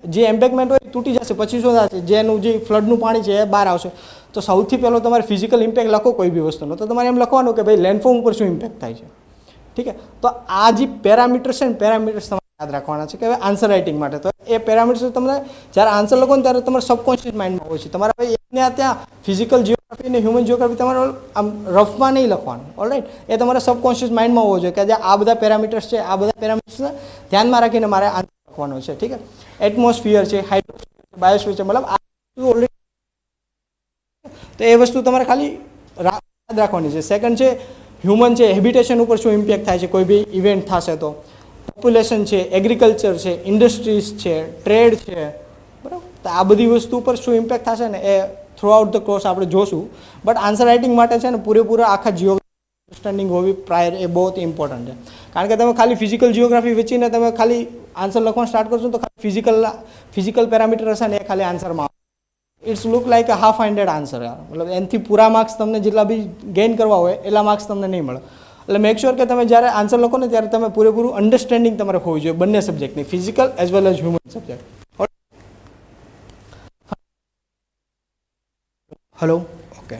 જે એમ્બેકમેન્ટ હોય તૂટી જશે, પછી શું થશે, જેનું જે ફ્લડનું પાણી છે એ બહાર આવશે. તો સૌથી પહેલો તમારે ફિઝિકલ ઇમ્પેક્ટ લખો કોઈ બી વસ્તુનો, તો તમારે એમ લખવાનું કે ભાઈ લેન્ડફોર્મ ઉપર શું ઇમ્પેક્ટ થાય છે. ઠીક છે. તો આ જે પેરામીટર્સ છે ને, પેરામીટર્સ તમારે યાદ રાખવાના છે કે હવે આન્સર રાઇટિંગ માટે. તો એ પેરામીટર્સ તમને જ્યારે આન્સર લખો ને ત્યારે તમારે સબકોન્શિયસ માઇન્ડમાં હોય છે. તમારે ભાઈ એકને ત્યાં ફિઝિકલ જીઓગ્રાફી અને હ્યુમન જીઓગ્રાફી તમારે આમ રફમાં નહીં લખવાનું. ઓલરાઈટ, એ તમારે સબકોન્શિયસ માઇન્ડમાં હોવો જોઈએ કે જે આ બધા પેરામીટર્સ છે, આ બધા પેરામીટર્સને ધ્યાનમાં રાખીને મારે આન્સર લખવાનો છે. ઠીક છે. એટમોસ્ફિયર છે, હાઇડ્રોસ્ફિયર છે, બાયોસ્ફિયર છે, મતલબ આ ઓલરેડી, તો એ વસ્તુ તમારે ખાલી યાદ રાખવાની છે. સેકન્ડ છે હ્યુમન છે, હેબિટેશન ઉપર શું ઇમ્પેક્ટ થાય છે કોઈ બી ઇવેન્ટ થશે તો. પોપ્યુલેશન છે, એગ્રીકલ્ચર છે, ઇન્ડસ્ટ્રીઝ છે, ટ્રેડ છે, બરાબર. તો આ બધી વસ્તુ ઉપર શું ઇમ્પેક્ટ થશે ને એ થ્રુ આઉટ ધ કોર્સ આપણે જોશું. બટ આન્સર રાઇટિંગ માટે છે ને પૂરેપૂરા આખા જીઓગ્રાફી અન્ડરસ્ટેન્ડિંગ હોવી પ્રાયર એ બહુ ઇમ્પોર્ટન્ટ છે. કારણ કે તમે ખાલી ફિઝિકલ જીઓગ્રાફી વેચીને તમે ખાલી આન્સર લખવાનું સ્ટાર્ટ કરશો તો ખાલી ફિઝિકલ પેરામીટર હશે ને એ ખાલી આન્સરમાં it's look like a half handed answer. મતલબ એનાથી પૂરા માર્ક્સ તમને જેટલા બી ગેઇન કરવા હોય એટલા માર્ક્સ તમને નહીં મળે. એટલે મેક શ્યોર કે તમે જ્યારે આન્સર લખો ને ત્યારે તમે પૂરેપૂરું અન્ડરસ્ટેન્ડિંગ તમારે હોવું જોઈએ બંને સબ્જેક્ટની, physical as well as human subject. Hello, okay.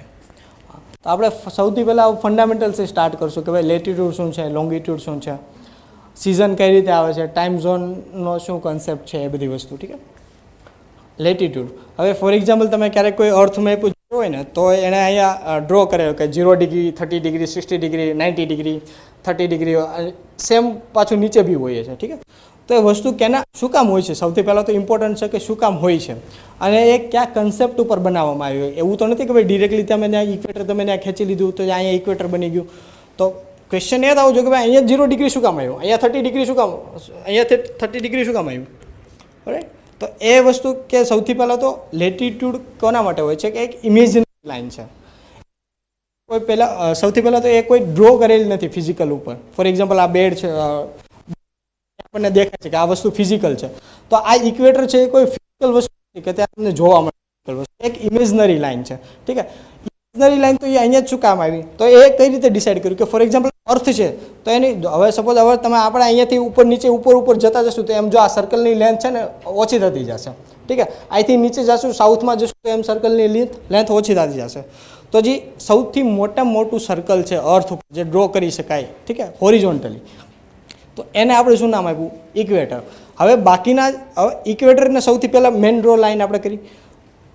તો આપણે સૌથી પહેલાં ફંડામેન્ટલથી સ્ટાર્ટ કરશું કે ભાઈ લેટિટ્યૂડ શું છે, લોંગિટ્યૂડ શું છે, સિઝન કઈ રીતે આવે છે, ટાઈમ ઝોનનો શું કન્સેપ્ટ છે, એ બધી વસ્તુ. ઠીક છે. લેટિટ્યૂડ, હવે ફોર એક્ઝામ્પલ તમે ક્યારેક કોઈ અર્થ મેપ જોયો હોય ને તો એને અહીંયા ડ્રો કરેલો કે 0 degree, 30 degree, 60 degree, 90 degree, 30 degree, same પાછું નીચે બી હોય છે. ઠીક છે. તો એ વસ્તુ કેના શું કામ હોય છે, સૌથી પહેલાં તો ઇમ્પોર્ટન્ટ છે કે શું કામ હોય છે અને એ કયા કન્સેપ્ટ ઉપર બનાવવામાં આવ્યું હોય. એવું તો નથી કે ભાઈ ડિરેક્ટલી તમે ત્યાં ઇક્વેટર તમે ત્યાં ખેંચી લીધું તો અહીંયા ઇક્વેટર બની ગયું. તો ક્વેશ્ચન એ થવું જોઈએ કે ભાઈ અહીંયા 0 ડિગ્રી શું કામ આવ્યું, અહીંયા 30 ડિગ્રી શું કામ, અહીંયા 30 ડિગ્રી શું કામ આવ્યું. રાઈટ. તો એ વસ્તુ કે સૌથી પહેલાં તો લેટિટ્યૂડ કોના માટે હોય છે કે એક ઇમેજિનરી લાઇન છે. કોઈ પહેલાં સૌથી પહેલાં તો એ કોઈ ડ્રો કરેલી નથી ફિઝિકલ ઉપર. ફોર એક્ઝામ્પલ આ બેડ છે, આપણને દેખાય છે કે આ વસ્તુ ફિઝિકલ છે, તો આ ઇક્વેટર છે એ કોઈ ફિઝિકલ વસ્તુ નથી કે ત્યાં તમને જોવા મળે, એક ઇમેજનરી લાઇન છે. ઠીક છે. ઇમેજનરી લાઇન તો એ અહીંયા જ શું કામ આવી, તો એ કઈ રીતે ડિસાઇડ કર્યું કે ફોર એક્ઝામ્પલ અર્થ છે તો એની હવે સપોઝ હવે તમે આપણે અહીંયાથી ઉપર નીચે ઉપર જતા જશું તો એમ જો આ સર્કલની લેન્થ છે ને ઓછી થતી જશે. ઠીક છે. અહીંથી નીચે જશું, સાઉથમાં જશું તો એમ સર્કલની લેન્થ ઓછી થતી જશે. તો જે સૌથી મોટામાં મોટું સર્કલ છે અર્થ ઉપર જે ડ્રો કરી શકાય, ઠીક છે, હોરિઝોન્ટલી, તો એને આપણે શું નામ આપ્યું, ઇક્વેટર. હવે બાકીના હવે ઇક્વેટરને સૌથી પહેલાં મેન ડ્રો લાઈન આપણે કરી,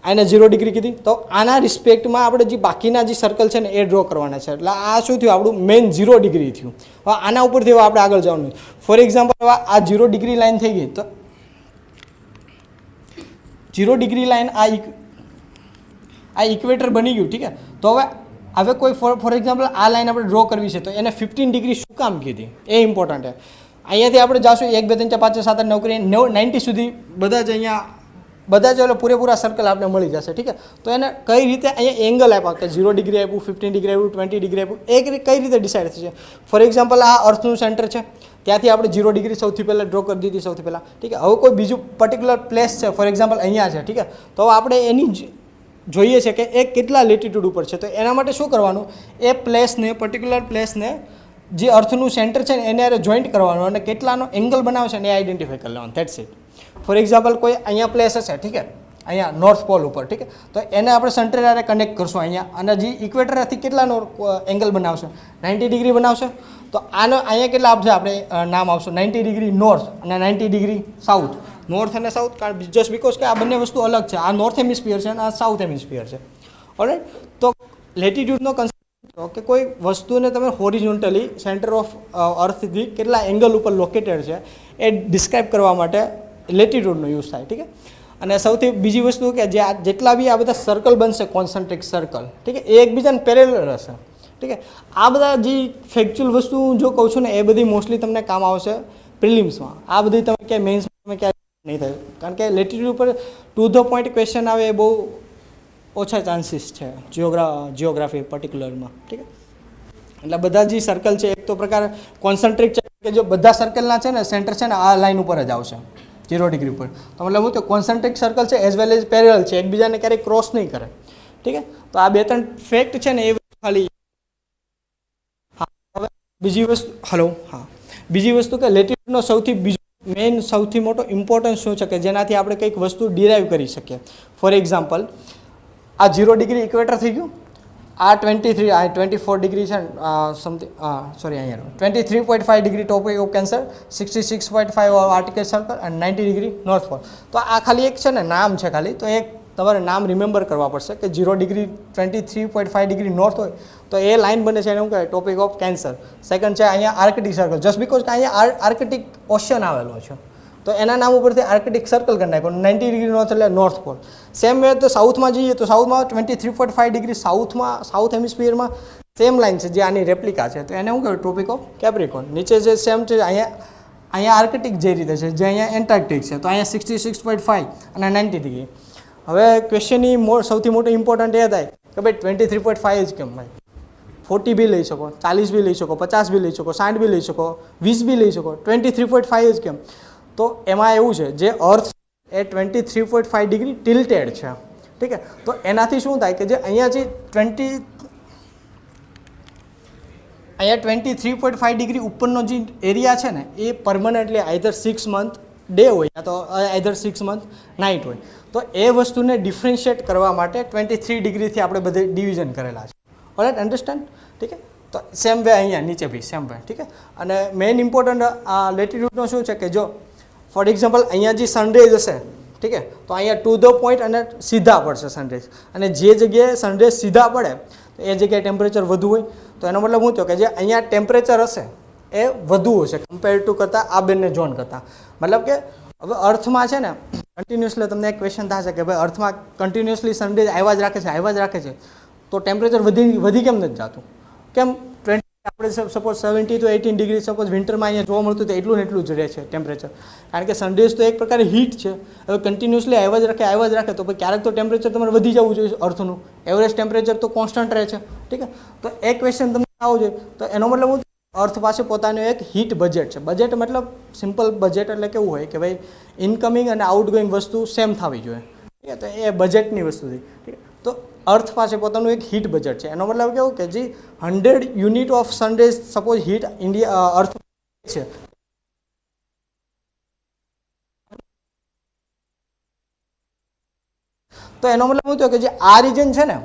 આને 0 ડિગ્રી કીધી, તો આના રિસ્પેક્ટમાં આપણે જે બાકીના જે સર્કલ છે ને એ ડ્રો કરવાના છે. એટલે આ શું થયું, આપણું મેન 0 ડિગ્રી થયું. હવે આના ઉપરથી હવે આપણે આગળ જવાનું. ફોર એક્ઝામ્પલ હવે આ 0 ડિગ્રી લાઈન થઈ ગઈ, તો 0 ડિગ્રી લાઈન આ ઇક્વેટર બની ગયું. ઠીક છે. તો હવે કોઈ ફોર એક્ઝામ્પલ આ લાઈન આપણે ડ્રો કરવી છે તો એને 15 ડિગ્રી શું કામ કીધી એ ઇમ્પોર્ટન્ટ છે. અહીંયાથી આપણે જાશું 1 2 3 4 5 6 7 8 9 કરી 90 સુધી બધા જ અહીંયા બધા જ પૂરેપૂરા સર્કલ આપણે મળી જશે. ઠીક છે. તો એને કઈ રીતે અહીંયા એંગલ આપ્યા કે 0 ડિગ્રી આપ્યું, 15 ડિગ્રી આપ્યું, 20 ડિગ્રી આપ્યું, એ કઈ રીતે ડિસાઇડ થશે. ફોર એક્ઝામ્પલ આ અર્થનું સેન્ટર છે, ત્યાંથી આપણે 0 ડિગ્રી સૌથી પહેલાં ડ્રો કરી દીધી સૌથી પહેલાં. ઠીક છે. હવે કોઈ બીજું પર્ટિક્યુલર પ્લેસ છે, ફોર એક્ઝામ્પલ અહીંયા છે. ઠીક છે. તો આપણે એની જોઈએ છે કે એ કેટલા લેટિટ્યૂડ ઉપર છે, તો એના માટે શું કરવાનું, એ પ્લેસને પર્ટિક્યુલર પ્લેસને જે અર્થનું સેન્ટર છે ને એને જોઈન્ટ કરવાનું અને કેટલાનો એંગલ બનાવે છે ને એ આઈડેન્ટિફાઈ કરી લેવાનું. That's it. ફોર એક્ઝામ્પલ કોઈ અહીંયા પ્લેસ હશે, ઠીક છે, અહીંયા નોર્થ પોલ ઉપર, ઠીક છે, તો એને આપણે સેન્ટર હારે કનેક્ટ કરશું અહીંયા, અને જે ઇક્વેટરથી કેટલાનો એંગલ બનાવશે, 90 ડિગ્રી બનાવશે. તો આનો અહીંયા કેટલા આપશે આપણે નામ આવશે, 90 ડિગ્રી નોર્થ અને 90 ડિગ્રી સાઉથ. નોર્થ અને સાઉથ કારણ જસ્ટ બિકોઝ કે આ બંને વસ્તુ અલગ છે, આ નોર્થ હેમિસ્ફિયર છે અને આ સાઉથ હેમિસ્ફિયર છે. ઓલરાઈટ. તો લેટિટ્યૂડનો કન્સેપ્ટ કે કોઈ વસ્તુને તમે હોરિઝોન્ટલી સેન્ટર ઓફ અર્થથી કેટલા એંગલ ઉપર લોકેટેડ છે એ ડિસ્ક્રાઇબ કરવા માટે લેટિટ્યૂડનો યુઝ થાય. ઠીક છે. અને સૌથી બીજી વસ્તુ કે જે જેટલા બી આ બધા સર્કલ બનશે, કોન્સન્ટ્રિક સર્કલ, ઠીક છે, એ એકબીજાને પેરેલલ હશે. ઠીક છે. આ બધા જે ફેક્ચ્યુઅલ વસ્તુ જો કહું છું ને એ બધી મોસ્ટલી તમને કામ આવશે પ્રિલિમ્સમાં. આ બધી તમે ક્યાંય મેન્સમાં તમે ક્યાંય નહીં થાય, કારણ કે લેટિટ્યૂડ ઉપર ટુ ધ પોઈન્ટ ક્વેશ્ચન આવે એ બહુ ઓછા ચાન્સીસ છે જીઓગ્રાફી પર્ટિક્યુલરમાં. ઠીક છે. એટલે બધા જે સર્કલ છે એક તો પ્રકાર કોન્સન્ટ્રિક છે કે જો બધા સર્કલના છે ને સેન્ટર છે ને આ લાઇન ઉપર જ આવશે 0 ડિગ્રી ઉપર. તો મતલબ હું તો કોન્સન્ટ્રિક સર્કલ છે એઝ વેલ એઝ પેરેલલ છે, એકબીજાને ક્યારેય ક્રોસ નહીં કરે. ઠીક છે. તો આ 2-3 ફેક્ટ છે ને એ ખાલી. હા, હવે બીજી વસ્તુ, હલો, હા, બીજી વસ્તુ કે લેટિટ્યૂડનો સૌથી બીજો મેઇન સૌથી મોટો ઇમ્પોર્ટન્સ શું છે કે જેનાથી આપણે કંઈક વસ્તુ ડિરાઈવ કરી શકીએ. ફોર એક્ઝામ્પલ, આ 0 ડિગ્રી ઇક્વેટર થઈ ગયું, આ 23 આ 24 ડિગ્રી છે સમથિંગ સોરી અહીંયા 23.5 degree topic of cancer, 66.5 article circle અને 90 ડિગ્રી નોર્થ પોલ. તો આ ખાલી એક છે ને નામ છે ખાલી, તો એક તમારે નામ રિમેમ્બર કરવા પડશે કે 0 ડિગ્રી 23.5 ડિગ્રી નોર્થ હોય તો એ લાઇન બને છે એને શું કહેવાય? Topic of cancer. સેકન્ડ છે અહીંયા આર્કટિક સર્કલ, જસ્ટ બિકોઝ કે અહીંયા આર્કટિક ઓશન આવેલો છે તો એના નામ ઉપરથી આર્કટિક સર્કલ કરી નાખ્યો. 90 ડિગ્રી નોર્થ એટલે નોર્થ પોલ. સેમ વે તો સાઉથમાં જઈએ તો સાઉથમાં 23.5 ડિગ્રી સાઉથમાં, સાઉથ હેમિસ્ફિયરમાં સેમ લાઇન છે જે આની રેપ્લિકા છે તો એને શું કહેવાય? Topic of Capricorn. નીચે જે સેમ છે અહીંયા આર્કટિક જે રીતે છે, જે અહીંયા એન્ટાર્કટિક છે તો અહીંયા 66.5 અને 90 ડિગ્રી. હવે ક્વેશ્ચનની સૌથી મોટું ઇમ્પોર્ટન્ટ એ થાય કે ભાઈ 23.5 જ કેમ? ભાઈ 40 બી લઈ શકો, 40 બી લઈ શકો, 50 બી લઈ શકો, 60 બી લઈ શકો, 20 બી લઈ શકો, 23.5 જ કેમ? તો એમાં એવું છે જે અર્થ એ 23.5 ડિગ્રી ટિલ્ટેડ છે, ઠીક છે. તો એનાથી શું થાય કે જે અહીંયા જે 23.5 ડિગ્રી ઉપરનો જે એરિયા છે ને એ પરમનન્ટલી આઈધર 6 મંથ ડે હોય યા તો આઈધર 6 મંથ નાઇટ હોય. તો એ વસ્તુને ડિફરન્શિએટ કરવા માટે 23 ડિગ્રીથી આપણે બધે ડિવિઝન કરેલા છે. Alright, understand? ઠીક છે. તો સેમ વે અહીંયા નીચે બી સેમ વે, ઠીક છે. અને મેઇન ઇમ્પોર્ટન્ટ આ લેટિટ્યૂડનો શું છે કે જો ફોર એક્ઝામ્પલ અહીંયા જે સનરેઝ હશે, ઠીક છે, તો અહીંયા ટુ ધ પોઈન્ટ અને સીધા પડશે સનરેઝ, અને જે જગ્યાએ સનરેઝ સીધા પડે તો એ જગ્યાએ ટેમ્પરેચર વધુ હોય. તો એનો મતલબ શું થયો કે જે અહીંયા ટેમ્પરેચર હશે એ વધુ હશે કમ્પેર ટુ કરતાં આ બંને ઝોન કરતાં. મતલબ કે હવે અર્થમાં છે ને કન્ટિન્યુઅસલી તમને એક ક્વેશ્ચન થશે કે ભાઈ અર્થમાં કન્ટિન્યુઅસલી સનરેઝ આવ્યા જ રાખે છે તો ટેમ્પરેચર વધી કેમ નથી જતું? કેમ? આપણે સપોઝ 17 to 18 ડિગ્રી સપોઝ વિન્ટરમાં અહીંયા જોવા મળતું તો એટલું ને એટલું જ રહે છે ટેમ્પરેચર, કારણ કે સનરેઝ તો એક પ્રકારે હીટ છે. હવે કન્ટિન્યુઅસલી આવ્યા જ રાખે તો પછી ક્યારેક તો ટેમ્પરેચર તમારે વધી જવું જોઈએ. અર્થનું એવરેજ ટેમ્પરેચર તો કોન્સ્ટન્ટ રહે છે, ઠીક છે. તો એક ક્વેશ્ચન તમને આવવો જોઈએ. તો એનો મતલબ હું અર્થ પાસે પોતાનું એક હીટ બજેટ છે. બજેટ મતલબ સિમ્પલ બજેટ એટલે કેવું હોય કે ભાઈ ઇનકમિંગ અને આઉટગોઈંગ વસ્તુ સેમ થવી જોઈએ, ઠીક છે. તો એ બજેટની વસ્તુ થઈ, ઠીક છે. તો અર્થ પાસે પોતાનું એક હીટ બજેટ છે. એનો મતલબ કેવું કે જે 100 unit of sun rays suppose heat India earth છે તો એનો મતલબ શું થયો કે જે આ રીજન છે ને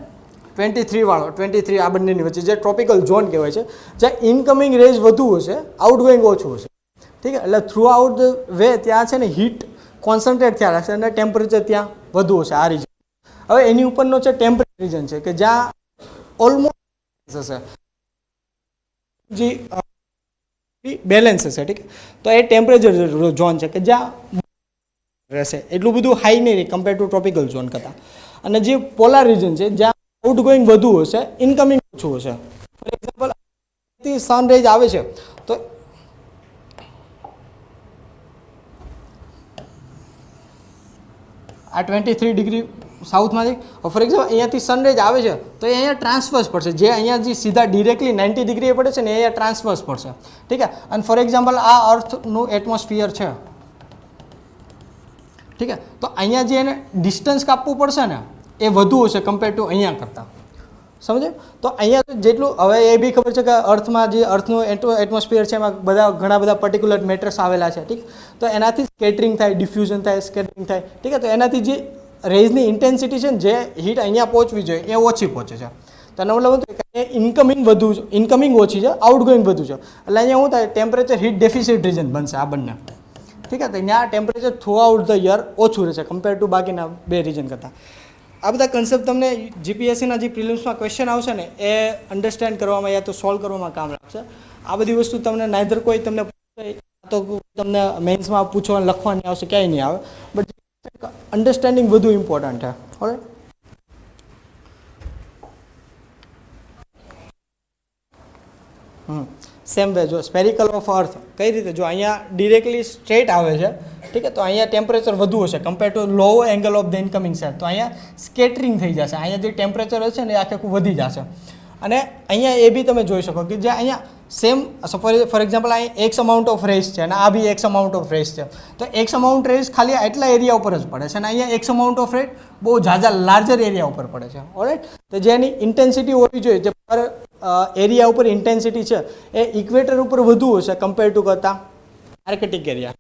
23 આ બંનેની વચ્ચે જે ટ્રોપિકલ ઝોન કહેવાય છે, જ્યાં ઇનકમિંગ રેઝ વધુ હશે, આઉટગોઈંગ ઓછું હશે, ઠીક છે. એટલે થ્રુ આઉટ ધ વે ત્યાં છે ને હીટ કોન્સન્ટ્રેટ થયા રહેશે અને ટેમ્પરેચર ત્યાં વધુ હશે આ રીજન. હવે એની ઉપરનો છે ટેમ્પરેટ રીજન છે કે જ્યાં ઓલમોસ્ટ હશે જે બેલેન્સ હશે, ઠીક. તો એ ટેમ્પરેચર ઝોન છે કે જ્યાં રહેશે એટલું બધું હાઈ નહીં રહે કમ્પેર ટુ ટ્રોપિકલ ઝોન કરતાં. અને જે પોલાર રીજન છે જ્યાં આઉટગોઈંગ વધુ હશે, ઇનકમિંગ ઓછું હશે. ફોર એક્ઝામ્પલ સનરેઝ આવે છે તો આ 23 ડિગ્રી સાઉથમાંથી ફોર એક્ઝામ્પલ અહીંયાથી સનરેઝ આવે છે તો એ અહીંયા ટ્રાન્સફર્સ પડશે. જે અહીંયા જે સીધા ડિરેક્ટલી 90 ડિગ્રી પડે છે ને એ અહીંયા ટ્રાન્સફર્સ પડશે, ઠીક છે. અને ફોર એક્ઝામ્પલ આ અર્થનું એટમોસ્ફિયર છે, ઠીક છે. તો અહીંયા જે એને ડિસ્ટન્સ કાપવું પડશે ને એ વધુ હશે કમ્પેર ટુ અહીંયા કરતાં, સમજે? તો અહીંયા જેટલું હવે એ બી ખબર છે કે અર્થમાં જે અર્થનું એટમોસ્ફિયર છે એમાં ઘણા બધા પર્ટિક્યુલર મેટર્સ આવેલા છે, ઠીક. તો એનાથી સ્કેટરિંગ થાય, ડિફ્યુઝન થાય, સ્કેટરિંગ થાય, ઠીક છે. તો એનાથી જે રેઝની ઇન્ટેન્સિટી છે ને જે હીટ અહીંયા પહોંચવી જોઈએ એ ઓછી પહોંચે છે. તો એનો મતલબ કે ઇનકમિંગ ઓછી છે, આઉટગોઈંગ વધુ છે. એટલે અહીંયા શું થાય? ટેમ્પરેચર હીટ ડેફિસિટ રીજન બનશે આ બંને, ઠીક છે. તો અહીંયા temperature through out the year ઓછું રહેશે કમ્પેર ટુ બાકીના બે રીજન કરતાં. આ બધા કન્સેપ્ટ તમને જીપીએસસીના જે પ્રિલિમ્સમાં ક્વેશ્ચન આવશે ને એ અન્ડરસ્ટેન્ડ કરવામાં યા તો સોલ્વ કરવામાં કામ લાગશે. આ બધી વસ્તુ તમને નાઈધર કોઈ તમને તો તમને મેન્સમાં પૂછવા લખવાની આવશે, ક્યાંય નહીં આવે. બટ અન્ડરસ્ટેન્ડિંગ વધુ ઇમ્પોર્ટન્ટ છે. ઓલરાઈટ, સેમ વે જો સ્પેરિકલ ઓફ અર્થ કઈ રીતે, જો અહીંયા ડિરેક્ટલી સ્ટ્રેટ આવે છે, ઠીક છે. તો અહીંયા ટેમ્પરેચર વધુ હશે compare to law angle of the incoming side. તો અહીંયા સ્કેટરિંગ થઈ જશે, અહીંયા જે ટેમ્પરેચર હશે ને એ આખું વધી જશે. અને અહીંયા એ બી તમે જોઈ શકો કે જે અહીંયા સેમ ફોર એક્ઝામ્પલ અહીંયા એક્સ અમાઉન્ટ ઓફ રેસ છે અને આ બી એક્સ અમાઉન્ટ ઓફ રેસ છે. તો એક્સ અમાઉન્ટ રેસ ખાલી આટલા એરિયા ઉપર જ પડે છે અને અહીંયા એક્સ અમાઉન્ટ ઓફ રેટ બહુ ઝાઝા લાર્જર એરિયા ઉપર પડે છે. ઓલરાઈટ, તો જેની ઇન્ટેન્સિટી હોવી જોઈએ, જે પર એરિયા ઉપર ઇન્ટેન્સિટી છે એ ઇક્વેટર ઉપર વધુ હશે કમ્પેર ટુ કરતાં આર્કટિક એરિયા.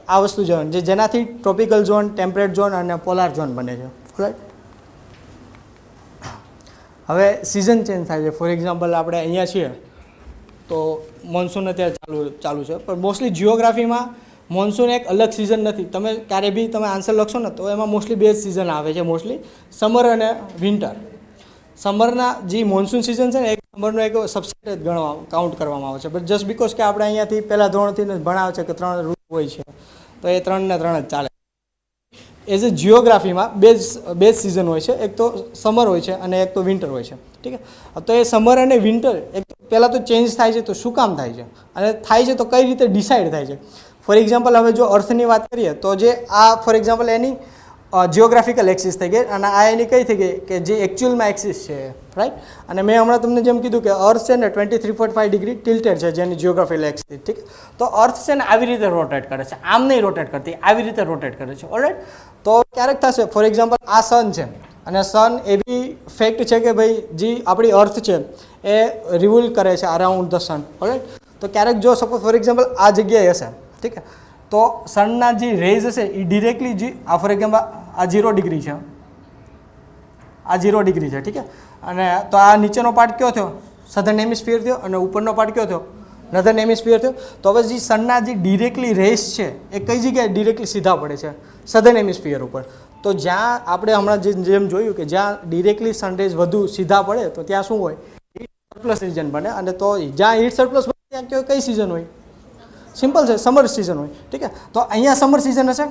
આ વસ્તુ જોવાનું જે જેનાથી ટ્રોપિકલ ઝોન, ટેમ્પરેટ ઝોન અને પોલાર ઝોન બને છે. રાઈટ. હવે સિઝન ચેન્જ થાય છે. ફોર એક્ઝામ્પલ આપણે અહીંયા છીએ તો મોન્સૂન અત્યારે ચાલુ છે, પણ મોસ્ટલી જિયોગ્રાફીમાં મોન્સૂન એક અલગ સિઝન નથી. તમે ક્યારે બી તમે આન્સર લખશો ને તો એમાં મોસ્ટલી 2 સિઝન આવે છે, મોસ્ટલી સમર અને વિન્ટર. સમરના જે મોન્સૂન સિઝન છે ને એક સમરનો એક સબસેટ જ કાઉન્ટ કરવામાં આવે છે, બટ જસ્ટ બિકોઝ કે આપણે અહીંયાથી પહેલાં ધોરણથી ભણાવે છે કે 3 ઋતુ હોય છે, તો એ 3 ને 3 જ ચાલે. એઝ એ જિયોગ્રાફીમાં બે સિઝન હોય છે, એક તો સમર હોય છે અને એક તો વિન્ટર હોય છે. ઠીક છે. તો એ સમર અને વિન્ટર એક પહેલાં તો ચેન્જ થાય છે, તો શું કામ થાય છે અને થાય છે તો કઈ રીતે ડિસાઇડ થાય છે. ફોર એક્ઝામ્પલ હવે જો અર્થની વાત કરીએ તો જે આ for example any geographical axis થઈ ગઈ અને આ એની કઈ થઈ ગઈ કે જે એકચ્યુઅલમાં એક્સિસ છે. રાઈટ. અને મેં હમણાં તમને જેમ કીધું કે અર્થ છે ને 23.5 ડિગ્રી ટિલ્ટેડ છે જેની જિયોગ્રાફિકલ એક્સિસ. ઠીક. તો અર્થ છે ને આવી રીતે રોટેટ કરે છે, આમ નહીં રોટેટ કરતી, આવી રીતે રોટેટ કરે છે. ઓલરાઈટ. તો ક્યારેક થશે ફોર એક્ઝામ્પલ આ સન છે અને સન એવી ફેક્ટ છે કે ભાઈ જે આપણી અર્થ છે એ રિવોલ્વ કરે છે અરાઉન્ડ ધ સન. ઓલરાઈટ. તો ક્યારેક જો સપોઝ ફોર એક્ઝામ્પલ આ જગ્યાએ હશે, ઠીક છે, તો સનના જે રેઝ હશે એ ડિરેક્ટલી જે આ ફોર એક્ઝામ્પલ આ 0 ડિગ્રી છે, આ 0 ડિગ્રી છે. ઠીક છે. અને તો આ નીચેનો પાર્ટ કયો થયો? સધર્ન હેમિસ્ફિયર થયો. અને ઉપરનો પાર્ટ કયો થયો? નધર્ન હેમિસ્ફિયર થયો. તો હવે જે સનના જે ડિરેક્ટલી રેસ છે એ કઈ જગ્યાએ ડિરેક્ટલી સીધા પડે છે? સધર્ન હેમિસ્ફિયર ઉપર. તો જ્યાં આપણે હમણાં જેમ જોયું કે જ્યાં ડિરેક્ટલી સનરેઝ વધુ સીધા પડે તો ત્યાં શું હોય? હીટ સરપ્લસ રિજન બને. અને તો જ્યાં હીટ સરપ્લસ બને ત્યાં કઈ સિઝન હોય? સિમ્પલ છે, સમર સિઝન હોય. ઠીક છે. તો અહીંયા સમર સિઝન હશે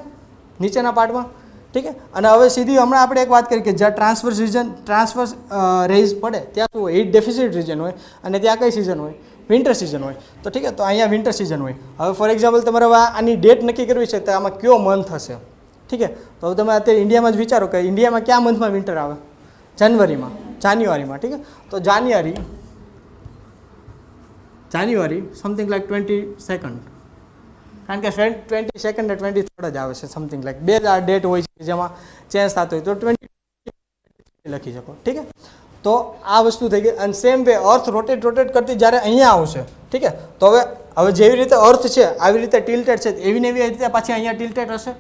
નીચેના પાર્ટમાં. ઠીક છે. અને હવે સીધી હમણાં આપણે એક વાત કરી કે જ્યાં ટ્રાન્સવર્સ રેઝ પડે ત્યાં શું હોય? હીટ ડેફિસિટ રિજન હોય. અને ત્યાં કઈ સિઝન હોય? વિન્ટર સિઝન હોય. તો ઠીક છે. તો અહીંયા વિન્ટર સિઝન હોય. હવે ફોર એક્ઝામ્પલ તમારે હવે આની ડેટ નક્કી કરવી છે તો આમાં કયો મંથ હશે? ઠીક છે. તો હવે તમે અત્યારે ઇન્ડિયામાં જ વિચારો કે ઇન્ડિયામાં કયા મંથમાં વિન્ટર આવે? જાન્યુઆરીમાં. ઠીક છે. તો જાન્યુઆરી સમથિંગ લાઈક 22nd, કારણ કે 22nd ને 23rd જ આવે છે સમથિંગ લાઈક. 2 ડેટ હોય છે જેમાં ચેન્જ થતો હોય તો 20 લખી શકો. ઠીક છે. તો આ વસ્તુ થઈ ગઈ. અને સેમ વે અર્થ રોટેટ કરતી જ્યારે અહીંયા આવશે, ઠીક છે, તો હવે જેવી રીતે અર્થ છે આવી રીતે ટિલ્ટેડ છે એવી ને એવી રીતે પાછી અહીંયા ટિલ્ટેડ હશે.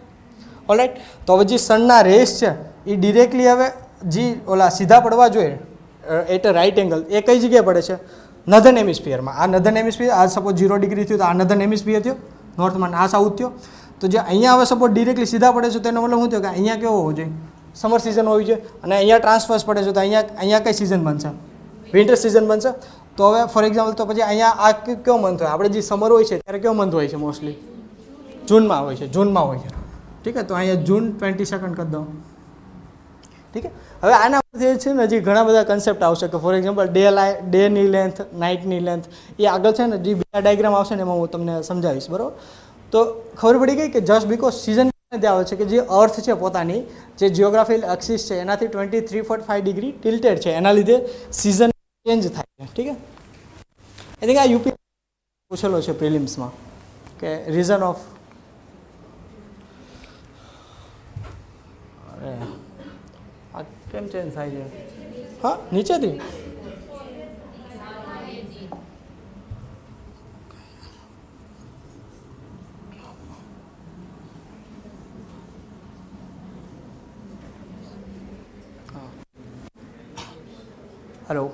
ઓલરાઈટ. તો હવે જે સનના રેસ છે એ ડિરેક્ટલી હવે જે ઓલા સીધા પડવા જોઈએ એટ અ રાઇટ એંગલ એ કઈ જગ્યાએ પડે છે? નધર્ન હેમિસ્ફિયરમાં. આ નધર્ન હેમિસ્ફિયર આ સપોઝ 0 ડિગ્રી થયું તો આ નધર્ન હેમિસ્ફિયર થયો નોર્થમાં, આ સાઉથ થયો. તો જે અહીંયા હવે સપોઝ ડિરેક્ટલી સીધા પડે છે તો એનો મતલબ શું થયો કે અહીંયા કેવો હોવો જોઈએ? સમર સિઝન હોવી જોઈએ. અને અહીંયા ટ્રાન્સફર્સ પડે છે તો અહીંયા કઈ સિઝન બનશે? વિન્ટર સિઝન બનશે. તો હવે ફોર એક્ઝામ્પલ તો પછી અહીંયા આ કયો મંથ હોય? આપણે જે સમર હોય છે ત્યારે કયો મંથ હોય છે? મોસ્ટલી જૂનમાં હોય છે. હોય છે. ઠીક છે. તો અહીંયા જૂન 22nd કરી દઉં. ઠીક છે. હવે આના પરથી છે ને હજી ઘણા બધા કન્સેપ્ટ આવશે કે ફોર એક્ઝામ્પલ ડેની લેન્થ, નાઇટની લેન્થ એ આગળ છે ને જે બીજા ડાયગ્રામ આવશે ને એમાં હું તમને સમજાવીશ. બરાબર. તો ખબર પડી ગઈ કે જસ્ટ બિકોઝ સિઝન આવે છે કે જે અર્થ છે પોતાની જે જિયોગ્રાફિકલ એક્સિસ છે એનાથી 23.5 ડિગ્રી ટિલ્ટેડ છે, એના લીધે સિઝન ચેન્જ થાય છે. ઠીક છે. આઈ થિંક આ યુપી પૂછેલો છે પ્રિલિમ્સમાં કે રીઝન ઓફ આ કેમ ચેન્જ થાય છે? હા, નીચેથી હેલો.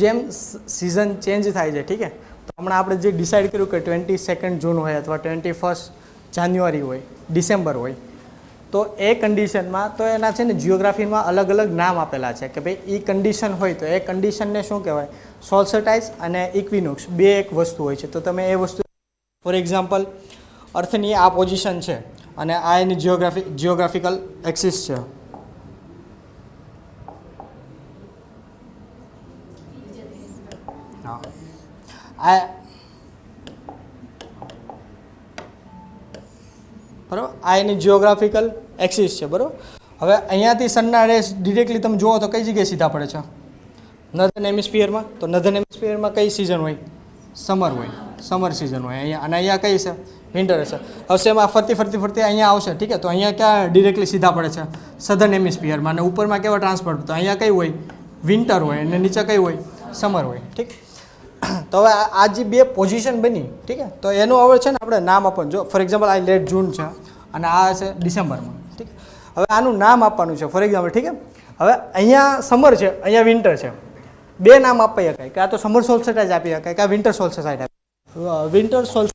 જેમ સિઝન ચેન્જ થાય છે, ઠીક છે, તો હમણાં આપણે જે ડિસાઇડ કર્યું કે 22nd જૂન હોય અથવા 21st જાન્યુઆરી હોય, ડિસેમ્બર હોય, તો એ કન્ડિશનમાં તો એના છે ને જિયોગ્રાફીમાં અલગ અલગ નામ આપેલા છે કે ભાઈ એ કન્ડિશન હોય તો એ કન્ડિશનને શું કહેવાય? સોલ્સ્ટાઇસ અને ઇક્વિનોક્સ બે એક વસ્તુ હોય છે. તો તમે એ વસ્તુ ફોર એક્ઝામ્પલ અર્થની આ પોઝિશન છે અને આ એની જિયોગ્રાફિકલ એક્સિસ છે. હા, આ બરાબર, આ એની જિયોગ્રાફિકલ એક્સિસ છે. બરાબર. હવે અહીંયાથી સનના રેસ ડિરેક્ટલી તમે જુઓ તો કઈ જગ્યાએ સીધા પડે છે? નધર્ન હેમિસ્ફિયરમાં. તો નધર્ન હેમિસ્ફિયરમાં કઈ સિઝન હોય? સમર હોય, સમર સિઝન હોય અહીંયા. અને અહીંયા કઈ છે? વિન્ટર હશે. હવે એમાં ફરતી અહીંયા આવશે. ઠીક છે. તો અહીંયા ક્યાં ડિરેક્ટલી સીધા પડે છે? સધર્ન હેમિસ્ફિયરમાં. અને ઉપરમાં કેવા ટ્રાન્સફર? તો અહીંયા કઈ હોય? વિન્ટર હોય. અને નીચે કઈ હોય? સમર હોય. ઠીક. તો હવે આ જે બે પોઝિશન બની, ઠીક છે, તો એનું હવે છે ને આપણે નામ આપવાનું. જો ફોર એક્ઝામ્પલ આ લેટ જૂન છે અને આ છે ડિસેમ્બરમાં, ઠીક. હવે આનું નામ આપવાનું છે ફોર એક્ઝામ્પલ, ઠીક છે. હવે અહીંયા સમર છે, અહીંયા વિન્ટર છે, બે નામ આપી શકાય કે આ તો સમર સોલ્સ્ટાઇસ આપી શકાય કે આ વિન્ટર સોલ્સ્ટાઇસ આપી. વિન્ટર સોલ્સ્ટાઇસ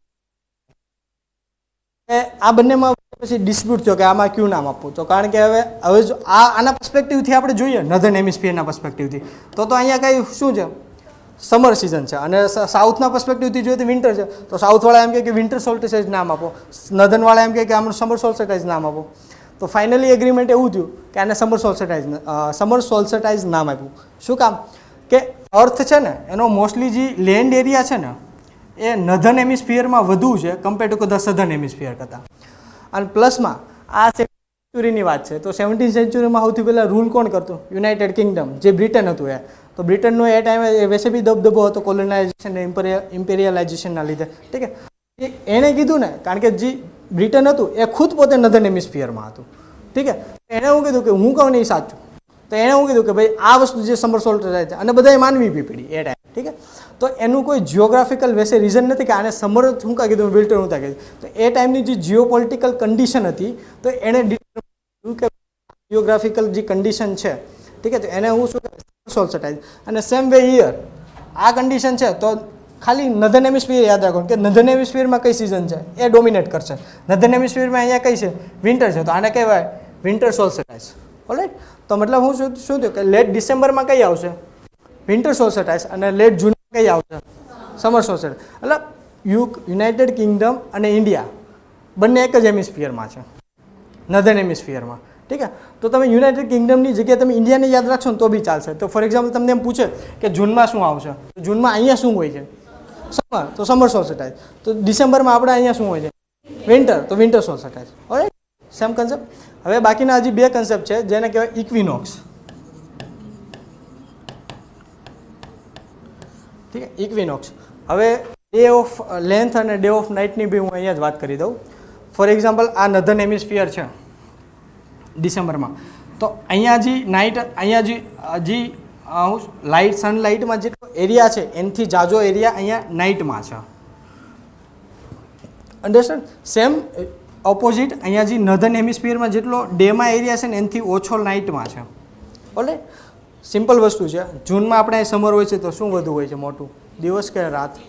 આ બંનેમાં પછી ડિસ્પ્યુટ થયો કે આમાં કયું નામ આપવું. તો કારણ કે હવે જો આના પર્સ્પેક્ટિવથી આપણે જોઈએ નધર્ન હેમિસ્ફિયરના પર્સ્પેક્ટિવથી તો અહીંયા કંઈ શું છે, સમર સિઝન છે. અને સાઉથના પર્સ્પેક્ટિવથી જોઈએ તો વિન્ટર છે. તો સાઉથવાળા એમ કહે કે વિન્ટર સોલ્સ્ટાઇસ નામ આપો, નધર્નવાળા એમ કહે કે આમાં સમર સોલ્સ્ટાઇસ નામ આપો. તો ફાઇનલી એગ્રીમેન્ટ એવું થયું કે આને સમર સોલ્સ્ટાઇસ નામ આપ્યું. શું કામ કે અર્થ છે ને એનો મોસ્ટલી જે લેન્ડ એરિયા છે ને એ નધર્ન હેમિસ્ફિયરમાં વધુ છે compare to the southern hemisphere કરતાં. અને પ્લસમાં આ સેન્ચુરીની વાત છે તો 17th સેન્ચુરીમાં સૌથી પહેલાં રૂલ કોણ કરતું? યુનાઇટેડ કિંગડમ, જે બ્રિટન હતું એ. તો બ્રિટનનો એ ટાઈમે વૈસે બી દબદબો હતો કોલોનાઇઝેશન ઇમ્પેરિયલાઇઝેશનના લીધે, ઠીક છે. એણે કીધું ને, કારણ કે જે બ્રિટન હતું એ ખુદ પોતે નધર્ન હેમિસ્ફિયરમાં હતું, ઠીક છે. એણે હું કીધું કે હું કહું નહીં સાચું. તો એણે હું કીધું કે ભાઈ આ વસ્તુ જે સમર સોલ્સ્ટાઇસ છે અને બધાએ માનવી બી પડી એ ટાઈમ, ઠીક છે. તો એનું કોઈ જિયોગ્રાફિકલ વેસે રીઝન નથી કે આને સમર શું કાં કીધું, વિન્ટર હું કાં કીધું. તો એ ટાઈમની જે જીઓપોલિટિકલ કન્ડિશન હતી તો એણે ડિટર્મિન કે જિયોગ્રાફિકલ જે કન્ડિશન છે, ઠીક છે, તો એને હું શું કહેવાય સોલ્સ્ટાઇસ. અને સેમ વે હિયર આ કન્ડિશન છે તો ખાલી નધર્ન હેમિસ્ફિયર યાદ રાખો કે નધર્ન હેમિસ્ફિયરમાં કઈ સિઝન છે એ ડોમિનેટ કરશે. નધર્ન હેમિસ્ફિયરમાં અહીંયા કઈ છે, વિન્ટર છે, તો આને કહેવાય વિન્ટર સોલ્સ્ટાઇસ. ઓલરાઈટ. તો મતલબ હું શું થયું કે લેટ ડિસેમ્બરમાં કઈ આવશે, વિન્ટર સોલ્સ્ટાઇસ, અને લેટ જૂન કઈ આવશે, સમર સોલ્સ્ટાઇસ. એટલે યુનાઇટેડ કિંગડમ અને ઇન્ડિયા બંને એક જ હેમિસ્ફિયરમાં છે, નધર્ન હેમિસ્ફિયરમાં, ઠીક છે. તો તમે યુનાઇટેડ કિંગડમની જગ્યાએ તમે ઇન્ડિયાને યાદ રાખશો ને તો બી ચાલશે. તો ફોર એક્ઝામ્પલ તમને એમ પૂછે કે જૂનમાં શું આવશે, તો જૂનમાં અહીંયા શું હોય છે, સમર, તો સમર સોલ્સ્ટાઇસ. તો ડિસેમ્બરમાં આપણે અહીંયા શું હોય છે, વિન્ટર, તો winter solstice. Alright, same concept. હવે બાકીના હજી બે કન્સેપ્ટ છે જેને કહેવાય ઇક્વિનોક્સ, ઠીક છે, ઇક્વિનોક્સ. હવે ડે ઓફ લેન્થ અને ડે ઓફ નાઇટની બી હું અહીંયા જ વાત કરી દઉં. ફોર એક્ઝામ્પલ આ નધર્ન હેમિસ્ફિયર છે ડિસેમ્બરમાં, તો અહીંયા જે નાઇટ, અહીંયા જે લાઇટ સનલાઇટમાં જેટલો એરિયા છે એનાથી જાજો એરિયા અહીંયા નાઇટમાં છે. અન્ડરસ્ટેન્ડ? સેમ ઓપોઝિટ અહીંયા જે નધર્ન હેમિસ્ફિયરમાં જેટલો ડેમાં એરિયા છે ને એનાથી ઓછો નાઇટમાં છે. ઓલરાઈટ, સિમ્પલ વસ્તુ છે. જૂનમાં આપણે સમર હોય છે તો શું વધુ હોય છે, મોટું, દિવસ કે રાત?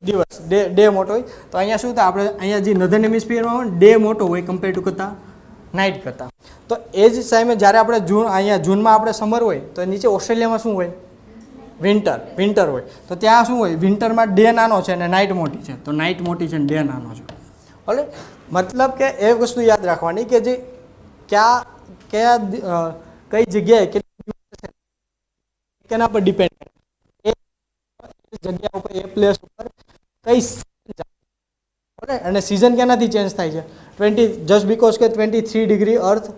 દિવસ, ડે મોટો હોય. તો અહીંયા શું થાય, આપણે અહીંયા જે નધર્ન હેમિસ્ફિયરમાં હોય ડે મોટો હોય કમ્પેર ટુ કરતાં નાઇટ કરતાં. તો એ જ ટાઈમે જ્યારે આપણે અહીંયા જૂનમાં આપણે સમર હોય તો નીચે ઓસ્ટ્રેલિયામાં શું હોય, વિન્ટર હોય. તો ત્યાં શું હોય, વિન્ટરમાં ડે નાનો છે અને નાઇટ મોટી છે. તો નાઇટ મોટી છે અને ડે નાનો છે. ઓલે, મતલબ કે એ વસ્તુ યાદ રાખવાની કે જે કઈ જગ્યાએ કેના પર ડિપેન્ડ કરે, એ જગ્યા ઉપર, એ પ્લેસ ઉપર કઈ અને સિઝન કેનાથી ચેન્જ થાય છે, જસ્ટ બીકોઝ કે 23 ડિગ્રી અર્થ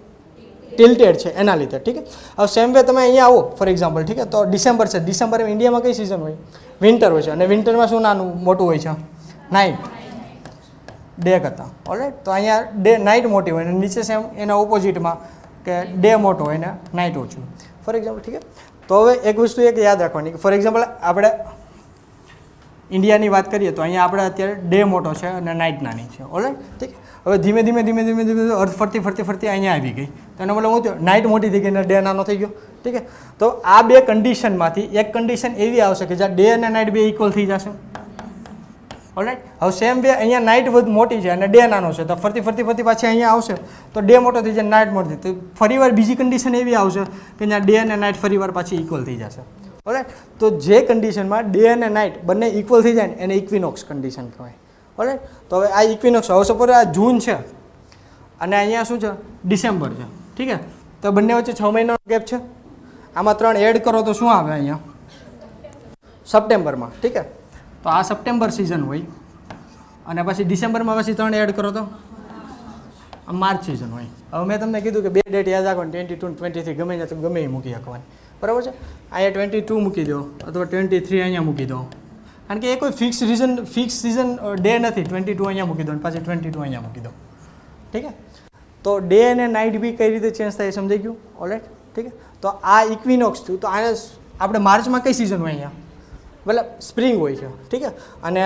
ટિલ્ટેડ છે એના લીધે, ઠીક છે. હવે સેમ વે તમે અહીંયા આવો ફોર એક્ઝામ્પલ, ઠીક છે, તો ડિસેમ્બર છે, ડિસેમ્બરમાં ઇન્ડિયામાં કઈ સિઝન હોય, વિન્ટર હોય છે, અને વિન્ટરમાં શું નાનું મોટું હોય છે, નાઇટ, ડે કરતાં. ઓલરાઈટ. તો અહીંયા નાઇટ મોટી હોય અને નીચે સેમ એના ઓપોઝિટમાં કે ડે મોટો હોય ને નાઇટ ઓછું, ફોર એક્ઝામ્પલ, ઠીક છે. તો હવે એક વસ્તુ એક યાદ રાખવાની કે ફોર એક્ઝામ્પલ આપણે ઇન્ડિયાની વાત કરીએ તો અહીંયા આપણે અત્યારે ડે મોટો છે અને નાઇટ નાની છે. ઓલરાઈટ, ઠીક. હવે ધીમે ધીમે અર્થ ફરતી અહીંયા આવી ગઈ. તો એનો મતલબ શું થયો, નાઇટ મોટી થઈ ગઈ અને ડે નાનો થઈ ગયો, ઠીક છે. તો આ બે કન્ડિશનમાંથી એક કન્ડિશન એવી આવશે કે જ્યાં ડે અને નાઇટ બે ઇક્વલ થઈ જશે. ઓલરાઈટ. હવે સેમ વે અહીંયા નાઇટ મોટી છે અને ડે નાનો છે, તો ફરતી પાછી અહીંયા આવશે તો ડે મોટો થઈ જાય, નાઇટ મોટી. તો ફરીવાર બીજી કન્ડિશન એવી આવશે કે જ્યાં ડે અને નાઇટ ફરીવાર પાછી ઇક્વલ થઈ જશે. ઓલરાઈટ. તો જે કન્ડિશનમાં ડે અને નાઇટ બંને ઇક્વલ થઈ જાય ને એને ઇક્વિનોક્સ કન્ડિશન કહેવાય. ઓલરાઈટ. તો હવે આ ઇક્વિનોક્સ, હવે સપોઝ આ જૂન છે અને અહીંયા શું છે, ડિસેમ્બર છે, ઠીક છે. તો બંને વચ્ચે 6 મહિનાનો ગેપ છે. આમાં 3 એડ કરો તો શું આવે અહીંયા, સપ્ટેમ્બરમાં, ઠીક છે. તો આ સપ્ટેમ્બર સિઝન હોય અને પછી ડિસેમ્બરમાં પછી 3 એડ કરો તો માર્ચ સિઝન હોય. હવે મેં તમને કીધું કે બે ડેટ યાદ રાખો, 22 અને 23 ગમે ત્યાં ગમે એ મૂકી શકવાની, બરાબર છે. અહીંયા 22 મૂકી દો અથવા 23 અહીંયા મૂકી દો, કારણ કે એ કોઈ ફિક્સ સિઝન ડે નથી. 22 અહીંયા મૂકી દો અને પાછી 22 અહીંયા મૂકી દો, ઠીક છે. તો ડે અને નાઇટ બી કઈ રીતે ચેન્જ થાય સમજાઈ ગયું. ઓલરાઈટ, ઠીક છે. તો આ ઇક્વિનોક્સ થયું. તો આને આપણે માર્ચમાં કઈ સિઝન હોય, અહીંયા મતલબ સ્પ્રિંગ હોય છે, ઠીક છે, અને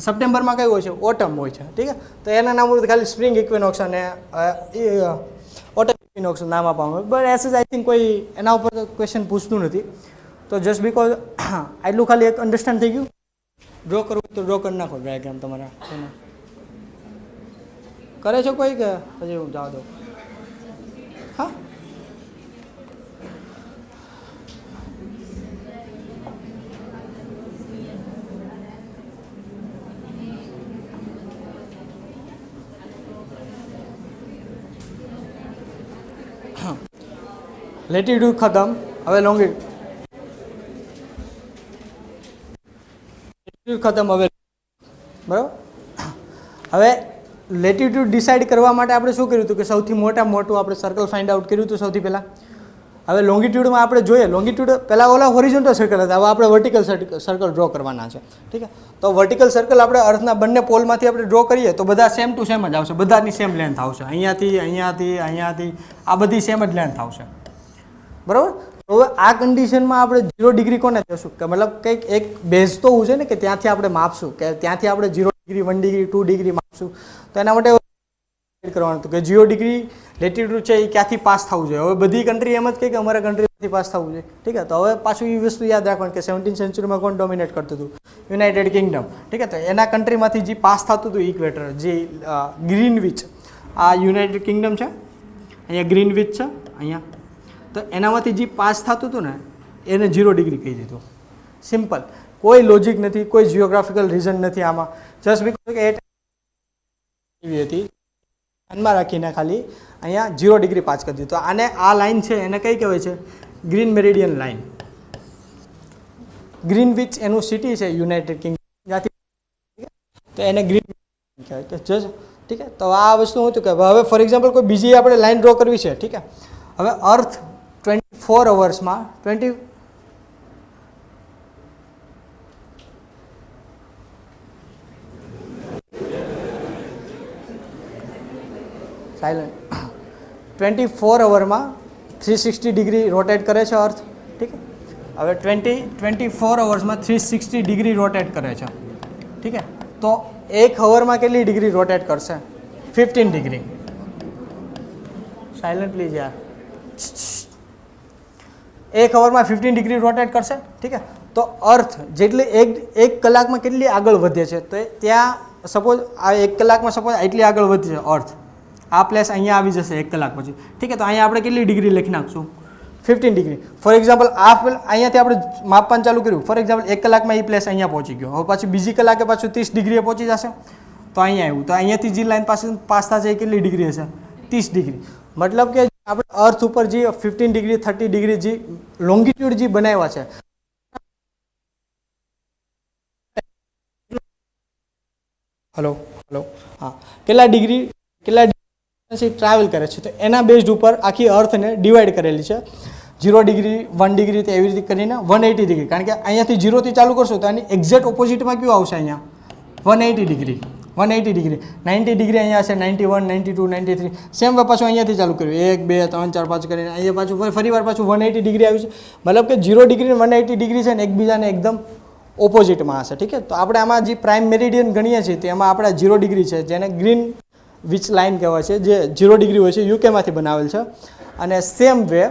સપ્ટેમ્બરમાં કયું હોય છે, ઓટમ હોય છે, ઠીક છે. તો એના નામ ખાલી સ્પ્રિંગ ઇક્વિનોક્સ અને ઓટમ ઇક્વિનોક્સ નામ આપવામાં આવે. બટ એસ આઈ થિંક કોઈ એના ઉપર ક્વેશ્ચન પૂછતું નથી. તો જસ્ટ બીકોઝ આટલું ખાલી એક અન્ડરસ્ટેન્ડ થઈ ગયું. ડ્રો કરવું તો ડ્રો કરી નાખો ડાયાગ્રામ તમારા. કરે છો કોઈ કે હજી હું જવા દઉં? હા, લેટિટ્યુડ ખતમ. હવે લોંગિટ્યુડ ખતમ. હવે બરાબર. હવે લેટિટ્યુડ ડિસાઇડ કરવા માટે આપણે શું કર્યું હતું કે સૌથી મોટું આપણે સર્કલ ફાઇન્ડ આઉટ કર્યું હતું સૌથી પહેલાં. હવે લોંગિટ્યુડમાં આપણે જોઈએ, લોંગિટ્યુડ પહેલાં ઓલા હોરિઝોન્ટલ સર્કલ હતા, હવે આપણે વર્ટિકલ સર્કલ ડ્રો કરવાના છે, ઠીક છે. તો વર્ટિકલ સર્કલ આપણે અર્થના બંને પોલમાંથી આપણે ડ્રો કરીએ તો બધા સેમ ટુ સેમ જ આવશે, બધાની સેમ લેન્થ આવશે, અહીંયાથી આ બધી સેમ જ લેન્થ આવશે, બરાબર. હવે આ કન્ડિશનમાં આપણે 0 ડિગ્રી કોને જશું કે મતલબ કંઈક એક બેઝ તો હોવું છે ને કે ત્યાંથી આપણે માપશું, કે ત્યાંથી આપણે 0 ડિગ્રી 1 ડિગ્રી 2 ડિગ્રી માપશું. તો એના માટે કરવાનું હતું કે 0 ડિગ્રી લેટિટ્યુડ છે એ ક્યાંથી પાસ થવું જોઈએ. હવે બધી કન્ટ્રી એમ જ કહે કે અમારા કન્ટ્રીમાંથી પાસ થવું જોઈએ, ઠીક છે. તો હવે પાછું એ વસ્તુ યાદ રાખવાનું કે 17th સેન્ચુરીમાં કોણ ડોમિનેટ કરતું હતું? યુનાઇટેડ કિંગડમ, ઠીક છે. તો એના કન્ટ્રીમાંથી જે પાસ થતું હતું ઇક્વેટર, જે ગ્રીનવિચ, આ યુનાઇટેડ કિંગડમ છે, અહીંયા ગ્રીનવિચ છે અહીંયા, તો એનામાંથી જે પાસ થતું હતું ને એને 0 ડિગ્રી કહી દીધું. સિમ્પલ, કોઈ લોજિક નથી, કોઈ જિયોગ્રાફિકલ રીઝન નથી આમાં. જસ્ટ બીકોઝ કે એવી હતી ધ્યાનમાં રાખીને ખાલી અહીંયા 0 ડિગ્રી પાસ કરી દીધું. તો આને આ લાઈન છે એને કઈ કહેવાય છે? Green meridian line. ગ્રીનવિચ એનું સિટી છે યુનાઇટેડ કિંગડમ, ત્યાંથી તો એને ગ્રીન કહેવાય કે જજ, ઠીક છે. તો આ વસ્તુ શું હતું કે હવે ફોર એક્ઝામ્પલ કોઈ બીજી આપણે લાઈન ડ્રો કરવી છે, ઠીક છે. હવે અર્થ 24 અવર્સમાં સાયલન્ટ 24 અવરમાં 360 ડિગ્રી રોટેટ કરે છે અર્થ, ઠીક છે. હવે 24 અવર્સમાં 360 ડિગ્રી રોટેટ કરે છે, ઠીક છે. તો 1 અવરમાં કેટલી ડિગ્રી રોટેટ કરશે? 15 ડિગ્રી. સાયલન્ટ પ્લીઝ યાર. 1 અવરમાં 15 ડિગ્રી રોટેટ કરશે, ઠીક છે. તો અર્થ જેટલી એક કલાકમાં કેટલી આગળ વધે છે? તો ત્યાં સપોઝ આ 1 કલાકમાં સપોઝ આટલી આગળ વધે છે અર્થ, આ પ્લેસ અહીંયા આવી જશે 1 કલાક પછી, ઠીક છે. તો અહીંયા આપણે કેટલી ડિગ્રી લખી નાખશું? 15 ડિગ્રી. ફોર એક્ઝામ્પલ અહીંયાથી આપણે માપવાનું ચાલુ કર્યું, ફોર એક્ઝામ્પલ 1 કલાકમાં એ પ્લેસ અહીંયા પહોંચી ગયો. હવે પાછું બીજી કલાકે પાછું 30 ડિગ્રીએ પહોંચી જશે, તો અહીંયા આવ્યું. તો અહીંયાથી જે લાઈન પાસ થશે એ કેટલી ડિગ્રી હશે? 30 ડિગ્રી. મતલબ કે આપણે અર્થ ઉપર જે 15 ડિગ્રી 30 ડિગ્રી જે લોંગિટ્યુડ જે બનાવ્યા છે, હલો હા, કેટલા ડિગ્રી ટ્રાવેલ કરે છે, તો એના બેઝડ ઉપર આખી અર્થને ડિવાઈડ કરેલી છે. 0 ડિગ્રી 1 ડિગ્રી તો એવી રીતે કરીને 180 ડિગ્રી, કારણ કે અહીંયાથી 0થી ચાલુ કરશો તો આની એક્ઝેક્ટ ઓપોઝિટમાં કયું આવશે? અહીંયા 180 ડિગ્રી. 90 ડિગ્રી અહીંયા હશે, 91, 92, 93. સેમ પાછું અહીંયાથી ચાલુ કર્યું, 1 2 3 4 5 કરીને અહીંયા પાછું ફરીવાર પાછું 180 ડિગ્રી આવ્યું છે. મતલબ કે 0 ડિગ્રી 180 ડિગ્રી છે ને એકબીજાને એકદમ ઓપોઝિટમાં હશે, ઠીક છે. તો આપણે આમાં જે પ્રાઇમ મેરિડિયન ગણીએ છીએ તેમાં આપણા 0 ડિગ્રી છે, જેને ગ્રીન વિચ લાઇન કહેવાય છે, જે 0 ડિગ્રી હોય છે, યુકેમાંથી બનાવેલ છે. અને સેમ વે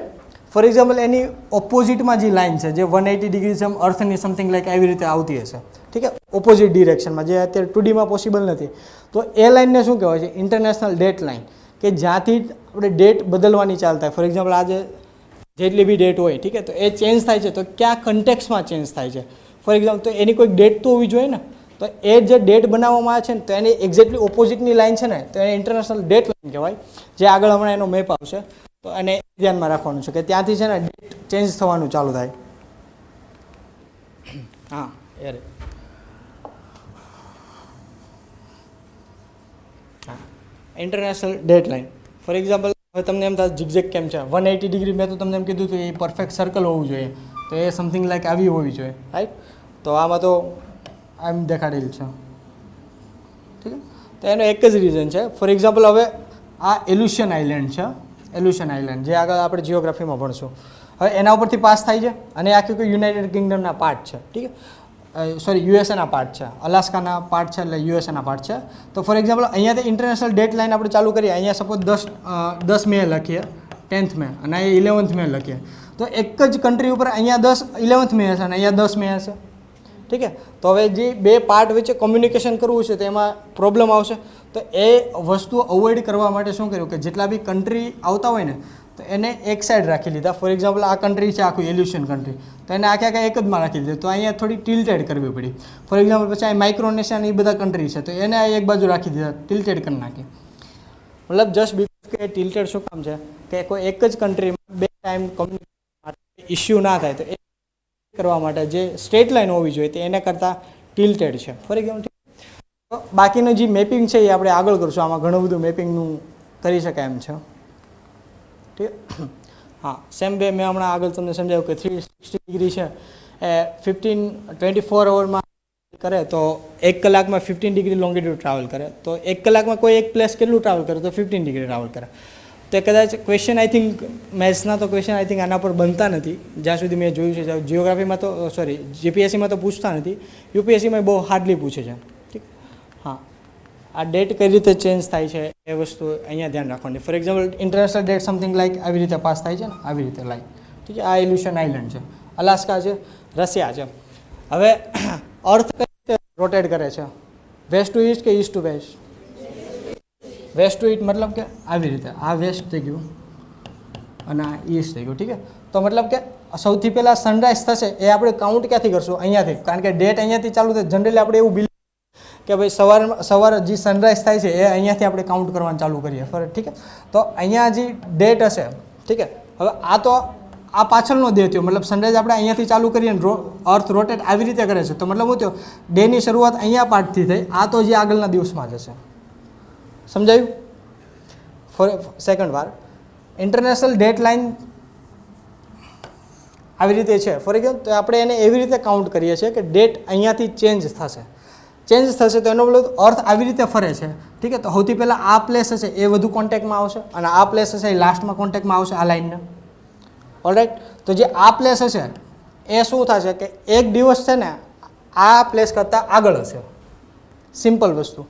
ફોર એક્ઝામ્પલ એની ઓપોઝિટમાં જે લાઇન છે જે 180 ડિગ્રી છે, અર્થની સમથિંગ લાઈક આવી રીતે આવતી હશે, ઠીક છે, ઓપોઝિટ ડિરેક્શનમાં, જે અત્યારે 2Dમાં પોસિબલ નથી. તો એ લાઇનને શું કહેવાય છે? ઇન્ટરનેશનલ ડેટ લાઇન, કે જ્યાંથી આપણે ડેટ બદલવાની ચાલતા. ફોર એક્ઝામ્પલ આજે જેટલી બી ડેટ હોય, ઠીક છે, તો એ ચેન્જ થાય છે, તો કયા કન્ટેક્સમાં ચેન્જ થાય છે? ફોર એક્ઝામ્પલ તો એની કોઈક ડેટ તો હોવી જોઈએ ને. તો એ જે ડેટ બનાવવામાં આવે છે ને, તો એની એક્ઝેક્ટલી ઓપોઝિટની લાઇન છે ને, તો એને ઇન્ટરનેશનલ ડેટ લાઇન કહેવાય. જે આગળ હમણાં એનો મેપ આવશે, તો એને ધ્યાનમાં રાખવાનું છે કે ત્યાંથી છે ને ડેટ ચેન્જ થવાનું ચાલુ થાય. હા યાર, હા, international date line. For example હવે તમને એમ થાય ઝિગઝેગ કેમ છે? 180 ડિગ્રી મેં તો તમને એમ કીધું હતું એ પરફેક્ટ સર્કલ હોવું જોઈએ, તો એ સમથિંગ લાઈક આવી હોવી જોઈએ, રાઈટ. તો આમાં તો આમ દેખાડેલ છે, ઠીક છે. તો એનો એક જ રીઝન છે. ફોર એક્ઝામ્પલ હવે આ એલ્યુશન આઇલેન્ડ છે, એલ્યુશન આઇલેન્ડ, જે આગળ આપણે જિયોગ્રાફીમાં ભણશું. હવે એના ઉપરથી પાસ થાય છે અને આખી કોઈ યુનાઇટેડ કિંગડમના પાર્ટ છે, ઠીક છે, સોરી યુએસએના પાર્ટ છે, અલાસ્કાના પાર્ટ છે, એટલે યુએસએના પાર્ટ છે. તો ફોર એક્ઝામ્પલ અહીંયાથી ઇન્ટરનેશનલ ડેટ લાઇન આપણે ચાલુ કરીએ, અહીંયા સપોઝ 10 મે લખીએ, 10th મે, અને અહીંયા 11th મે લખીએ, તો એક જ કન્ટ્રી ઉપર અહીંયા 11th મે હશે અને અહીંયા 10 મે હશે, ઠીક છે. તો હવે જે બે પાર્ટ વચ્ચે કોમ્યુનિકેશન કરવું છે તો એમાં પ્રોબ્લેમ આવશે. તો એ વસ્તુ અવોઇડ કરવા માટે શું કર્યું કે જેટલા બી કન્ટ્રી આવતા હોય ને તો એને એક સાઈડ રાખી લીધા. ફોર એક્ઝામ્પલ આ કન્ટ્રી છે આખું એલ્યુશન કન્ટ્રી, તો એને આખે આખા એક જમાં રાખી દીધું. તો અહીંયા થોડી ટિલ્ટેડ કરવી પડી. ફોર એક્ઝામ્પલ પછી આ માઇક્રોનેશિયા એ બધા કન્ટ્રી છે તો એને આ એક બાજુ રાખી દીધા, ટિલ્ટેડ કરી નાખી. મતલબ જસ્ટ બીકોઝ કે ટિલ્ટેડ શું કામ છે કે કોઈ એક જ કન્ટ્રીમાં બે ટાઈમ કોમ્યુનિકેશન માટે ઇસ્યુ ના થાય, તો એ કરવા માટે જે સ્ટ્રેટ લાઇન હોવી જોઈએ તે એને કરતાં ટિલ્ટેડ છે. ફોર એક્ઝામ્પલ બાકીનું જે મેપિંગ છે એ આપણે આગળ કરશું. આમાં ઘણું બધું મેપિંગનું કરી શકાય એમ છે, ઠીક. હા, સેમ બે મેં હમણાં આગળ તમને સમજાવ્યું કે 360 ડિગ્રી છે એ 24 અવરમાં કરે તો 1 કલાકમાં 15 ડિગ્રી લોંગિટ્યુડ ટ્રાવેલ કરે. તો 1 કલાકમાં કોઈ એક પ્લેસ કેટલું ટ્રાવેલ કરે તો 15 ડિગ્રી ટ્રાવેલ કરે. તો કદાચ ક્વેશ્ચન આઈ થિંક મેથ્સના તો ક્વેશ્ચન આઈ થિંક આના પર બનતા નથી જ્યાં સુધી મેં જોયું છે. જિયોગ્રાફીમાં તો સોરી જીપીએસસીમાં તો પૂછતા નથી, યુપીએસસીમાં બહુ હાર્ડલી પૂછે છે, ઠીક. હા, આ ડેટ કઈ રીતે ચેન્જ થાય છે એ વસ્તુ અહીંયા ધ્યાન રાખવાની. For example international date something like આવી રીતે પાસ થાય છે ને, આવી રીતે લાઈક, ઠીક છે. આ એલ્યુશન આઇલેન્ડ છે, અલાસ્કા છે, રશિયા છે. હવે અર્થ કઈ રીતે રોટેટ કરે છે, વેસ્ટ ટુ ઈસ્ટ કે east to west? West to east મતલબ કે આવી રીતે આ વેસ્ટ થઈ ગયું અને આ ઈસ્ટ થઈ ગયું, ઠીક છે. તો મતલબ કે સૌથી પહેલાં સનરાઈઝ થશે એ આપણે કાઉન્ટ ક્યાંથી કરશું? અહીંયાથી, કારણ કે ડેટ અહીંયાથી ચાલુ થાય. જનરલી આપણે એવું બિલીવ કે ભાઈ સવારે જે સનરાઈઝ થાય છે એ અહીંયાથી આપણે કાઉન્ટ કરવાનું ચાલુ કરીએ, ઠીક છે. તો અહીંયા જે ડેટ હશે, ઠીક છે. હવે આ તો આ પાછળનો ડે થયો, મતલબ સનરાઈઝ આપણે અહીંયાથી ચાલુ કરીએ ને અર્થ રોટેટ આવી રીતે કરે છે. તો મતલબ શું થયો, ડેની શરૂઆત અહીંયા પાર્ટથી થઈ, આ તો જે આગળના દિવસમાં જશે. સમજાયું? ફોર સેકન્ડ વાર ઇન્ટરનેશનલ ડેટ લાઇન આવી રીતે છે. ફોર એક્ઝામ્પલ તો આપણે એને એવી રીતે કાઉન્ટ કરીએ છીએ કે ડેટ અહીંયાથી ચેન્જ થશે તો એનો મતલબ અર્થ આવી રીતે ફરે છે, ઠીક છે. તો સૌથી પહેલાં આ પ્લેસ હશે એ વધુ કોન્ટેક્ટમાં આવશે અને આ પ્લેસ હશે એ લાસ્ટમાં કોન્ટેક્ટમાં આવશે આ લાઇનને. ઓલરાઈટ. તો જે આ પ્લેસ હશે એ શું થશે કે એક દિવસ છે ને આ પ્લેસ કરતાં આગળ હશે. સિમ્પલ વસ્તુ,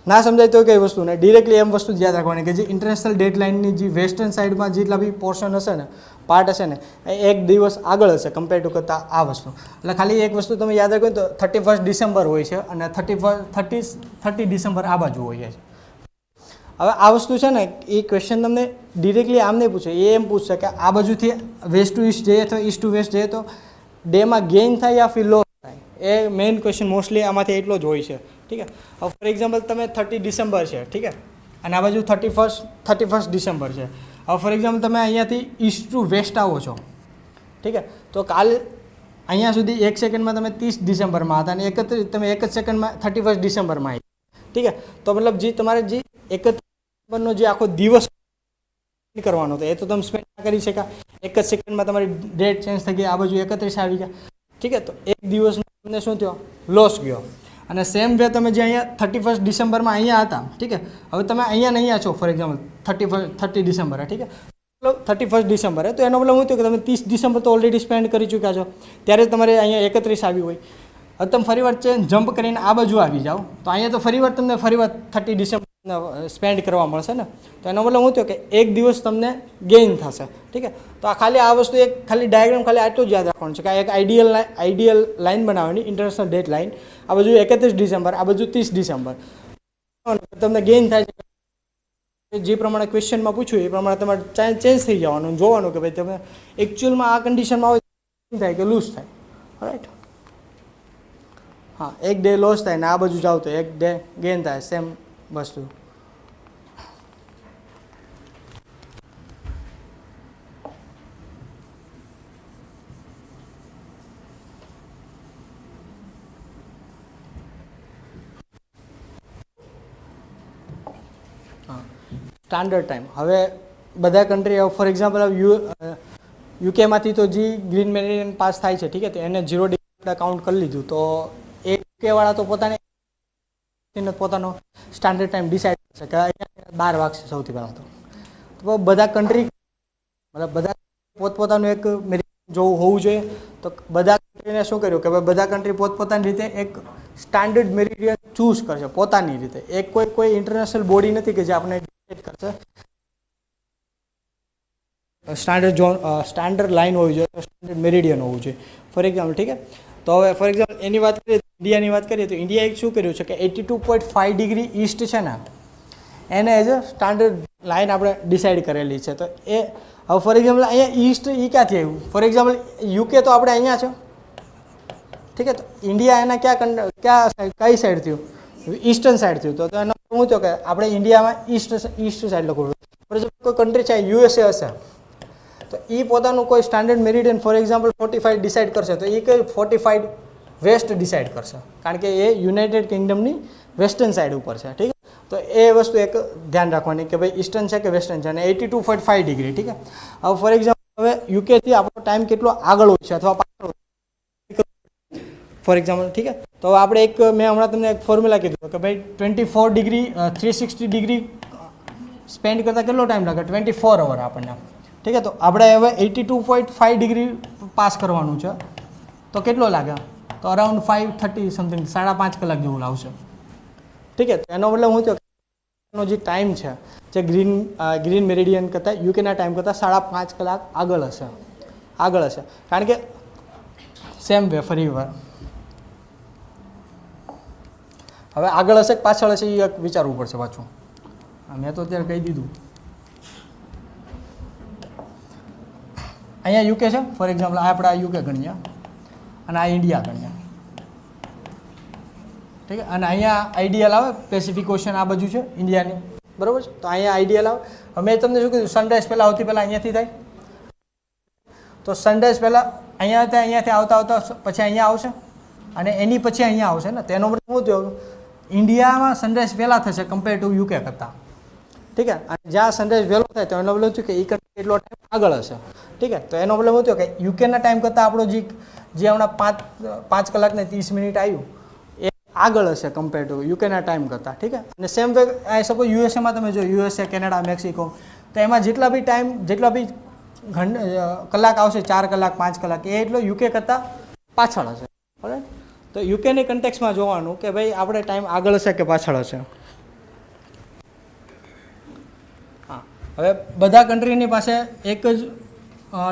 ના સમજાય તો કઈ વસ્તુ ને ડિરેક્ટલી એમ વસ્તુ યાદ રાખવાની કે જે ઇન્ટરનેશનલ ડેટ લાઇનની જે વેસ્ટર્ન સાઇડમાં જેટલા બી પોર્શન હશે ને, પાર્ટ હશે ને, એ એક દિવસ આગળ હશે કમ્પેર ટુ કરતાં આ વસ્તુ. એટલે ખાલી એક વસ્તુ તમે યાદ રાખો તો 31 ડિસેમ્બર હોય છે અને 30 ડિસેમ્બર આ બાજુ હોય છે. હવે આ વસ્તુ છે ને એ ક્વેશ્ચન તમને ડિરેક્ટલી આમ નહીં પૂછે, એ એમ પૂછશે કે આ બાજુથી વેસ્ટ ટુ ઈસ્ટ જઈએ તો ઈસ્ટ ટુ વેસ્ટ જઈએ તો ડેમાં ગેઇન થાય યા ફિર લોસ થાય. એ મેઇન ક્વેશ્ચન મોસ્ટલી આમાંથી એટલો જ હોય છે, ઠીક છે. હવે ફોર એક્ઝામ્પલ તમે 30 ડિસેમ્બર છે, ઠીક છે, અને આ બાજુ 31 ડિસેમ્બર છે. હવે ફોર એક્ઝામ્પલ તમે અહીંયાથી ઈસ્ટ ટુ વેસ્ટ આવો છો, ઠીક છે. તો કાલ અહીંયા સુધી 1 સેકન્ડમાં તમે 30 ડિસેમ્બરમાં હતા અને તમે 1 જ સેકન્ડમાં 31 ડિસેમ્બરમાં આવી, ઠીક છે. તો મતલબ જે તમારે જે 31 ડિસેમ્બરનો જે આખો દિવસ કરવાનો હતો એ તો તમે સ્પેન્ડ ના કરી શક્યા. 1 જ સેકન્ડમાં તમારી ડેટ ચેન્જ થઈ ગઈ, આ બાજુ 31 આવી ગયા, ઠીક છે. તો એક દિવસનો તમને શું થયો, લોસ ગયો. અને સેમ વે તમે જે અહીંયા 31 ડિસેમ્બરમાં અહીંયા હતા, ઠીક છે, હવે તમે અહીંયા છો ફોર એક્ઝામ્પલ 30 ડિસેમ્બરે, ઠીક છે, 31 ડિસેમ્બરે. તો એનો મતલબ શું થયું કે તમે 30 ડિસેમ્બર તો ઓલરેડી સ્પેન્ડ કરી ચૂક્યા છો, ત્યારે તમારે અહીંયા 31 આવી હોય. હવે તમે ફરીવાર જમ્પ કરીને આ બાજુ આવી જાઓ તો અહીંયા તો ફરીવાર 30 ડિસેમ્બર સ્પેન્ડ કરવા મળશે ને. તો એનો મતલબ શું થયો કે એક દિવસ તમને ગેઇન થશે, ઠીક છે. તો આ ખાલી આ વસ્તુ એક ખાલી ડાયાગ્રામ ખાલી આટલું જ યાદ રાખવાનું છે કે આ એક આઈડિયલ લાઇન બનાવવાની, ઇન્ટરનેશનલ ડેટ લાઇન. આ બાજુ 31 ડિસેમ્બર, આ બાજુ 30 ડિસેમ્બર. તમને ગેઇન થાય છે જે પ્રમાણે ક્વેશ્ચનમાં પૂછ્યું એ પ્રમાણે તમારે ચેન્જ થઈ જવાનું, જોવાનું કે ભાઈ તમે એકચ્યુઅલમાં આ કન્ડિશનમાં હોય થાય કે લૂઝ થાય, રાઈટ. હા, એક ડે લોસ થાય ને આ બાજુ જાઓ તો એક ડે ગેઇન થાય, સેમ વસ્તુ. Standard time. હવે બધા કન્ટ્રી ફોર એક્ઝામ્પલ યુકેમાંથી તો જે ગ્રીન મેરિડિયન પાસ થાય છે, ઠીક છે, તો એને 0 ડિગ્રી કાઉન્ટ કરી લીધું. તો એ યુકેવાળા તો પોતાનો સ્ટાન્ડર્ડ ટાઈમ ડિસાઇડ કરશે કે અહીંયા 12 વાગશે સૌથી પહેલાં. તો બધા કન્ટ્રી મતલબ બધા પોતપોતાનું એક મેરિડિયન જોવું હોવું જોઈએ. તો બધા કન્ટ્રીને શું કર્યું કે ભાઈ બધા કન્ટ્રી પોતપોતાની રીતે એક સ્ટાન્ડર્ડ મેરિડિયન ચૂઝ કરશે પોતાની રીતે. એક કોઈ ઇન્ટરનેશનલ બોડી નથી કે જે આપણે ડિસાઇડ કરશે. સ્ટાન્ડર્ડ લાઇન હોવી જોઈએ, સ્ટાન્ડર્ડ મેરિડિયન હોવું જોઈએ. ફોર એક્ઝામ્પલ, ઠીક છે. તો હવે ફોર એક્ઝામ્પલ એની વાત કરીએ, ઇન્ડિયાની વાત કરીએ તો ઇન્ડિયાએ શું કર્યું છે કે 82.5 ડિગ્રી ઈસ્ટ છે ને એને એઝ અ સ્ટાન્ડર્ડ લાઇન આપણે ડિસાઇડ કરેલી છે. તો એ હવે ફોર એક્ઝામ્પલ અહીંયા ઈસ્ટ એ ક્યાંથી આવ્યું? ફોર એક્ઝામ્પલ યુકે તો આપણે અહીંયા છે, ઠીક છે. તો ઇન્ડિયા એના કઈ સાઈડ થયું? ઈસ્ટર્ન સાઈડ થયું. તો એનો શું થયું કે આપણે ઇન્ડિયામાં ઈસ્ટ સાઈડ લખવું. ફોર એક્ઝામ્પલ કોઈ કન્ટ્રી છે યુએસએ હશે તો એ પોતાનું કોઈ standard meridian for example 45 decide કરશે તો એ કઈ 45 વેસ્ટ ડિસાઇડ કરશે, કારણ કે એ યુનાઇટેડ કિંગડમની વેસ્ટર્ન સાઈડ ઉપર છે, ઠીક છે. તો એ વસ્તુ એક ધ્યાન રાખવાની કે ભાઈ ઈસ્ટર્ન છે કે વેસ્ટર્ન છે. અને 82.5 ડિગ્રી, ઠીક છે. હવે ફોર એક્ઝામ્પલ હવે યુકેથી આપણો ટાઈમ કેટલો આગળ હોય છે અથવા પાછળ, ફોર એક્ઝામ્પલ, ઠીક છે. તો હવે આપણે મેં હમણાં તમને એક ફોર્મ્યુલા કીધું કે ભાઈ 24 ડિગ્રી 360 ડિગ્રી સ્પેન્ડ કરતાં કેટલો ટાઈમ લાગે? 24 અવર આપણને, ઠીક છે. તો આપણે હવે 82.5 ડિગ્રી પાસ કરવાનું છે તો કેટલો લાગે? તો અરાઉન્ડ 5:30 સમથિંગ, 5.5 કલાક જેવું લાવશે, ઠીક છે. એનો મતલબ હું થયો એનો જે ટાઈમ છે જે ગ્રીન મેરિડિયન કરતાં યુકેના ટાઈમ કરતાં 5.5 કલાક આગળ હશે, કારણ કે સેમ વે ફરી વાર હવે આગળ હશે કે પાછળ હશે એ વિચારવું પડશે પાછું. મેં તો અત્યારે કહી દીધું. અહીંયા યુકે છે ફોર એક્ઝામ્પલ, આપણે આ યુકે ગણીએ અને આ ઇન્ડિયા ગણીએ, ઠીક છે. અને અહીંયા આઈડિયલ આવે પેસિફિક ઓશન આ બાજુ છે ઇન્ડિયાની, બરાબર છે. તો અહીંયા આઈડિયલ આવે. હવે મેં તમને શું કીધું સનરાઈઝ પહેલાં આવતી પહેલાં અહીંયાથી થાય. તો સનરાઈઝ પહેલાં અહીંયાથી આવતા પછી અહીંયા આવશે અને એની પછી અહીંયા આવશે ને. તેનો મતલબ શું થયો? ઇન્ડિયામાં સનરાઈઝ પહેલાં થશે કમ્પેર ટુ યુકે કરતાં, ઠીક છે. અને જ્યાં સનરાઈઝ વહેલો થાય તો એનો મતલબ થયું કે એ કરતાં એટલો ટાઈમ આગળ હશે, ઠીક છે. તો એનો મતલબ થયો કે યુકેના ટાઈમ કરતાં આપણો જે હમણાં 5 કલાક ને 30 મિનિટ આવ્યું એ આગળ હશે કમ્પેર ટુ યુકેના ટાઈમ કરતાં, ઠીક છે. અને સેમ વે સપોઝ યુએસએમાં તમે જો યુએસએ, કેનેડા, મેક્સિકો, તો એમાં જેટલા બી કલાક આવશે 4 કલાક 5 કલાક એ એટલો યુકે કરતાં પાછળ હશે, બરાબર. તો યુકેની કન્ટેક્સમાં જોવાનું કે ભાઈ આપણે ટાઈમ આગળ હશે કે પાછળ હશે. હા, હવે બધા કન્ટ્રીની પાસે એક જ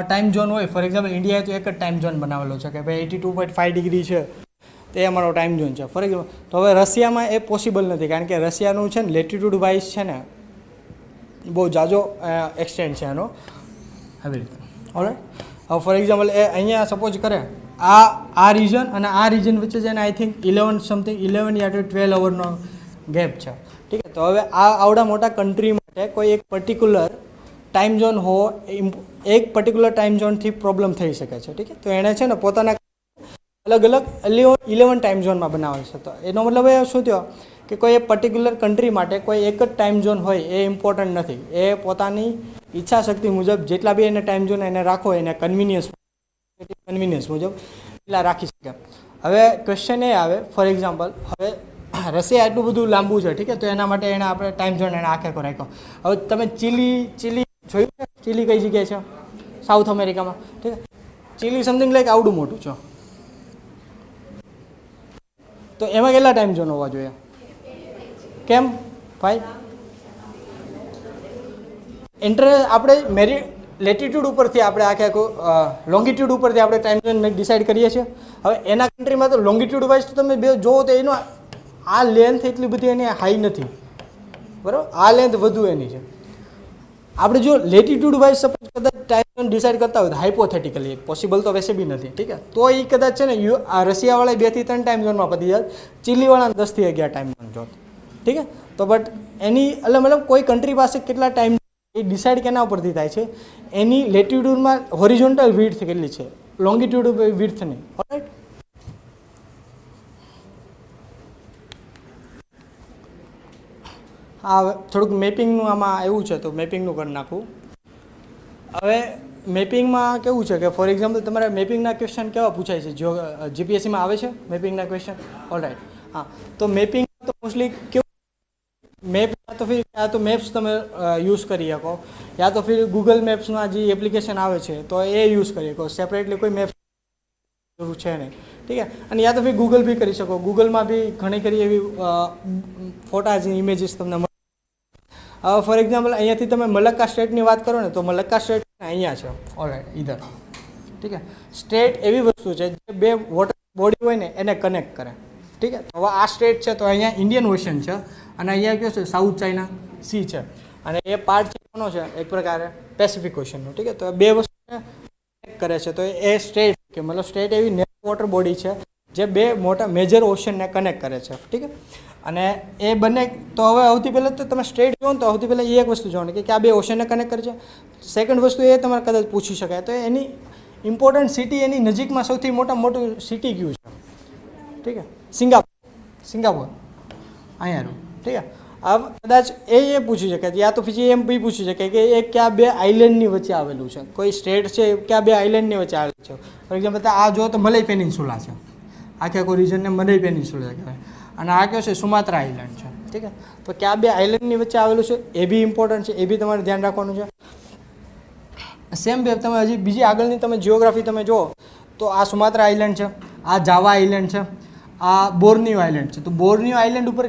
ટાઈમ ઝોન હોય. ફોર એક્ઝામ્પલ ઇન્ડિયાએ તો એક જ ટાઈમ ઝોન બનાવેલો છે કે ભાઈ 82.5 ડિગ્રી છે તે અમારો ટાઈમ ઝોન છે, ફોર એક્ઝામ્પલ. તો હવે રશિયામાં એ પોસિબલ નથી, કારણ કે રશિયાનું છે ને લેટિટ્યૂડ વાઇઝ છે ને બહુ જાજો એક્સટેન્ડ છે એનો, આવી રીતે, ઓલરાઈટ. હવે ફોર એક્ઝામ્પલ એ અહીંયા સપોઝ કરે આ રીજન અને આ રીજન વચ્ચે છે ને આઈ થિંક 11 યા 12 અવરનો ગેપ છે, ઠીક છે. તો હવે આવડા મોટા કન્ટ્રી માટે કોઈ એક પર્ટિક્યુલર ટાઈમ ઝોન એક પર્ટિક્યુલર ટાઈમ ઝોનથી પ્રોબ્લેમ થઈ શકે છે, ઠીક છે. તો એણે છે ને પોતાના અલગ 11 ટાઈમ ઝોનમાં બનાવે છે. તો એનો મતલબ એ શું થયો કે કોઈ એક પર્ટિક્યુલર કન્ટ્રી માટે કોઈ એક જ ટાઈમ ઝોન હોય એ ઇમ્પોર્ટન્ટ નથી. એ પોતાની ઈચ્છા શક્તિ મુજબ જેટલા બી એને ટાઈમ ઝોન એને રાખો એને કન્વિનિયન્સ મુજબ એટલા રાખી શકે. હવે ક્વેશ્ચન એ આવે ફોર એક્ઝામ્પલ, હવે રશિયા એટલું બધું લાંબુ છે, ઠીક છે. તો એના માટે એને આપણે ટાઈમ ઝોન એને આખે રાખ્યો. હવે તમે ચીલી જોયું છે? ચીલી કઈ જગ્યાએ છે? સાઉથ અમેરિકામાં, ઠીક છે. ચીલી સમથિંગ લાઈક આવડું મોટું છે. તો એમાં કેટલા ટાઈમ ઝોન હોવા જોઈએ? કેમ ભાઈ? આપણે લેટિટ્યૂડ ઉપરથી આપણે આખે લોંગિટ્યૂડ ઉપરથી આપણે ટાઈમ ઝોન ડિસાઇડ કરીએ છીએ. હવે એના કન્ટ્રીમાં તો લોંગિટ્યૂડ વાઇઝ તો તમે જોવો તો એનો આ લેન્થ એટલી બધી એની હાઈ નથી, બરાબર. આ લેન્થ વધુ એની છે. આપણે જો લેટિટ્યૂડ વાઇઝ સપોઝ કદાચ ટાઈમ ઝોન ડિસાઇડ કરતા હોય તો હાઇપોથેટિકલી પોસિબલ તો વૈસે બી નથી, ઠીક છે. તો એ કદાચ છે ને રશિયાવાળા 2 થી 3 ટાઈમ ઝોનમાં પતી જાય, ચીલીવાળાને 10 થી 11 ટાઈમ ઝોન જોત, ઠીક છે. તો બટ એની મતલબ કોઈ કન્ટ્રી પાસે કેટલા ટાઈમ એ ડિસાઇડ કેના ઉપરથી થાય છે? એની લેટિટ્યૂડમાં હોરિઝોન્ટલ વિડ્થ કેટલી છે, લોંગિટ્યૂડ વિડ્થ નહીં, ઓલરાઈટ. હા, થોડુંક મેપિંગનું આમાં એવું છે તો મેપિંગનું કરી નાખું. હવે મેપિંગમાં કેવું છે કે ફોર એક્ઝામ્પલ તમારે મેપિંગના ક્વેશ્ચન કેવા પૂછાય છે? જીપીએસસીમાં આવે છે મેપિંગના ક્વેશ્ચન, ઓલરાઈટ. હા, તો મેપિંગ તો મોસ્ટલી કેવું મેપ યા તો મેપ્સ તમે યુઝ કરી શકો, યા તો ફિર ગૂગલ મેપ્સમાં જે એપ્લિકેશન આવે છે તો એ યુઝ કરી શકો. સેપરેટલી કોઈ મેપ્સ જરૂર છે નહીં, ઠીક છે. અને યા તો ફિર ગૂગલ બી કરી શકો. ગૂગલમાં બી ઘણી ખરી એવી ફોટાઝ ઇમેજીસ તમને મળે. હવે ફોર એક્ઝામ્પલ અહીંયાથી તમે મલક્કા સ્ટેટની વાત કરો ને તો મલક્કા સ્ટેટ અહીંયા છે, ઓલરાઈટ ઇધર, ઠીક છે. સ્ટેટ એવી વસ્તુ છે જે બે વોટર બોડી હોય ને એને કનેક્ટ કરે, ઠીક છે. હવે આ સ્ટેટ છે તો અહીંયા ઇન્ડિયન ઓશન છે અને અહીંયા કયો છે સાઉથ ચાઇના સી છે, અને એ પાર્ટ છે કોનો છે એક પ્રકારે પેસિફિક ઓશનનો, ઠીક છે. તો બે વસ્તુને કનેક્ટ કરે છે તો એ સ્ટેટ કે મતલબ સ્ટેટ એવી નેટ વોટર બોડી છે જે બે મોટા મેજર ઓશનને કનેક્ટ કરે છે, ઠીક છે. અને એ બંને તો હવે સૌથી પહેલાં તો તમે સ્ટેટ જુઓ ને તો સૌથી પહેલાં એ એક વસ્તુ જોવાની કે આ બે ઓશનને કનેક્ટ કરે છે. સેકન્ડ વસ્તુ એ તમારે કદાચ પૂછી શકાય તો એની ઇમ્પોર્ટન્ટ સિટી, એની નજીકમાં સૌથી મોટું સિટી કયું છે, ઠીક છે. સિંગાપોર અહીંયાનું, ઠીક છે. હવે કદાચ એ પૂછી શકે, યા તો પછી એમ બી પૂછી શકે કે એ કયા બે આઇલેન્ડની વચ્ચે આવેલું છે, કોઈ સ્ટેટ છે કયા બે આઇલેન્ડની વચ્ચે આવેલું છે. ફોર એક્ઝામ્પલ આ જો તો મલય પેનિન્સુલા છે, આખે આખું રિજનને મલય પેનિન્સુલા કહેવાય, અને આ કયો છે સુમાત્રા આઇલેન્ડ છે, ઠીક છે. તો કયા બે આઇલેન્ડની વચ્ચે આવેલું છે એ બી ઇમ્પોર્ટન્ટ છે, એ બી તમારે ધ્યાન રાખવાનું છે. સેમ બે તમે હજી બીજી આગળની તમે જિયોગ્રાફી તમે જુઓ તો આ સુમાત્રા આઇલેન્ડ છે, આ જાવા આઇલેન્ડ છે, આ બોર્નિયો આઇલેન્ડ છે. તો બોર્નિયો આઇલેન્ડ ઉપર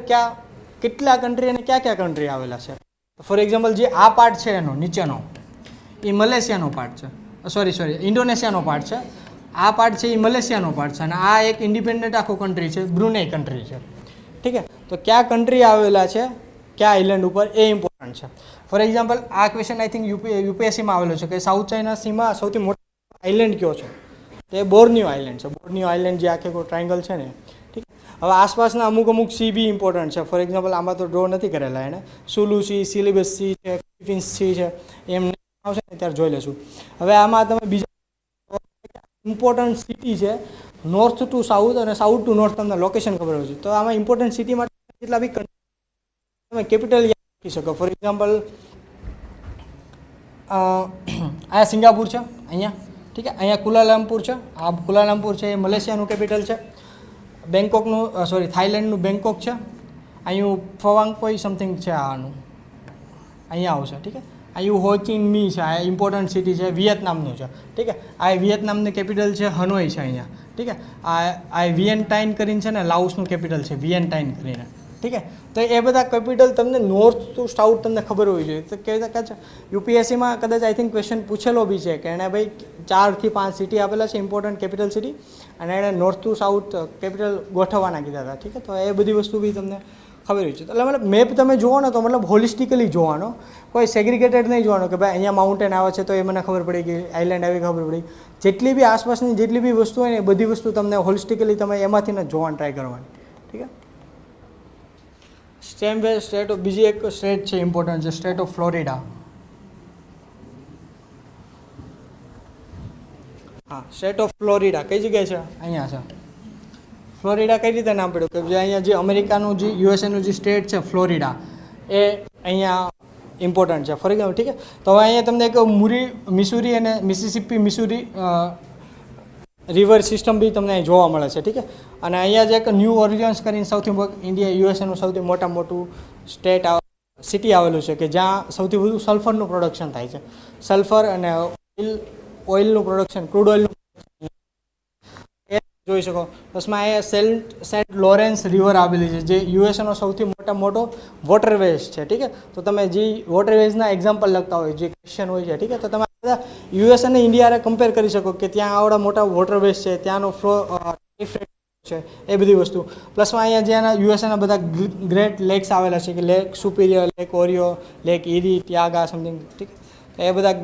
કેટલા કન્ટ્રી અને કયા કન્ટ્રી આવેલા છે. ફોર એક્ઝામ્પલ જે આ પાર્ટ છે એનો નીચેનો એ મલેશિયાનો પાર્ટ છે, સોરી ઇન્ડોનેશિયાનો પાર્ટ છે. આ પાર્ટ છે એ મલેશિયાનો પાર્ટ છે, અને આ એક ઇન્ડિપેન્ડન્ટ આખો કન્ટ્રી છે, બ્રુનેઈ કન્ટ્રી છે, ઠીક છે. તો કયા કન્ટ્રી આવેલા છે કયા આઇલેન્ડ ઉપર એ ઇમ્પોર્ટન્ટ છે. ફોર એક્ઝામ્પલ આ ક્વેશ્ચન આઈ થિંક યુપીએસસીમાં આવેલો છે કે સાઉથ ચાઇના સીમાં સૌથી મોટો આઇલેન્ડ કયો છે, તો એ બોર્નિયો આઇલેન્ડ છે. બોર્નિયો આઇલેન્ડ જે આખે કોઈ ટ્રાયંગલ છે ને, ઠીક. હવે આસપાસના અમુક સી બી ઇમ્પોર્ટન્ટ છે. ફોર એક્ઝામ્પલ આમાં તો ડ્રો નથી કરેલા એને, સુલુ સી, સિલિબસ સી છે, ફિલિપિન્સ સી છે, એમ આવશે ને ત્યારે જોઈ લેશું. હવે આમાં તમે બીજા ઇમ્પોર્ટન્ટ સિટી છે નોર્થ ટુ સાઉથ અને સાઉથ ટુ નોર્થ તમને લોકેશન ખબર હોય છે. તો આમાં ઇમ્પોર્ટન્ટ સિટી માટે જેટલા બી તમે કેપિટલ યાદ રાખી શકો. ફોર એક્ઝામ્પલ અહીંયા સિંગાપુર છે અહીંયા, ઠીક છે. અહીંયા કુલાલમપુર છે, આ કુલાલમપુર છે એ મલેશિયાનું કેપિટલ છે. બેંકોકનું થાઈલેન્ડનું બેંકોક છે. અહીં ફવાંગ કોઈ સમથિંગ છે આનું અહીંયા આવશે, ઠીક છે. અહીં હોચિન મી છે, આ ઇમ્પોર્ટન્ટ સિટી છે, વિયેતનામનું છે, ઠીક છે. આ વિયેતનામનું કેપિટલ છે હનોઈ છે અહીંયા, ઠીક છે. આ વિયેન્ટાઇન કરીને છે ને લાઉસનું કેપિટલ છે, વિયેન્ટાઇન કરીને, ઠીક છે. તો એ બધા કેપિટલ તમને નોર્થ ટુ સાઉથ તમને ખબર હોવી જોઈએ. તો કેવી રીતે યુપીએસસીમાં કદાચ આઈ થિંક ક્વેશ્ચન પૂછેલો બી છે કે એણે ભાઈ 4 થી 5 સિટી આપેલા છે ઇમ્પોર્ટન્ટ કેપિટલ સિટી, અને એણે નોર્થ ટુ સાઉથ કેપિટલ ગોઠવવાના કીધા હતા, ઠીક છે. તો એ બધી વસ્તુ બી તમને ખબર હોય છે. એટલે મતલબ મેપ તમે જુઓ ને તો મતલબ હોલિસ્ટિકલી જોવાનો, કોઈ સેગ્રિગેટેડ નહીં જોવાનો કે ભાઈ અહીંયા માઉન્ટેન આવે છે તો એ મને ખબર પડી ગઈ, આઇલેન્ડ આવી ખબર પડી. જેટલી બી આસપાસની જેટલી બી વસ્તુ હોય ને એ બધી વસ્તુ તમને હોલિસ્ટિકલી તમે એમાંથી જ જોવાનું ટ્રાય કરવાની, ઠીક છે. સેમ વે સ્ટેટ ઓફ બીજી એક સ્ટેટ છે ઇમ્પોર્ટન્ટ છે, સ્ટેટ ઓફ ફ્લોરિડા. હા, સ્ટેટ ઓફ ફ્લોરિડા કઈ જગ્યાએ છે? અહીંયા છે. ફ્લોરિડા કઈ રીતે નામ પડ્યું કે જે અહીંયા જે અમેરિકાનું જે યુએસએનું જે સ્ટેટ છે ફ્લોરિડા એ અહીંયા ઇમ્પોર્ટન્ટ છે. ફોર એક્ઝામ્પલ, ઠીક છે. તો હવે અહીંયા તમને એક મિસુરી અને મિસિસિપી મિસુરી રિવર સિસ્ટમ બી તમને અહીં જોવા મળે છે, ઠીક છે. અને અહીંયા જે એક ન્યૂ ઓરિજન્સ કરીને સૌથી ઇન્ડિયા યુએસએનું સૌથી મોટું સ્ટેટ સિટી આવેલું છે કે જ્યાં સૌથી વધુ સલ્ફરનું પ્રોડક્શન થાય છે. સલ્ફર અને ઓઇલનું પ્રોડક્શન, ક્રૂડ ઓઇલનું જોઈ શકો. પ્લસમાં અહીંયા સેન્ટ લોરેન્સ રિવર આવેલી છે જે યુએસએનો સૌથી મોટો વોટરવેઝ છે, ઠીક છે. તો તમે જે વોટરવેઝના એક્ઝામ્પલ લખતા હોય જે ક્વેશ્ચન હોય છે, ઠીક છે, તો તમે બધા યુએસ અને ઇન્ડિયાને કમ્પેર કરી શકો કે ત્યાં આવડા મોટા વોટરવેઝ છે, ત્યાંનો ફ્લો છે, એ બધી વસ્તુ. પ્લસમાં અહીંયા જ્યાં યુએસએના બધા ગ્રેટ લેક્સ આવેલા છે કે લેક સુપિરિયર, લેક ઓરિયો, લેક ઇરી, ટિયાગા સમથિંગ, ઠીક. એ બધા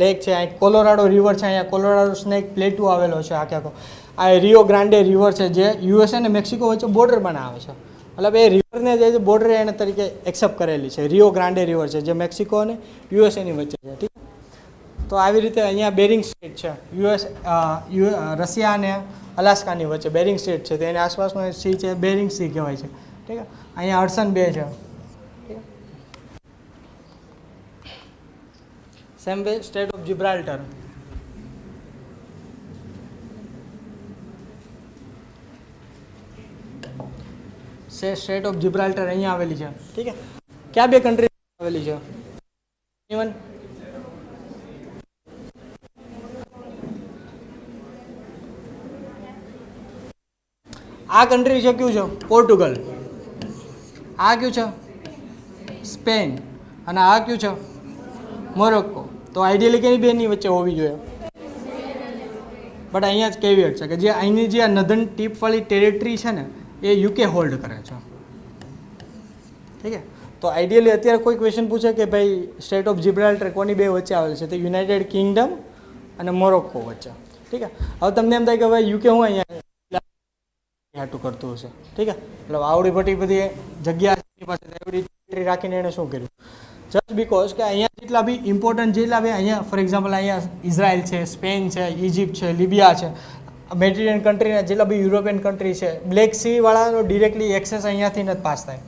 લેક છે. અહીં કોલોરાડો રિવર છે, અહીંયા કોલોરાડો સ્નેક પ્લેટુ આવેલો છે આખો. આ રિયો ગ્રાન્ડે રિવર છે જે યુએસએ અને મેક્સિકો વચ્ચે બોર્ડર બનાવે છે. મતલબ એ રિવરને જે બોર્ડર એને તરીકે એક્સેપ્ટ કરેલી છે. રિયો ગ્રાન્ડે રિવર છે જે મેક્સિકો અને યુએસએની વચ્ચે છે, ઠીક. તો આવી રીતે અહીંયા બેરિંગ સ્ટેટ છે, રશિયા અને અલાસ્કાની વચ્ચે બેરિંગ સ્ટેટ છે. તો એની આસપાસનો સી છે બેરિંગ સી કહેવાય છે, ઠીક છે. અહીંયા હડસન બે છે. Same way strait of Gibraltar. Strait of Gibraltar અહીંયા આવેલી છે, ઠીક છે. ક્યાં બે કન્ટ્રી આવેલી છે? ઇવન આ કન્ટ્રી છે કયું છે? પોર્ટુગલ. આ કયું છે? સ્પેન. અને આ કયું છે? મોરોક્કો. તો આઈડિયલી કેની બેની વચ્ચે હોવી જોઈએ? બટ અહીંયા જ કેવી છે કે જે અહીંની જે નધન ટીપવાળી ટેરેટરી છે ને એ યુકે હોલ્ડ કરે છે, ઠીક છે. તો આઈડિયલી અત્યારે કોઈ ક્વેશ્ચન પૂછે કે ભાઈ સ્ટેટ ઓફ જિબ્રાલ્ટર કોની બે વચ્ચે આવેલ છે, તો યુનાઇટેડ કિંગડમ અને મોરોક્કો વચ્ચે, ઠીક છે. હવે તમને એમ થાય કે ભાઈ યુકે હું અહીંયા હાટું કરતું હશે, ઠીક છે. એટલે આવડી ભટી બધી જગ્યા પાસે એવડી ટેરેટરી રાખીને એણે શું કર્યું? જસ્ટ બિકોઝ કે અહીંયા જેટલા બી ઇમ્પોર્ટન્ટ જેટલા બી અહીંયા ફોર એક્ઝામ્પલ અહીંયા ઇઝરાયલ છે, સ્પેન છે, ઇજિપ્ત છે, લિબિયા છે, મેડિટેરિયન કન્ટ્રીના જેટલા બી યુરોપિયન કન્ટ્રી છે, બ્લેક સી વાળાનો ડિરેક્ટલી એક્સેસ અહીંયાથી નથી પાસ થાય.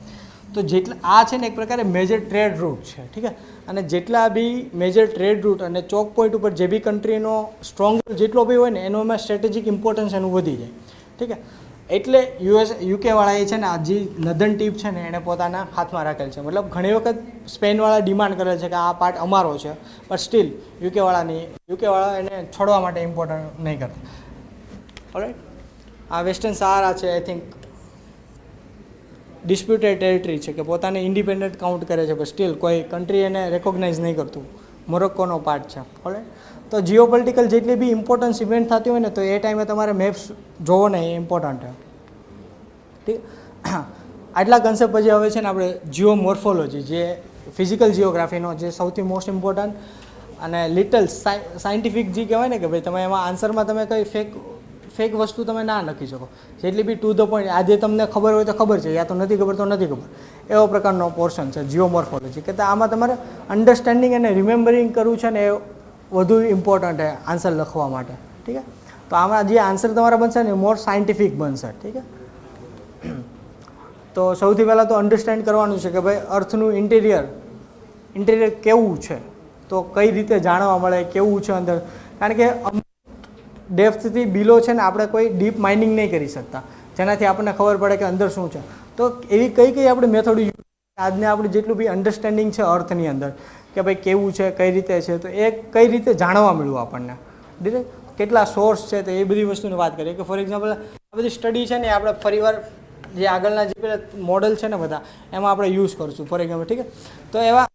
તો જેટલા આ છે ને એક પ્રકારે મેજર ટ્રેડ રૂટ છે, ઠીક છે. અને જેટલા બી મેજર ટ્રેડ રૂટ અને ચોક પોઈન્ટ ઉપર જે બી કન્ટ્રીનો સ્ટ્રોંગ જેટલો બી હોય ને એમાં સ્ટ્રેટેજિક ઇમ્પોર્ટન્સ એનું વધી જાય, ઠીક છે. એટલે યુકેવાળાએ છે ને આ જે નધન ટીપ છે ને એણે પોતાના હાથમાં રાખેલ છે. મતલબ ઘણી વખત સ્પેનવાળા ડિમાન્ડ કરે છે કે આ પાર્ટ અમારો છે, પણ સ્ટીલ યુકેવાળા એને છોડવા માટે ઇમ્પોર્ટન્ટ નહીં કરતા. ઓલરાઈટ. આ વેસ્ટર્ન સહારા છે આઈ થિંક ડિસ્પ્યુટેડ ટેરિટરી છે કે પોતાને ઇન્ડિપેન્ડન્ટ કાઉન્ટ કરે છે, પણ સ્ટીલ કોઈ કન્ટ્રી એને રેકોગ્નાઇઝ નહીં કરતું. મોરોક્કોનો પાર્ટ છે. ઓલરાઈટ. તો જીઓપોલિટિકલ જેટલી બી ઇમ્પોર્ટન્સ ઇવેન્ટ થતી હોય ને તો એ ટાઈમે તમારે મેપ્સ જોવો ને એ ઇમ્પોર્ટન્ટ છે, ઠીક. આટલા કન્સેપ્ટ પછી હવે છે ને આપણે જીઓમોર્ફોલોજી જે ફિઝિકલ જીઓગ્રાફીનો જે સૌથી મોસ્ટ ઇમ્પોર્ટન્ટ અને લિટલ સાયન્ટિફિક જે કહેવાય ને કે ભાઈ તમે એમાં આન્સરમાં તમે કંઈ ફેક વસ્તુ તમે ના લખી શકો, જેટલી બી ટુ ધ પોઈન્ટ આજે તમને ખબર હોય તો ખબર છે, યા તો નથી ખબર તો નથી ખબર, એવો પ્રકારનો પોર્શન છે જીઓમોર્ફોલોજી. કે આમાં તમારે અન્ડરસ્ટેન્ડિંગ અને રિમેમ્બરિંગ કરવું છે ને એ વધુ ઇમ્પોર્ટન્ટ છે આન્સર લખવા માટે, ઠીક છે. તો આમાં જે આન્સર તમારા બનશે ને મોર સાયન્ટિફિક બનશે, ઠીક છે. તો સૌથી પહેલાં તો અન્ડરસ્ટેન્ડ કરવાનું છે કે ભાઈ અર્થનું ઇન્ટિરિયર કેવું છે, તો કઈ રીતે જાણવા મળે કેવું છે અંદર. કારણ કે ડેપ્થથી બિલો છે ને આપણે કોઈ ડીપ માઇનિંગ નહીં કરી શકતા જેનાથી આપણને ખબર પડે કે અંદર શું છે. તો એવી કઈ આપણે મેથડ યુઝ આજને આપણે જેટલું બી અન્ડરસ્ટેન્ડિંગ છે અર્થની અંદર કે ભાઈ કેવું છે કઈ રીતે છે, તો એ કઈ રીતે જાણવા મળ્યું આપણને ડિરેક્ટ કેટલા સોર્સ છે, તો એ બધી વસ્તુની વાત કરીએ. કે ફોર એક્ઝામ્પલ આ બધી સ્ટડી છે ને આપણે ફરીવાર જે આગળના જે પેલા મોડલ છે ને બધા એમાં આપણે યુઝ કરીશું ફોર એક્ઝામ્પલ, ઠીક છે. તો એવા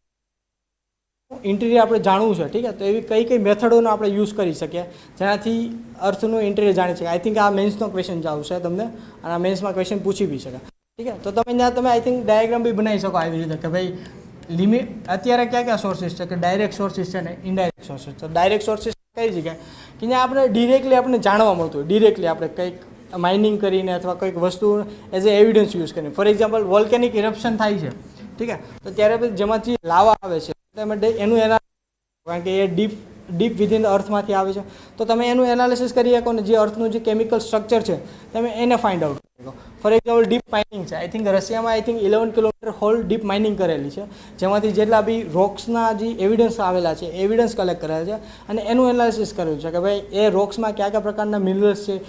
ઇન્ટિરિયર આપણે જાણવું છે, ઠીક છે. તો એવી કઈ મેથડોનો આપણે યુઝ કરી શકીએ જેનાથી અર્થનું ઇન્ટિરિયર જાણી શકીએ. આઈ થિંક આ મેન્સનો ક્વેશ્ચન જ આવશે તમને અને આ મેન્સમાં ક્વેશ્ચન પૂછી બી શકે, ઠીક છે. તો તમે આઈ થિંક ડાયાગ્રામ બી બનાવી શકો આવી રીતે કે ભાઈ અત્યારે ક્યાં સોર્સિસ છે કે ડાયરેક્ટ સોર્સિસ છે ને ઇનડાયરેક્ટ સોર્સિસ. તો ડાયરેક્ટ સોર્સિસ કઈ જગ્યાએ કે જ્યાં આપણે ડિરેક્ટલી આપણને જાણવા મળતું હોય, ડિરેક્ટલી આપણે કંઈક માઇનિંગ કરીને અથવા કંઈક વસ્તુ એઝ એ એવિડન્સ યુઝ કરીને. ફોર એક્ઝામ્પલ વોલ્કેનિક ઇરપ્શન થાય છે, ઠીક છે. તો ત્યારે પછી જેમાંથી લાવા આવે છે એનું કારણ કે એ ડીપ વિધિન અર્થમાંથી આવે છે, તો તમે એનું એનાલિસિસ કરી શકો ને જે અર્થનું જે કેમિકલ સ્ટ્રક્ચર છે તમે એને ફાઇન્ડ આઉટ કરી શકો. ફોર એક્ઝામ્પલ ડીપ માઇનિંગ છે, આઈ થિંક રશિયામાં I think 11 kilometre hole deep mining કરેલી છે, જેમાંથી જેટલા બી રોક્સના જે એવિડન્સ આવેલા છે એવિડન્સ કલેક્ટ કરેલા છે અને એનું એનાલિસિસ કરેલું છે કે ભાઈ એ રોક્સમાં કયા કયા પ્રકારના મિનરલ્સ છે,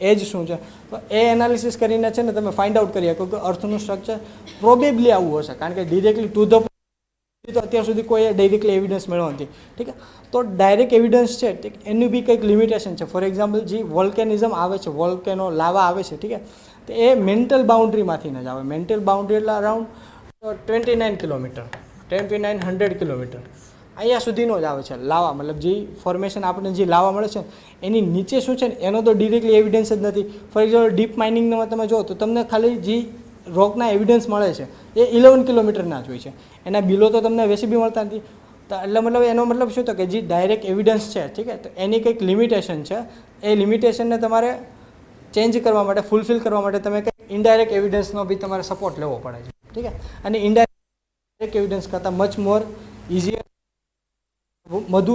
એજ શું છે. તો એ એનાલિસિસ કરીને છે ને તમે ફાઇન્ડ આઉટ કરી શકો કે અર્થનું સ્ટ્રક્ચર પ્રોબેબલી આવું હશે, કારણ કે ડિરેક્ટલી ટુ ધ તો અત્યાર સુધી કોઈ ડાયરેક્ટલી એવિડન્સ મેળવ્યો નથી, ઠીક છે. તો ડાયરેક્ટ એવિડન્સ છે એનું બી કંઈક લિમિટેશન છે. ફોર એક્ઝામ્પલ જે વોલ્કેનિઝમ આવે છે, વોલ્કેનો લાવા આવે છે, ઠીક છે. તો એ મેન્ટલ બાઉન્ડ્રીમાંથી જ આવે. મેન્ટલ બાઉન્ડ્રી એટલે અરાઉન્ડ 29 કિલોમીટર 2900 કિલોમીટર અહીંયા સુધીનો જ આવે છે લાવા. મતલબ જે ફોર્મેશન આપણને જે લાવા મળે છે એની નીચે શું છે ને એનો તો ડિરેક્ટલી એવિડન્સ જ નથી. ફોર એક્ઝામ્પલ ડીપ માઇનિંગમાં તમે જો તો તમને ખાલી જે રોકના એવિડન્સ મળે છે એ 11 કિલોમીટરના જ હોય છે, એના બિલો તો તમને વેસી બી મળતા નથી. તો એટલે મતલબ એનો મતલબ શું તો કે જે ડાયરેક્ટ એવિડન્સ છે, ઠીક છે, તો એની કંઈક લિમિટેશન છે. એ લિમિટેશનને તમારે ચેન્જ કરવા માટે ફૂલફિલ કરવા માટે તમે કંઈક ઇનડાયરેક્ટ એવિડન્સનો બી તમારે સપોર્ટ લેવો પડે છે, ઠીક છે. અને ઇનડાયરેક્ટ એવિડન્સ કરતાં મચ મોર ઇઝીયર વધુ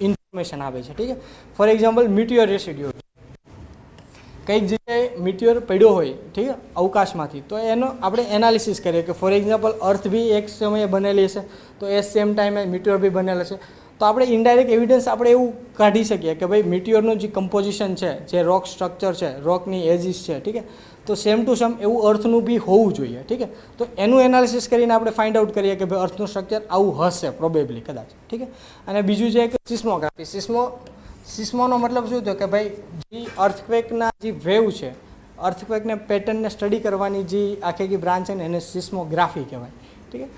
ઇન્ફોર્મેશન આવે છે, ઠીક છે. ફોર એક્ઝામ્પલ મિટિયોર રેસિડ્યુ કંઈક જગ્યાએ મિટિયોર પડ્યો હોય, ઠીક છે, અવકાશમાંથી, તો એનો આપણે એનાલિસિસ કરીએ કે ફોર એક્ઝામ્પલ અર્થ બી એક સમયે બનેલી છે તો એ સેમ ટાઈમે મિટિયોર બી બનેલા છે. તો આપણે ઇનડાયરેક્ટ એવિડન્સ આપણે એવું કાઢી શકીએ કે ભાઈ મિટિયોરનું જે કમ્પોઝિશન છે, જે રોક સ્ટ્રક્ચર છે, રોકની એજીસ છે, ઠીક છે, તો સેમ ટુ સેમ એવું અર્થનું બી હોવું જોઈએ. ઠીક છે, તો એનું એનાલિસિસ કરીને આપણે ફાઇન્ડ આઉટ કરીએ કે ભાઈ અર્થનું સ્ટ્રક્ચર આવું હશે પ્રોબેબલી કદાચ. ઠીક છે, અને બીજું છે કે સિસ્મોગ્રાફી. સિસ્મોનો મતલબ શું થયો કે ભાઈ જે અર્થક્વેકના જે વેવ છે, અર્થક્વેકને પેટર્નને સ્ટડી કરવાની જે આખી બ્રાન્ચ છે ને એને સિસ્મોગ્રાફી કહેવાય. ઠીક છે,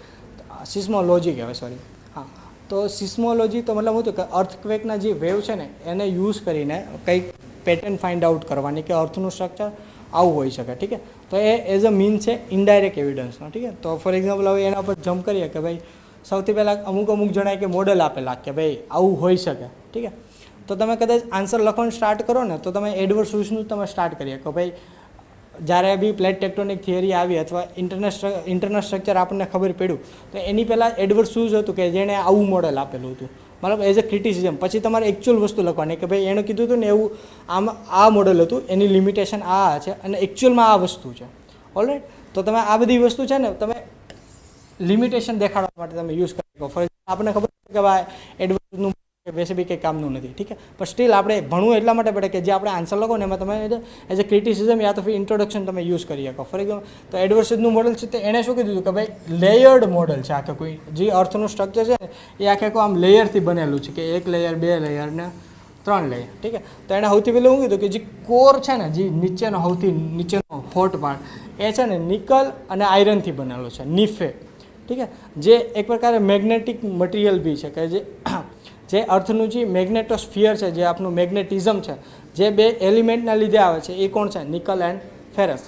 સિસ્મોલોજી કહેવાય, સોરી. હા, તો સિસ્મોલોજી તો મતલબ શું થયું કે અર્થક્વેકના જે વેવ છે ને એને યુઝ કરીને કંઈક પેટર્ન ફાઇન્ડ આઉટ કરવાની કે અર્થનું સ્ટ્રક્ચર આવું હોઈ શકે. ઠીક છે, તો એ એઝ અ મીન છે ઇનડાયરેક્ટ એવિડન્સનો. ઠીક છે, તો ફોર એક્ઝામ્પલ હવે એના પર જમ્પ કરીએ કે ભાઈ સૌથી પહેલાં અમુક જણાય કે મોડલ આપેલા કે ભાઈ આવું હોઈ શકે. ઠીક છે, તો તમે કદાચ આન્સર લખવાનું સ્ટાર્ટ કરો ને તો તમે એડવર્ડ સુસનું તમે સ્ટાર્ટ કરીએ કે ભાઈ જ્યારે બી પ્લેટ ટેક્ટોનિક થિયરી આવી અથવા ઇન્ટરનલ સ્ટ્રક્ચર આપણને ખબર પડ્યું તો એની પહેલાં એડવર્ડ સુઝ હતું કે જેણે આવું મોડલ આપેલું હતું, મતલબ એઝ અ ક્રિટિસિઝમ. પછી તમારે એકચ્યુઅલ વસ્તુ લખવાની કે ભાઈ એણે કીધું હતું ને એવું આ મોડલ હતું, એની લિમિટેશન આ છે અને એકચ્યુઅલમાં આ વસ્તુ છે. ઓલરાઈટ, તો તમે આ બધી વસ્તુ છે ને તમે લિમિટેશન દેખાડવા માટે તમે યુઝ કરી શકો. ફોર એક્ઝામ્પલ આપણને ખબર છે કે ભાઈ એડવર્ડનું વૈસે બી કંઈ કામનું નથી. ઠીક છે, પણ સ્ટીલ આપણે ભણવું એટલા માટે પડે કે જે આપણે આન્સર લખો ને એમાં તમે એઝ અ ક્રિટિસિઝમ યા તો ફિર ઇન્ટ્રોડક્શન તમે યુઝ કરી શકો. ફોર એક્ઝામ્પલ તો એડવર્ડનું મોડલ છે તે એણે શું કીધું કે ભાઈ લેયર્ડ મોડલ છે. આખે કોઈ જે અર્થનું સ્ટ્રક્ચર છે ને એ આખે આમ લેયરથી બનેલું છે કે 1 લેયર 2 લેયર ને 3 લેયર. ઠીક છે, તો એણે સૌથી પહેલું શું કીધું કે જે કોર છે ને જે નીચેનો સૌથી નીચેનો હોટ પાર્ટ એ છે ને નિકલ અને આયરનથી બનેલો છે, નિફે. ઠીક છે, જે એક પ્રકારે મેગ્નેટિક મટીરિયલ બી છે કે જે અર્થનું જે મેગ્નેટોસ્ફિયર છે, જે આપણું મેગ્નેટિઝમ છે, જે બે એલિમેન્ટના લીધે આવે છે એ કોણ છે? Nickel and ferrous.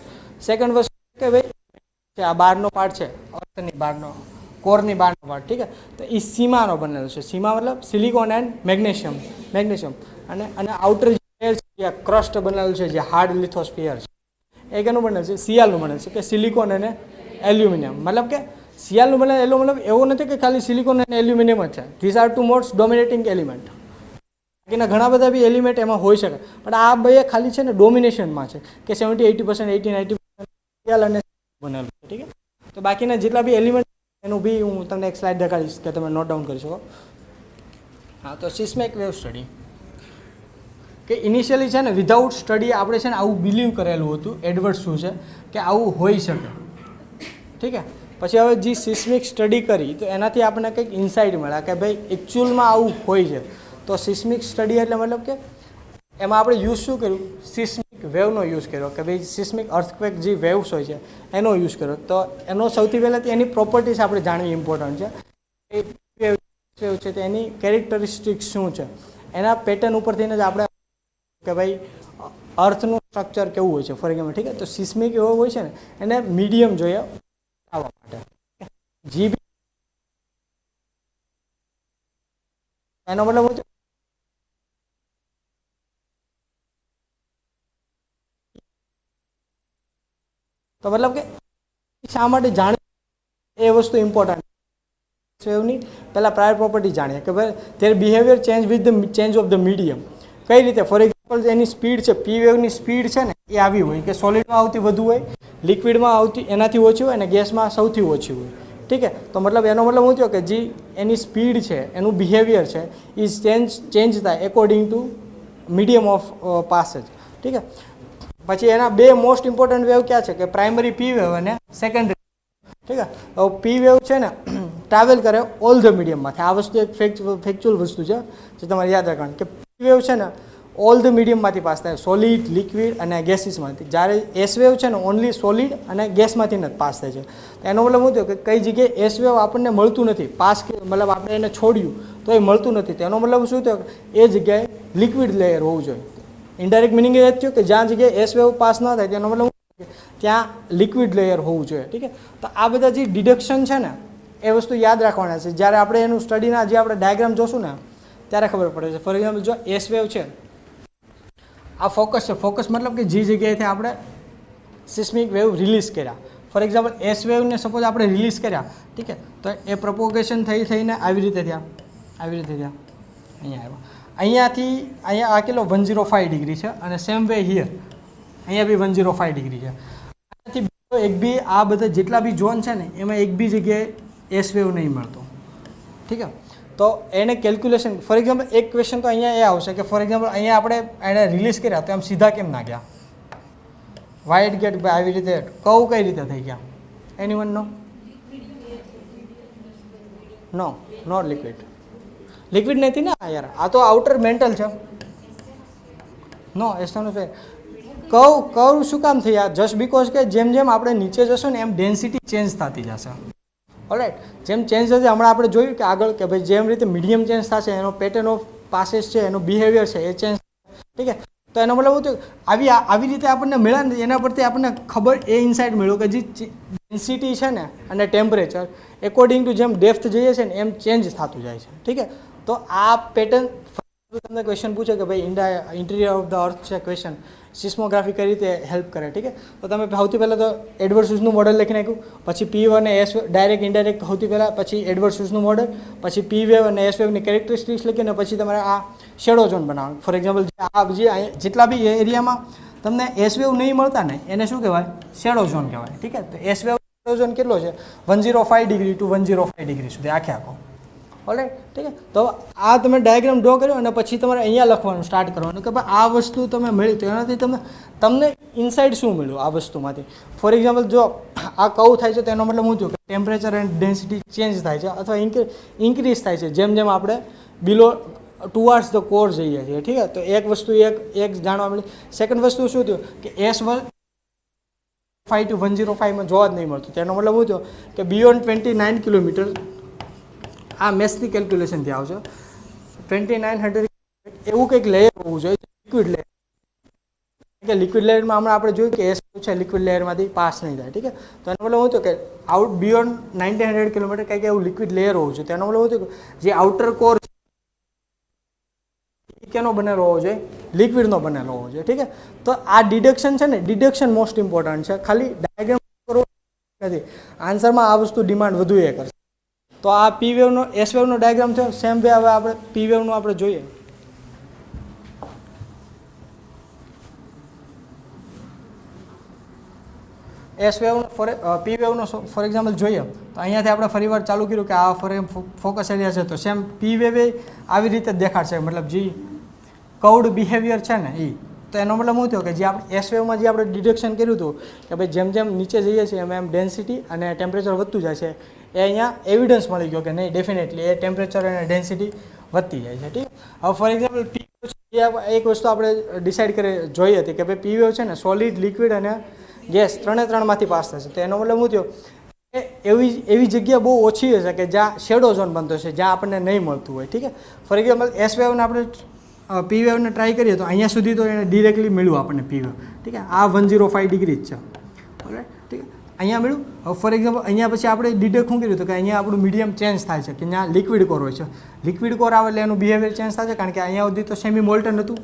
સેકન્ડ વસ્તુ કે ભાઈ આ બારનો પાર્ટ છે અર્થની બહારનો, કોરની બહારનો પાર્ટ. ઠીક છે, તો એ સીમાનો બનેલો છે. સીમા મતલબ સિલિકોન એન્ડ મેગ્નેશિયમ અને આઉટર લેયર છે જે ક્રસ્ટ બનેલું છે, જે હાર્ડ લિથોસ્ફિયર છે, એ કેનું બનેલું છે? સિયાલનું બનેલું છે કે સિલિકોન અને એલ્યુમિનિયમ. મતલબ કે સિયાલનું બને એલો મતલબ એવું નથી કે ખાલી સિલિકોન અને એલ્યુમિનિયમ જ છે. These are two most dominating element. બાકીના ઘણા બધા બી એલિમેન્ટ એમાં હોઈ શકે, પણ આ બે ખાલી છે ને ડોમિનેશનમાં છે કે 70-80%, 80-90% સિયાલ અને બનેલું છે. ઠીક છે, તો બાકીના જેટલા બી એલિમેન્ટ એનું બી હું તમને એક સ્લાઇડ દેખાડીશ કે તમે નોટ ડાઉન કરી શકો. હા, તો સિસ્મિક વેવ સ્ટડી કે ઇનિશિયલી છે ને વિધાઉટ સ્ટડી આપણે છે ને આવું બિલીવ કરેલું હતું એડવર્ડ શું છે કે આવું હોઈ શકે. ઠીક છે, પછી હવે જે સિસ્મિક સ્ટડી કરી તો એનાથી આપણને કંઈક ઇન્સાઇટ મળ્યા કે ભાઈ એકચ્યુઅલમાં આવું હોય છે. તો સિસ્મિક સ્ટડી એટલે મતલબ કે એમાં આપણે યુઝ શું કર્યું? સિસ્મિક વેવનો યુઝ કર્યો કે ભાઈ સિસ્મિક અર્થક્વેક જે વેવ્સ હોય છે એનો યુઝ કર્યો. તો એનો સૌથી પહેલાં એની પ્રોપર્ટીઝ આપણે જાણવી ઇમ્પોર્ટન્ટ છે. એ વેવ છે તો એની કેરેક્ટરિસ્ટિક્સ શું છે, એના પેટર્ન ઉપરથી જ આપણે કે ભાઈ અર્થનું સ્ટ્રક્ચર કેવું હોય છે. ફોર એક્ઝામ્પલ ઠીક છે, તો સિસ્મિક એવો હોય છે ને એને મીડિયમ જોઈએ આવવા માટે. જી બી એનો મતલબ શું છે? તો મતલબ કે શા માટે જાણે એ વસ્તુ ઇમ્પોર્ટન્ટ વેવની પહેલાં પ્રાયર પ્રોપર્ટી જાણીએ કે ભાઈ their behavior change with the change of the medium. કઈ રીતે? ફોર એક્ઝામ્પલ એની સ્પીડ છે, પી વેવની સ્પીડ છે ને એ આવી હોય કે સોલિડમાં આવતી વધુ હોય, લિક્વિડમાં આવતી એનાથી ઓછી હોય અને ગેસમાં સૌથી ઓછી હોય. ઠીક છે, તો મતલબ એનો મતલબ શું થયો કે જે એની સ્પીડ છે, એનું બિહેવિયર છે એ ચેન્જ થાય એકોર્ડિંગ ટુ મીડિયમ ઓફ પાસેજ. ઠીક છે, પછી એના બે મોસ્ટ ઇમ્પોર્ટન્ટ વેવ ક્યાં છે કે પ્રાઇમરી પી વેવ અને સેકન્ડરી. ઠીક છે, હવે પી વેવ છે ને ટ્રાવેલ કરે ઓલ ધ મીડિયમમાંથી. આ વસ્તુ એક ફેક્ચ્યુઅલ વસ્તુ છે જે તમારે યાદ રાખવાની કે પી વેવ છે ને ઓલ ધ મીડિયમમાંથી પાસ થાય, સોલિડ, લિક્વિડ અને ગેસીસમાંથી. જ્યારે એસ વેવ છે ને ઓનલી સોલિડ અને ગેસમાંથી જ પાસ થાય છે. એનો મતલબ શું થયો કે કઈ જગ્યાએ એસ વેવ આપણને મળતું નથી પાસ, મતલબ આપણે એને છોડ્યું તો એ મળતું નથી. તેનો મતલબ શું થયો એ જગ્યાએ લિક્વિડ લેયર હોવું જોઈએ. ઇનડાયરેક્ટ મિનિંગ એ જ થયું કે જ્યાં જગ્યાએ એસ વેવ પાસ ન થાય તેનો મતલબ ત્યાં લિક્વિડ લેયર હોવું જોઈએ. ઠીક છે, તો આ બધા જે ડિડક્શન છે ને એ વસ્તુ યાદ રાખવાના છે. જ્યારે આપણે એનું સ્ટડીના જે આપણે ડાયાગ્રામ જોશું ને ત્યારે ખબર પડે છે. ફોર એક્ઝામ્પલ જો એસ વેવ છે, આ ફોકસ છે. ફોકસ મતલબ કે જે જગ્યાએથી આપણે સિસ્મિક વેવ રિલીઝ કર્યા. ફોર એક્ઝામ્પલ એસ વેવને સપોઝ આપણે રિલીઝ કર્યા, ઠીક છે, તો એ પ્રોપોગેશન થઈને આવી રીતે થયા, અહીંયા આવ્યા. અહીંયાથી અહીંયા આ કેટલો 105 ડિગ્રી છે અને સેમ વે હિયર અહીંયા બી 105 ડિગ્રી છે. અહીંયાથી એક બી આ બધા જેટલા બી ઝોન છે ને એમાં એક બી જગ્યાએ એસ વેવ નહીં મળતો. ઠીક છે, તો એને કેલ્ક્યુલેશન ફોર એક્ઝામ્પલ એક ક્વેશ્ચન તો અહીંયા એ આવશે કે ફોર એક્ઝામ્પલ અહીંયા આપણે એને રિલીઝ કર્યા તો એમ સીધા કેમ ના ગયા? વાઇડ ગેટ આવી રીતે કવ કઈ રીતે થઈ ગયા? Anyone know? No, not liquid. Liquid નથી ને યાર, આ તો આઉટર મેન્ટલ છે. નો એસનો કર્વ શું કામ થયા? જસ્ટ બીકોઝ કે જેમ જેમ આપણે નીચે જશું ને એમ ડેન્સિટી ચેન્જ થતી જશે. ઓલરાઈટ, જેમ ચેન્જ થશે હમણાં આપણે જોયું કે આગળ કે ભાઈ જેમ રીતે મીડિયમ ચેન્જ થશે એનો પેટર્ન ઓફ પાસેસ છે, એનો બિહેવિયર છે એ ચેન્જ. ઠીક છે, તો એનો મતલબ શું થયું? આવી રીતે આપણને મળ્યા ને એના પરથી આપણને ખબર એ ઇન્સાઇટ મળ્યું કે જે ડેન્સિટી છે ને અને ટેમ્પરેચર એકોર્ડિંગ ટુ જેમ ડેપ્થ જઈએ છે ને એમ ચેન્જ થતું જાય છે. ઠીક છે, તો આ પેટર્ન તમને ક્વેશ્ચન પૂછે કે ભાઈ ઇન્ટિરિયર ઓફ ધ અર્થ છે ક્વેશ્ચન, સિસ્મોગ્રાફી કઈ રીતે હેલ્પ કરે. ઠીક છે, તો તમે સૌથી પહેલાં તો એડવર્ડ સુઝનું મોડલ લખી નાખ્યું, પછી પી વેવ અને એસ ડાયરેક્ટ ઇનડાયરેક્ટ સૌથી પહેલાં, પછી એડવર્ડ સુઝનું મોડલ, પછી પી વેવ અને એસ વેવની કેરેક્ટરિસ્ટિક્સ લખીને પછી તમારે આ શેડો ઝોન બનાવવાનું. ફોર એક્ઝામ્પલ આ જેટલા બી એરિયામાં તમને એસ વેવ નહીં મળતા ને એને શું કહેવાય? શેડો ઝોન કહેવાય. ઠીક છે, તો એસ વેવ શેડો ઝોન કેટલો છે? 105 ડિગ્રી ટુ 105 ડિગ્રી સુધી આખે આખો. ઓલરાઈટ, ઠીક છે, તો આ તમે ડાયાગ્રામ ડ્રો કર્યો અને પછી તમારે અહીંયા લખવાનું સ્ટાર્ટ કરવાનું કે ભાઈ આ વસ્તુ તમે મળી તો એનાથી તમને ઇનસાઇડ શું મળ્યું આ વસ્તુમાંથી. ફોર એક્ઝામ્પલ જો આ કવ થાય છે તો એનો મતલબ શું થયું કે ટેમ્પરેચર એન્ડ ડેન્સિટી ચેન્જ થાય છે અથવા ઇન્ક્રીઝ થાય છે જેમ જેમ આપણે બિલો ટુવાર્ડ્સ ધ કોર જઈએ છીએ. ઠીક છે, તો એક વસ્તુ એક જાણવા મળી. સેકન્ડ વસ્તુ શું થયું કે S 5 to 105માં જોવા જ નહીં મળતું. તેનો મતલબ શું થયો કે બિયોન્ડ 29 કિલોમીટર આ મેથ્સની કેલ્ક્યુલેશનથી આવશે 2900 એવું કંઈક લેયર હોવું જોઈએ લિક્વિડ લેયર. કે લિક્વિડ લેયરમાં હમણાં આપણે જોયું કે એસ છે લિક્વિડ લેયરમાંથી પાસ નહીં થાય. ઠીક છે, તો એનો મતલબ શું થયો કે આઉટ બિયોન્ડ 1900 કિલોમીટર કંઈક એવું લિક્વિડ લેયર હોવું જોઈએ. તેનો મતલબ શું થયું કે જે આઉટર કોર કેનો બનેલો હોવો જોઈએ? લિક્વિડનો બનેલો હોવો જોઈએ. ઠીક છે, તો આ ડિડક્શન છે ને, ડિડક્શન મોસ્ટ ઇમ્પોર્ટન્ટ છે. ખાલી ડાયાગ્રામ કરવો નથી, આન્સરમાં આ વસ્તુ ડિમાન્ડ વધુ એ કરશે. તો આ પી વેવનો એસ વેવનો ડાયાગ્રામ થયો. સેમ વે હવે આપણે પી વેવનું આપણે જોઈએ. એસ વેવનો પી વેવનો ફોર એક્ઝામ્પલ જોઈએ તો અહીંયાથી આપણે ફરી વાર ચાલુ કર્યું કે આ ફોકસ એરિયા છે તો સેમ પી વેવે આવી રીતે દેખાડશે. મતલબ જે કર્વડ બિહેવિયર છે ને એ, તો એનો મતલબ શું થયો કે જે આપણે એસ વેવમાં જે આપણે ડિડક્શન કર્યું હતું કે ભાઈ જેમ જેમ નીચે જઈએ છીએ એમ ડેન્સિટી અને ટેમ્પરેચર વધતું જાય છે, એ અહીંયા એવિડન્સ મળી ગયો કે નહીં ડેફિનેટલી એ ટેમ્પરેચર અને ડેન્સિટી વધતી જાય છે. ઠીક, હવે ફોર એક્ઝામ્પલ પી એક વસ્તુ આપણે ડિસાઇડ કરી જોઈ હતી કે ભાઈ પી વેવ છે ને સોલિડ, લિક્વિડ અને ગેસ ત્રણેમાંથી પાસ થશે. તો એનો મતલબ શું થયો કે એવી જગ્યા બહુ ઓછી હશે કે જ્યાં શેડો ઝોન બનતો છે, જ્યાં આપણને નહીં મળતું હોય. ઠીક છે, ફોર એક્ઝામ્પલ એસ વેવને આપણે પી વેવને ટ્રાય કરીએ તો અહીંયા સુધી તો એને ડિરેક્ટલી મળ્યું આપણને પી વેવ. ઠીક છે, આ 105 ડિગ્રી જ છે. બરાબર, ઠીક છે, અહીંયા મળ્યું. હવે ફોર એક્ઝામ્પલ અહીંયા પછી આપણે ડિડક્ટ શું કર્યું હતું કે અહીંયા આપણું મીડિયમ ચેન્જ થાય છે કે ત્યાં લિક્વિડ કોર હોય છે. લિક્વિડ કોર આવે એટલે એનું બિહેવિયર ચેન્જ થાય છે કારણ કે અહીંયા સુધી તો સેમી મોલ્ટન હતું,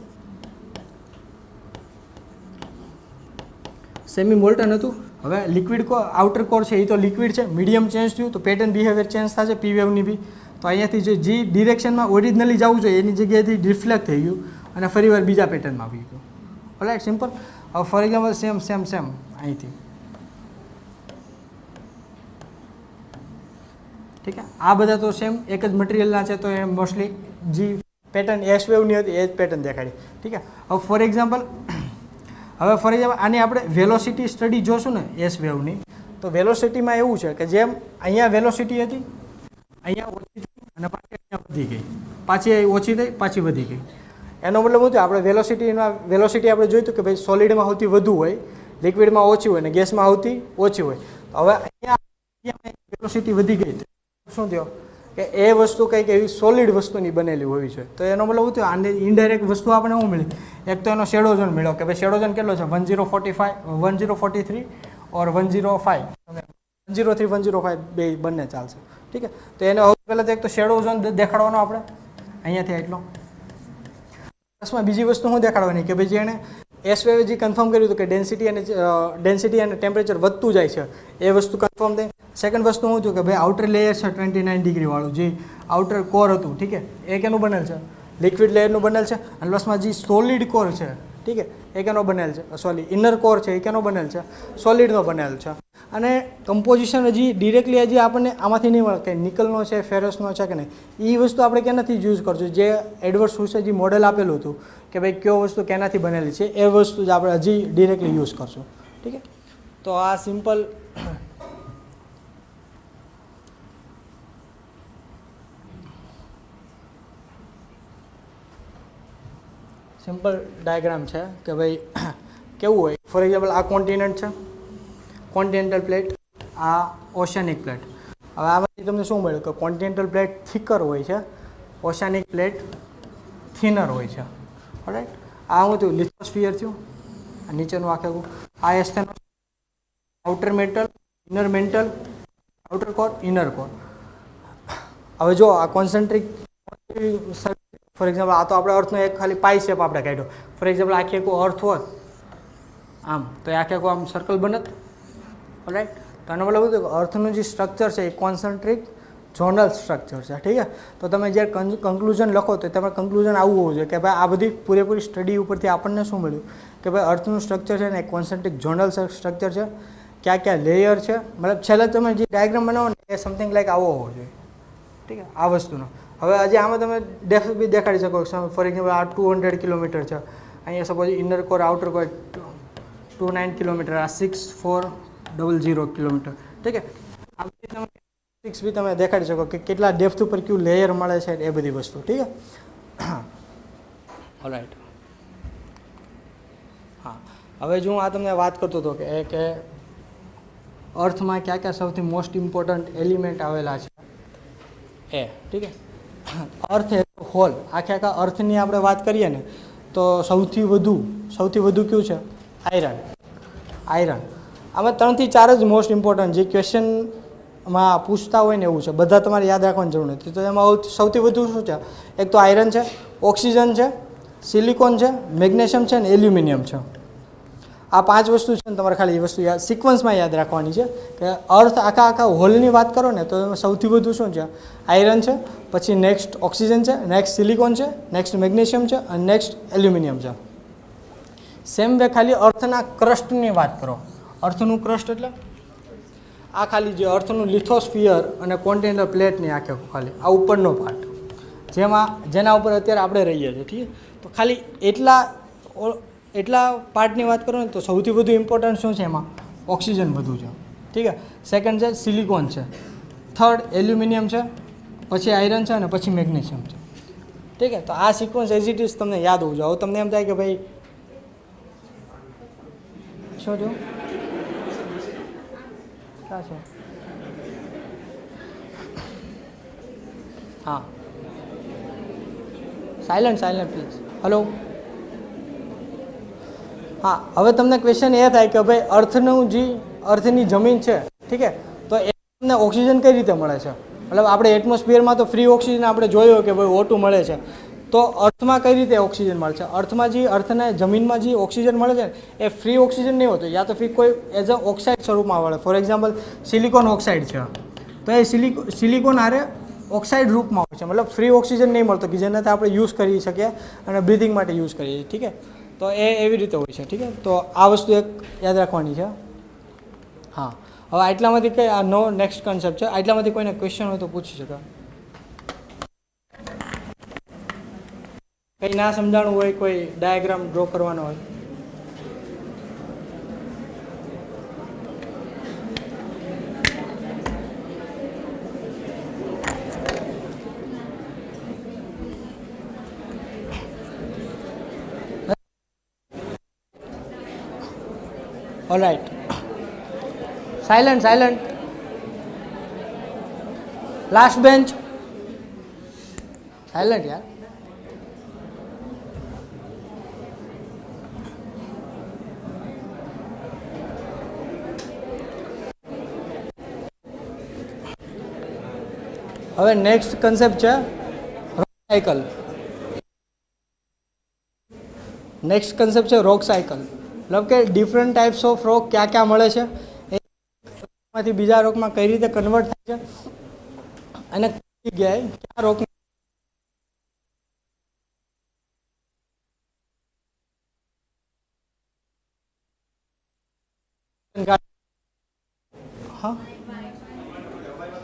સેમી મોલ્ટન હતું. હવે લિક્વિડ કોર આઉટર કોર છે એ તો લિક્વિડ છે, મીડિયમ ચેન્જ થયું તો પેટર્ન બિહેવિયર ચેન્જ થશે પી વેવની બી. તો અહીંયાથી જે ડિરેક્શનમાં ઓરિજિનલી જવું જોઈએ એની જગ્યાએથી રિફ્લેક્ટ થઈ ગયું અને ફરીવાર બીજા પેટર્નમાં આવી ગયું. Alright, simple. હવે ફોર એક્ઝામ્પલ સેમ અહીંથી. ઠીક છે, આ બધા તો સેમ એક જ મટીરિયલના છે તો એ મોસ્ટલી જે પેટર્ન એસ વેવની હતી એ જ પેટર્ન દેખાડી. ઠીક છે, હવે ફોર એક્ઝામ્પલ આની આપણે વેલોસિટી સ્ટડી જોશું ને એસ વેવની, તો વેલોસિટીમાં એવું છે કે જેમ અહીંયા વેલોસિટી હતી, અહીંયા ઓછી થઈ અને પાછી અહીંયા વધી ગઈ, પાછી ઓછી થઈ પાછી વધી ગઈ. એનો મતલબ શું થયું આપણે વેલોસિટી આપણે જોયું કે ભાઈ સોલિડમાં સૌથી વધુ હોય, લિક્વિડમાં ઓછી હોય અને ગેસમાં સૌથી ઓછી હોય. તો હવે અહીંયા વેલોસિટી વધી ગઈ, શું થયો કે એ વસ્તુ કંઈક એવી સોલિડ વસ્તુની બનેલી હોવી જોઈએ. તો એનો મતલબ શું થયો આની ઇનડાયરેક્ટ વસ્તુ આપણે શું મળી? એક તો એનો શેડો ઝોન મળ્યો કે ભાઈ શેડો ઝોન કેટલો છે 1043 ઓર 105, 103 105 બે બંને ચાલશે. ઠીક છે, તો એને સૌથી પહેલાં તો એક તો શેડો ઝોન દેખાડવાનો આપણે અહીંયાથી એટલો. પ્લસમાં બીજી વસ્તુ શું દેખાડવાની કે ભાઈ જેણે એસ વેવે જે કન્ફર્મ કર્યું હતું કે ડેન્સિટી અને ટેમ્પરેચર વધતું જાય છે એ વસ્તુ કન્ફર્મ થઈ. સેકન્ડ વસ્તુ શું થયું કે ભાઈ આઉટર લેયર છે 29 ડિગ્રીવાળું જે આઉટર કોર હતું, ઠીક છે, એ કેનું બનેલ છે? લિક્વિડ લેયરનું બનેલ છે. અને પ્લસમાં જે સોલિડ કોર છે, ઠીક છે, એ કેનો બનેલ છે? સોરી, ઇનર કોર છે એ કેનો બનેલ છે? સોલિડનો બનેલ છે. અને કમ્પોઝિશન હજી ડિરેક્ટલી હજી આપણને આમાંથી નહીં મળે કે નિકલનો છે, ફેરસનો છે કે નહીં. એ વસ્તુ આપણે કેનાથી યુઝ કરશું? જે એડવર્ડ સુસે જે મોડેલ આપેલું હતું કે ભાઈ કયો વસ્તુ કેનાથી બનેલી છે એ વસ્તુ જ આપણે હજી ડિરેક્ટલી યુઝ કરશું. ठीक है। तो आ सिंपल सिंपल डायग्राम है कि भाई केवुं होय। फॉर एक्जाम्पल आ कॉन्टिनेंट है, कॉन्टिनेंटल प्लेट, आ ओशियनिक प्लेट। हवे आमांथी तमने शुं मळ्युं कि कॉन्टिनेंटल प्लेट थीकर होय छे, ओशियनिक प्लेट थिनर होय छे। ऑलराइट, आ शुं थयुं लिथोस्फियर थयुं, नीचेनुं आखेલું आ asthenosphere, outer mantle, inner mantle, outer core, inner core. हवे जो आ कॉन्सेंट्रिक फॉर एक्जाम्पल आ तो આપણે અર્થનો એક ખાલી પાઈ શેપ આપણે કાઢ્યો। ફોર એક્ઝામ્પલ આખી આખું અર્થ હોત આમ તો આખે આખું આમ સર્કલ બનત। રાઈટ, તો આનો મતલબ શું કે અર્થનું જે સ્ટ્રક્ચર છે એ કોન્સન્ટ્રિક ઝોનલ સ્ટ્રક્ચર છે। ઠીક છે, તો તમે જ્યારે કન્ક્લુઝન લખો તો તમારે કન્ક્લુઝન આવું હોવું જોઈએ કે ભાઈ આ બધી પૂરેપૂરી સ્ટડી ઉપરથી આપણને શું મળ્યું કે ભાઈ અર્થનું સ્ટ્રક્ચર છે ને એ કોન્સન્ટ્રિક ઝોનલ સ્ટ્રક્ચર છે, ક્યાં ક્યાં લેયર છે, મતલબ છેલ્લે તમે જે ડાયાગ્રામ બનાવો ને એ સમથિંગ લાઈક આવો હોવો જોઈએ। ઠીક છે, આ વસ્તુનો। હવે આજે આમાં તમે ડેપ્થ બી દેખાડી શકો। ફોર એક્ઝામ્પલ આ 200 કિલોમીટર છે, અહીંયા suppose inner core outer core 29 kilometre, આ 6400 કિલોમીટર। ઠીક છે, આ બધી તમે 6 બી તમે દેખાડી શકો કે કેટલા ડેપ્થ ઉપર કયું લેયર મળે છે એ બધી વસ્તુ। ઠીક છે, ઓલરાઈટ। હા, હવે જો હું આ તમને વાત કરતો હતો કે અર્થમાં ક્યાં ક્યાં સૌથી મોસ્ટ ઇમ્પોર્ટન્ટ એલિમેન્ટ આવેલા છે એ। ઠીક છે, અર્થ એ હોલ, આખે આખા અર્થની આપણે વાત કરીએ ને તો સૌથી વધુ કયું છે? આયરન। આયરન આમાં 3 થી 4 જ મોસ્ટ ઇમ્પોર્ટન્ટ જે ક્વેશ્ચનમાં પૂછતા હોય ને એવું છે, બધા તમારે યાદ રાખવાની જરૂર નથી। તો એમાં સૌથી વધુ શું છે? એક તો આયરન છે, ઓક્સિજન છે, સિલિકોન છે, મેગ્નેશિયમ છે ને એલ્યુમિનિયમ છે। આ 5 વસ્તુ છે ને તમારે ખાલી એ વસ્તુ સિક્વન્સમાં યાદ રાખવાની છે કે અર્થ આખા હોલની વાત કરો ને તો એમાં સૌથી વધુ શું છે? આયરન છે, પછી નેક્સ્ટ ઓક્સિજન છે, નેક્સ્ટ સિલિકોન છે, નેક્સ્ટ મેગ્નેશિયમ છે અને નેક્સ્ટ એલ્યુમિનિયમ છે। સેમ વે ખાલી અર્થના ક્રસ્ટની વાત કરો, અર્થનું ક્રસ્ટ એટલે આ ખાલી જે અર્થનું લિથોસ્ફિયર અને કોન્ટિનેન્ટલ પ્લેટની આખે ખાલી આ ઉપરનો પાર્ટ જેના ઉપર અત્યારે આપણે રહીએ છીએ। ઠીક છે, તો ખાલી એટલા પાર્ટની વાત કરો ને તો સૌથી વધુ ઇમ્પોર્ટન્ટ શું છે? એમાં ઓક્સિજન વધુ છે। ઠીક છે, સેકન્ડ છે સિલિકોન છે, થર્ડ એલ્યુમિનિયમ છે, પછી આયરન છે અને પછી મેગ્નેશિયમ છે। ઠીક છે, તો આ સિક્વન્સ એઝ ઇટ ઇઝ તમને યાદ હોવું જોઈએ। હવે તમને એમ થાય કે ભાઈ શું જો ક્યાં છે? હા, સાયલન્ટ પ્લીઝ। હલો, હા, હવે તમને ક્વેશ્ચન એ થાય કે ભાઈ અર્થની જમીન છે, ઠીક છે, તો એ તમને ઓક્સિજન કઈ રીતે મળે છે? મતલબ આપણે એટમોસ્ફિયરમાં તો ફ્રી ઓક્સિજન આપણે જોયો કે ભાઈ O2 મળે છે, તો અર્થમાં કઈ રીતે ઓક્સિજન મળે છે? અર્થના જમીનમાં જે ઓક્સિજન મળે છે ને એ ફ્રી ઓક્સિજન નહીં હોતો, યા તો ફ્રી કોઈ એઝ અ ઓક્સાઇડ સ્વરૂપમાં મળે। ફોર એક્ઝામ્પલ સિલિકોન ઓક્સાઇડ છે તો એ સિલિકોન હારે ઓક્સાઇડ રૂપમાં હોય છે, મતલબ ફ્રી ઓક્સિજન નહીં મળતો કે જેનાથી આપણે યુઝ કરી શકીએ અને બ્રિધિંગ માટે યુઝ કરીએ। ઠીક છે, તો એ એવી રીતે હોય છે। ઠીક છે, તો આ વસ્તુ એક યાદ રાખવાની છે। હા, હવે આટલામાંથી કઈ આ નેક્સ્ટ કન્સેપ્ટ છે, આટલામાંથી કોઈને ક્વેશ્ચન હોય તો પૂછી શકો। કંઈ ના સમજાણું હોય, કોઈ ડાયાગ્રામ ડ્રો કરવાનો હોય? Alright, silent, last bench, silent યાર। હવે નેક્સ્ટ કન્સેપ્ટ છે રોક સાયકલ। નેક્સ્ટ કન્સેપ્ટ છે રોક સાયકલ, મતલબ કે ડિફરન્ટ ટાઈપ્સ ઓફ રોક ક્યાં ક્યાં મળે છે, એમાંથી બીજા રોકમાં કઈ રીતે કન્વર્ટ થાય છે અને કઈ જગ્યાએ ક્યાં રોક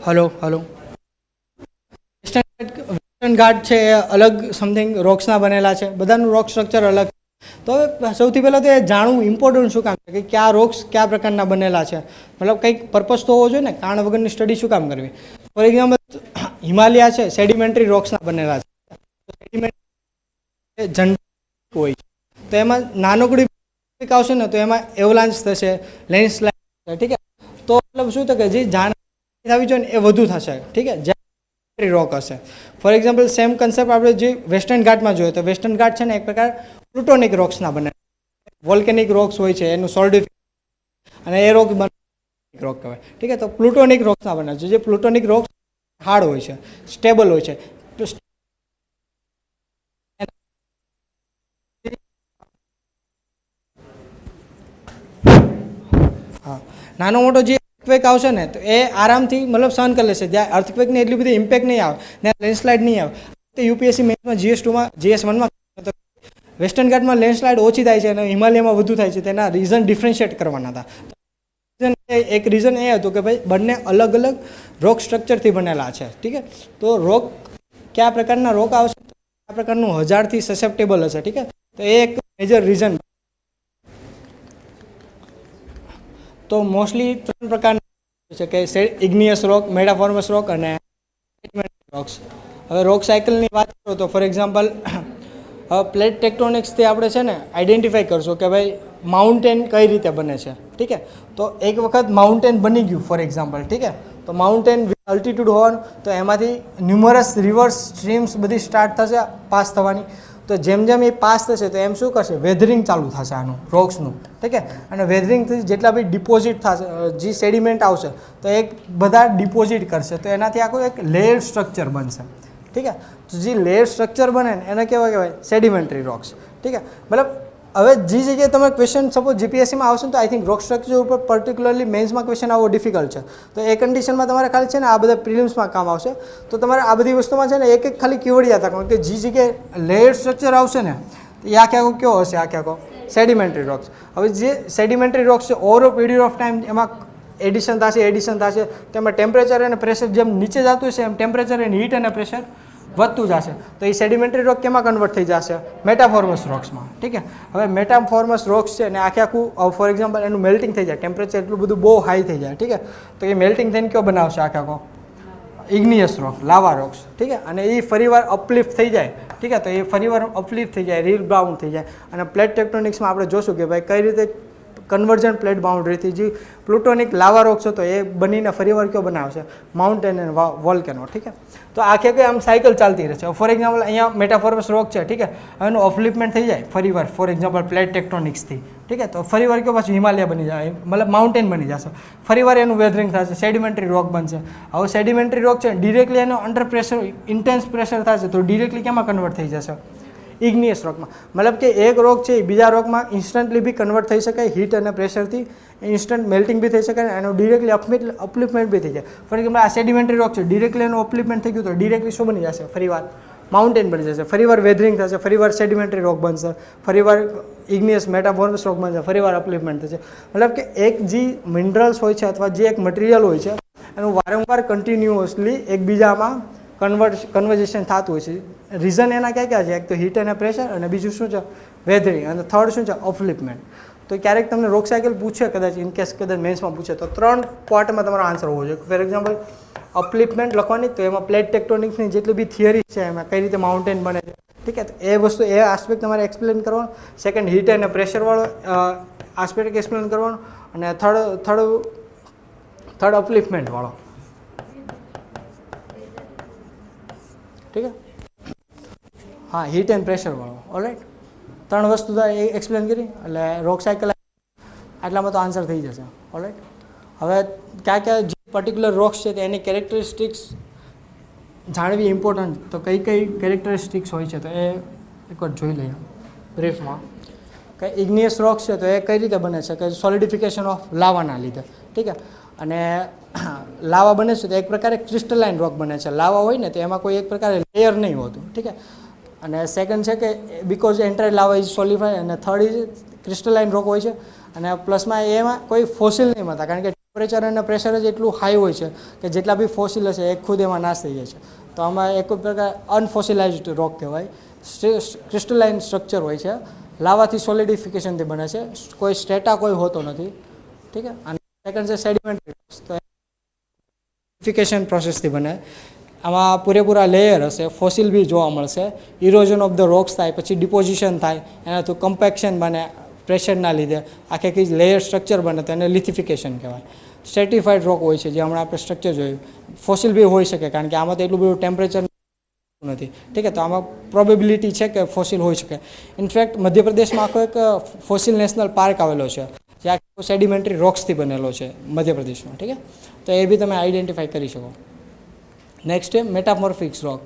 હલો વેસ્ટર્ન ઘાટ છે એ અલગ સમથિંગ રોક્સના બનેલા છે, બધાનું રોક સ્ટ્રક્ચર અલગ। તો હવે સૌથી પહેલાં તો એ જાણવું ઇમ્પોર્ટન્ટ શું કામ છે કે કયા રોક્સ કયા પ્રકારના બનેલા છે, મતલબ કંઈક પર્પઝ તો હોવો જોઈએ ને, કારણ વગરની સ્ટડી શું કામ કરવી. ફોર એક્ઝામ્પલ હિમાલયા છે સેડિમેન્ટરી રોક્સના બનેલા છે. સેડિમેન્ટરી જનરલ હોય છે તો એમાં નાનકડી આવશે ને તો એમાં એવલાન્સ થશે, લેન્ડસ્લાઇડ થશે. ઠીક છે, તો મતલબ શું થાય કે જે જાણ થવી જોઈએ ને એ વધુ થશે. ઠીક છે, જે રોક હશે. ફોર એક્ઝામ્પલ સેમ કન્સેપ્ટ આપણે જે વેસ્ટર્ન ઘાટમાં જોઈએ તો વેસ્ટર્ન ઘાટ છે ને એક પ્રકાર પ્લુટોનિક રોક્સના બને, વોલ્કેનિક રોક્સ હોય છે એનું સોલિડિફિકેશન, અને એ રોક રોક કહેવાય. ઠીક છે, તો પ્લુટોનિક રોક્સના બને છે. જે પ્લુટોનિક રોક્સ હાર્ડ હોય છે, સ્ટેબલ હોય છે. હા, નાનો મોટો જે અર્થક્વેક આવશે ને તો એ આરામથી મતલબ સહન કરી લેશે. જ્યાં અર્થક્વેકને એટલી બધી ઇમ્પેક્ટ નહીં આવે ને લેન્ડસ્લાઇડ નહીં આવે. તો યુપીએસસી મેથ્સમાં GS2માં GS1માં વેસ્ટર્ન ઘાટમાં લેન્ડસ્લાઇડ ઓછી થાય છે અને હિમાલયમાં વધુ થાય છે. તેના રીઝન ડિફરન્શિએટ કરવાના હતા. એક રીઝન એ હતું કે ભાઈ બંને અલગ અલગ રોક સ્ટ્રક્ચરથી બનેલા છે. ઠીક છે, તો રોક કયા પ્રકારના રોક આવશે, કયા પ્રકારનું હજારથી સસેપ્ટેબલ હશે. ઠીક છે, તો એ એક મેજર રીઝન. તો મોસ્ટલી 3 પ્રકારના છે કે ઇગ્નિયસ રોક, મેટાફોર્મસ રોક અને રોક્સ. હવે રોક સાયકલની વાત કરો તો ફોર એક્ઝામ્પલ પ્લેટ ટેક્ટોનિક્સથી આપણે છે ને આઈડેન્ટિફાઈ કરશો કે ભાઈ માઉન્ટેન કઈ રીતે બને છે. ઠીક છે, તો એક વખત માઉન્ટેન બની ગયું ફોર એક્ઝામ્પલ. ઠીક છે, તો માઉન્ટેન અલ્ટિટ્યૂડ હોવાનું તો એમાંથી ન્યુમરસ રિવર્સ સ્ટ્રીમ્સ બધી સ્ટાર્ટ થશે પાસ થવાની. તો જેમ જેમ એ પાસ થશે તો એમ શું કરશે, વેધરિંગ ચાલુ થશે આનું રોક્સનું. ઠીક છે, અને વેધરિંગથી જેટલા બી ડિપોઝિટ થશે, જે સેડિમેન્ટ આવશે તો એક બધા ડિપોઝિટ કરશે. તો એનાથી આખું એક લેયર સ્ટ્રક્ચર બનશે. ઠીક છે, તો જે લેયર સ્ટ્રક્ચર બને ને એને કહેવાય સેડિમેન્ટરી રોક્સ. ઠીક છે, મતલબ હવે જે જગ્યાએ તમે ક્વેશ્ચન સપોઝ જીપીએસસીમાં આવશે ને તો આઈ થિંક રોક સ્ટ્રક્ચર ઉપર પર્ટિક્યુલરલી મેન્સમાં ક્વેશ્ચન આવવો ડિફિકલ્ટ છે. તો એ કન્ડિશનમાં તમારે ખાલી છે ને આ બધા પ્રિલિમ્સમાં કામ આવશે. તો તમારે આ બધી વસ્તુમાં છે ને એક એક ખાલી કીવર્ડ યાદ રાખવાનું કે જે જગ્યાએ લેયર સ્ટ્રક્ચર આવશે ને એ આખે આખો કયો હશે, આખે આખો સેડિમેન્ટરી રોક્સ. હવે જે સેડિમેન્ટરી રોક્સ છે ઓવર પીરિયડ ઓફ ટાઈમ એમાં એડિશન થશે તો એમાં ટેમ્પરેચર અને પ્રેશર જેમ નીચે જતું હશે એમ ટેમ્પરેચર અને હીટ અને પ્રેશર વધતું જશે. તો એ સેડિમેન્ટરી રોક કેમાં કન્વર્ટ થઈ જશે, મેટાફોર્મસ રોક્સમાં. ઠીક છે, હવે મેટાફોર્મસ રોક્સ છે ને આખે આખું ફોર એક્ઝામ્પલ એનું મેલ્ટિંગ થઈ જાય, ટેમ્પરેચર એટલું બધું બહુ હાઈ થઈ જાય. ઠીક છે, તો એ મેલ્ટિંગ થઈને કયો બનાવશે, આખે આખો ઇગ્નિયસ રોક, લાવા રોક્સ. ઠીક છે, અને એ ફરીવાર અપલિફ્ટ થઈ જાય. ઠીક છે, તો એ ફરીવાર અપલિફ્ટ થઈ જાય, રીબાઉન્ડ થઈ જાય. અને પ્લેટ ટેક્ટોનિક્સમાં આપણે જોશું કે ભાઈ કઈ રીતે કન્વર્જન પ્લેટ બાઉન્ડ્રીથી જે પ્લુટોનિક લાવા રોક્સ હતો એ બનીને ફરીવાર કયો બનાવશે, માઉન્ટેન એન્ડ વોલ્કેનો. ઠીક છે, તો આખે આમ સાયકલ ચાલતી રહેશે. ફોર એક્ઝામ્પલ અહીંયા મેટાફોર્મસ રોક છે. ઠીક છે, હવે એનું અપલિફ્ટમેન્ટ થઈ જાય ફરીવાર ફોર એક્ઝામ્પલ પ્લેટ ટેક્ટોનિક્સથી. ઠીક છે, તો ફરીવાર કયો પાછું હિમાલય બની જાય, મતલબ માઉન્ટેન બની જશે. ફરીવાર એનું વેધરિંગ થશે, સેડિમેન્ટરી રોક બનશે. હવે સેડિમેન્ટરી રોક છે ડિરેક્ટલી એનો અંડર પ્રેશર ઇન્ટેન્સ પ્રેશર થશે તો ડિરેક્ટલી કેમાં કન્વર્ટ થઈ જશે, ઇગ્નિયસ રોકમાં. મતલબ કે એક રોક છે એ બીજા રોકમાં ઇન્સ્ટન્ટલી બી કન્વર્ટ થઈ શકાય, હીટ અને પ્રેશરથી ઇન્સ્ટન્ટ મેલ્ટિંગ બી થઈ શકાય અને એનું ડિરેક્ટલી અપલિફ્ટમેન્ટ બી થઈ જાય. ફોર એક્ઝામ્પલ આ સેડિમેન્ટરી રોક છે, ડિરેક્ટલી એનું અપલિફ્ટમેન્ટ થઈ ગયું તો ડિરેક્ટલી શું બની જશે, ફરીવાર માઉન્ટેન બની જશે. ફરીવાર વેધરિંગ થશે, ફરીવાર સેડિમેન્ટરી રોક બનશે, ફરીવાર ઇગ્નિયસ મેટાફોર્મસ રોક બનશે, ફરીવાર અપલિફ્ટમેન્ટ થશે. મતલબ કે એક જે મિનરલ્સ હોય છે અથવા જે એક મટીરિયલ હોય છે એનું વારંવાર કન્ટિન્યુઅસલી એકબીજામાં કન્વર્ઝેશન થતું હોય છે. રીઝન એના ક્યાં છે, એક તો હીટ અને પ્રેશર અને બીજું શું છે, વેધરિંગ, અને થર્ડ શું છે, અપલિફ્ટમેન્ટ. તો ક્યારેક તમને રોક સાયકલ પૂછે, કદાચ ઇનકેસ કદાચ મેન્સમાં પૂછે તો 3 પાર્ટમાં તમારો આન્સર હોવો જોઈએ. ફોર એક્ઝામ્પલ અપલિફ્ટમેન્ટ લખવાની તો એમાં પ્લેટ ટેક્ટોનિક્સની જેટલી બી થિયરી છે એમાં કઈ રીતે માઉન્ટેન બને છે. ઠીક છે, એ વસ્તુ એ આસ્પેક્ટ તમારે એક્સપ્લેન કરવાનો. સેકન્ડ હીટ અને પ્રેશરવાળો આસ્પેક્ટ એક્સપ્લેન કરવાનો. અને થર્ડ અપલિફ્ટમેન્ટવાળો. ઠીક છે, હા, હીટ એન્ડ પ્રેશરવાળો. ઓલરાઈટ, 3 વસ્તુ એક્સપ્લેન કરી એટલે રોક સાયકલ આટલામાં તો આન્સર થઈ જશે. ઓલરાઈટ, હવે કયા જે પર્ટિક્યુલર રોક્સ છે એની કેરેક્ટરિસ્ટિક્સ જાણવી ઇમ્પોર્ટન્ટ. તો કઈ કેરેક્ટરિસ્ટિક્સ હોય છે તો એ એકવાર જોઈ લઈએ બ્રીફમાં. કે ઇગ્નિયસ રોક્સ છે તો એ કઈ રીતે બને છે કે સોલિડિફિકેશન ઓફ લાવાના લીધે. ઠીક છે, અને લાવા બને છે તો એક પ્રકારે ક્રિસ્ટલાઇન રોક બને છે. લાવા હોય ને તો એમાં કોઈ એક પ્રકારે લેયર નહીં હોતું. ઠીક છે, અને સેકન્ડ છે કે બિકોઝ એન્ટાયર લાવા ઇઝ સોલિફાય, અને થર્ડ ઇઝ ક્રિસ્ટલાઇન રોક હોય છે. અને પ્લસમાં એમાં કોઈ ફોસિલ નહીં મળતા કારણ કે ટેમ્પરેચર અને પ્રેશર જ એટલું હાઈ હોય છે કે જેટલા બી ફોસિલ હશે એ ખુદ એમાં નાશ થઈ જાય છે. તો આમાં એક પ્રકાર અનફોસિલાઇઝ્ડ રોક કહેવાય, ક્રિસ્ટલાઇન સ્ટ્રક્ચર હોય છે. લાવાથી સોલિડિફિકેશનથી બને છે, કોઈ સ્ટ્રેટા કોઈ હોતો નથી, ઠીક છે. અને સેકન્ડ છે સેડિમેન્ટરી રોક્સ, તો સોલિડિફિકેશન પ્રોસેસથી બને. આમાં પૂરેપૂરા લેયર હશે, ફોસિલ બી જોવા મળશે, ઇરોઝન ઓફ ધ રોક્સ થાય, પછી ડિપોઝિશન થાય, એનાથી કમ્પેક્શન બને પ્રેશરના લીધે, આખી લેયર સ્ટ્રક્ચર બને તો એને લિથિફિકેશન કહેવાય. સ્ટ્રેટિફાઈડ રોક હોય છે, જે હમણાં આપણે સ્ટ્રક્ચર જોયું. ફોસિલ બી હોઈ શકે, કારણ કે આમાં તો એટલું બધું ટેમ્પરેચર નથી, ઠીક છે. તો આમાં પ્રોબેબિલિટી છે કે ફોસિલ હોઈ શકે. ઇનફેક્ટ મધ્યપ્રદેશમાં આખો એક ફોસિલ નેશનલ પાર્ક આવેલો છે, જે આખો સેડિમેન્ટરી રોક્સથી બનેલો છે મધ્યપ્રદેશમાં, ઠીક છે. તો એ બી તમે આઈડેન્ટિફાઈ કરી શકો. નેક્સ્ટ છે મેટામોર્ફિક્સ રોક,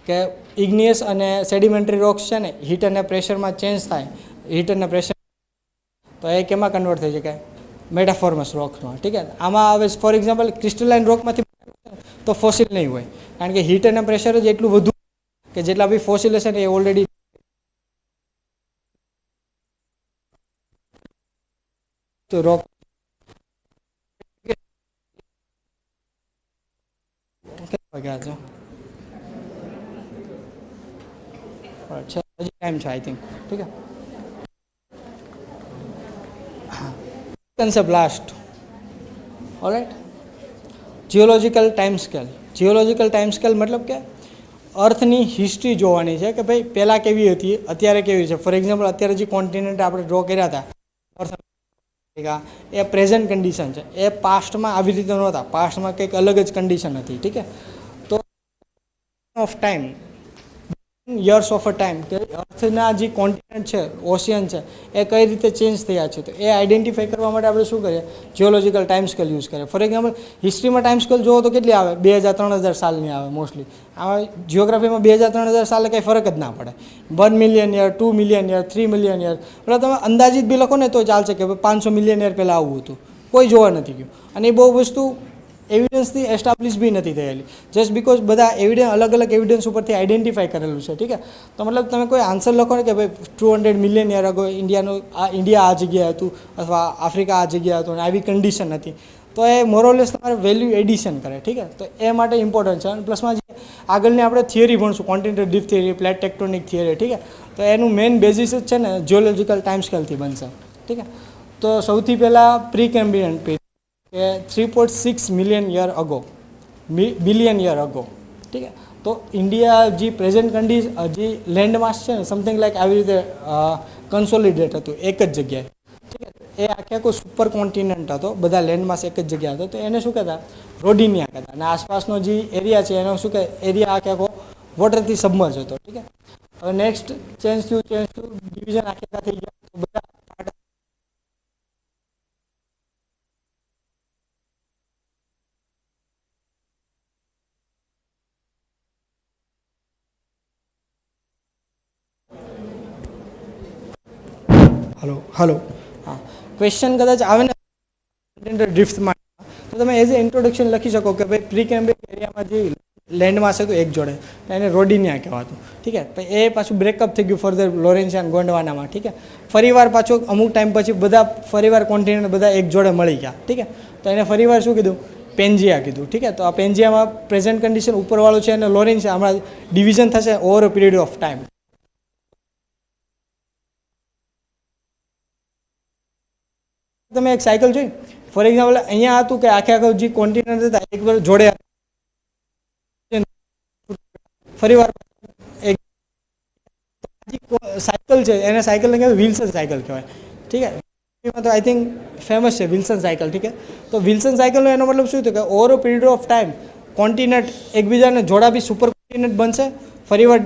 કે ઇગ્નિયસ અને સેડિમેન્ટરી રોક્સ છે ને હીટ અને પ્રેશરમાં ચેન્જ થાય, હીટ અને પ્રેશર, તો એ કેમાં કન્વર્ટ થઈ શકે? મેટાફોર્મસ રોકમાં, ઠીક છે. આમાં હવે ફોર એક્ઝામ્પલ ક્રિસ્ટલાઇન રોકમાંથી તો ફોસિલ નહીં હોય, કારણ કે હીટ અને પ્રેશર જ એટલું વધુ કે જેટલા બી ફોસિલ હશે ને એ ઓલરેડી તો રોક ગયા છે. અચ્છા, હજી ટાઈમ છે આઈ થિંક, ઠીક છે. Concept last, alright. Geological time scale. Geological time scale મતલબ કે અર્થની હિસ્ટ્રી જોવાની છે કે ભાઈ પહેલાં કેવી હતી, અત્યારે કેવી છે. ફોર એક્ઝામ્પલ અત્યારે જે કોન્ટિનેન્ટ આપણે ડ્રો કર્યા હતા નોર્થ અમેરિકા, એ પ્રેઝન્ટ કન્ડિશન છે. એ પાસ્ટમાં આવી રીતે નહોતા, પાસ્ટમાં કંઈક અલગ જ કન્ડિશન હતી, ઠીક છે. તો of time, years of a time, કે અર્થના જે કોન્ટિનેન્ટ છે, ઓશિયન છે, એ કઈ રીતે ચેન્જ થયા છે, તો એ આઈડેન્ટિફાઈ કરવા માટે આપણે શું કરીએ? જીઓલોજિકલ ટાઈમ સ્કેલ યુઝ કરીએ. ફોર એક્ઝામ્પલ હિસ્ટ્રીમાં ટાઈમ સ્કેલ જોવો તો કેટલી આવે? 2000-3000 સાલની આવે મોસ્ટલી. આમાં જિયોગ્રાફીમાં 2000-3000 સાલે કંઈ ફરક જ ના પડે. 1 million year, 2 million year, 3 million year, એટલે તમે અંદાજિત બી લખો ને તો ચાલશે કે 500 મિલિયન યર પહેલાં આવું હતું, કોઈ જોવા નથી ગયું. અને એ બહુ વસ્તુ એવિડન્સથી એસ્ટાબ્લિશ બી નથી થયેલી, જસ્ટ બિકોઝ બધા એવિડન્સ અલગ અલગ એવિડન્સ ઉપરથી આઈડેન્ટિફાઈ કરેલું છે, ઠીક છે. તો મતલબ તમે કોઈ આન્સર લખો ને કે ભાઈ 200 મિલિયન યર અગો ઇન્ડિયા આ જગ્યાએ હતું, અથવા આફ્રિકા આ જગ્યાએ હતું, અને આવી કન્ડિશન હતી, તો એ મોરલેસ તમારે વેલ્યુ એડિશન કરે, ઠીક છે. તો એ માટે ઇમ્પોર્ટન્ટ છે. અને પ્લસમાં જે આગળની આપણે થિયરી ભણશું, continental drift theory, plate tectonic theory, ઠીક છે. તો એનું મેઇન બેઝિસ જ છે ને જીઓલોજિકલ ટાઈમ સ્કેલથી બનશે, ઠીક છે. તો સૌથી પહેલાં પ્રી કેમ્બ્રિયન પીરિયડ, કે 3.6 million year ago, billion year ago, ઠીક છે. તો ઇન્ડિયા જે પ્રેઝન્ટ કન્ડિશન, જે લેન્ડ માસ છે ને સમથિંગ લાઈક આવી રીતે કન્સોલિડેટ હતું એક જ જગ્યાએ, ઠીક છે. એ આખે આખો સુપર કોન્ટિનેન્ટ હતો, બધા લેન્ડ માસ એક જ જગ્યા હતો, તો એને શું કહેતા? રોડિનિયા કહેતા. અને આસપાસનો જે એરિયા છે એનો શું કહે? એરિયા આખે આખો વોટરથી સબમર્જ હતો, ઠીક છે. હવે નેક્સ્ટ ચેન્જ થયું, ડિવિઝન આખે આખા થઈ ગયા, તો બધા હલો હા, ક્વેશ્ચન કદાચ આવે ને ડ્રિફ્ટમાં, તો તમે એઝ એ ઇન્ટ્રોડક્શન લખી શકો કે ભાઈ પ્રી કેમ્બ્રિયન એરિયામાં જે લેન્ડ માસ હતું એક જોડે, તો એને રોડિનિયા કહેવાતું, ઠીક છે. તો એ પાછું બ્રેકઅપ થઈ ગયું ફર્ધર લોરેન્સિયા ગોંડવાનામાં, ઠીક છે. ફરીવાર પાછો અમુક ટાઈમ પછી બધા ફરીવાર કોન્ટિનેન્ટ બધા એક જોડે મળી ગયા, ઠીક છે. તો એને ફરીવાર શું કીધું? પેન્જિયા કીધું, ઠીક છે. તો આ પેન્જિયામાં પ્રેઝન્ટ કન્ડિશન ઉપરવાળું છે, અને લોરેન્સિયા હમણાં ડિવિઝન થશે over a period of time. તમે એક સાયકલ જોઈ, ફોર એક્ઝામ્પલ અહીંયા હતું કે આખે આખા જે કોન્ટિનેન્ટ હતા એક વાર જોડે ફરીવાર એક સાયકલ છે, એને સાયકલને કહેવાય વિલ્સન સાયકલ કહેવાય, ઠીક છે. એમાં તો આઈ થિંક ફેમસ છે વિલ્સન સાયકલ, ઠીક છે. તો વિલ્સન સાયકલનો એનો મતલબ શું થયું કે over a period of time continent એકબીજાને જોડા બી સુપર કોન્ટિનેન્ટ બનશે, ફરીવાર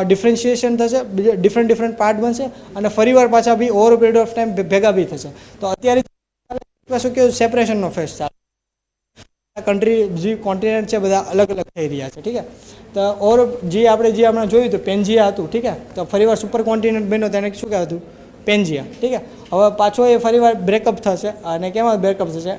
ડિફરન્શિએશન થશે, ડિફરન્ટ પાર્ટ બનશે, અને ફરીવાર પાછા બી over a period of time ભેગા બી થશે. તો અત્યારે શું કેવું સેપરેશનનો ફેસ ચાલે, કન્ટ્રી જે કોન્ટિનેન્ટ છે બધા અલગ અલગ થઈ રહ્યા છે, ઠીક છે. તો ઓર જે આપણે હમણાં જોયું હતું પેન્જિયા હતું, ઠીક છે. તો ફરીવાર સુપર કોન્ટિનેન્ટ બન્યો તેને શું કહેવાતું? પેન્જિયા, ઠીક છે. હવે પાછો એ ફરીવાર બ્રેકઅપ થશે, અને કેમાં બ્રેકઅપ થશે?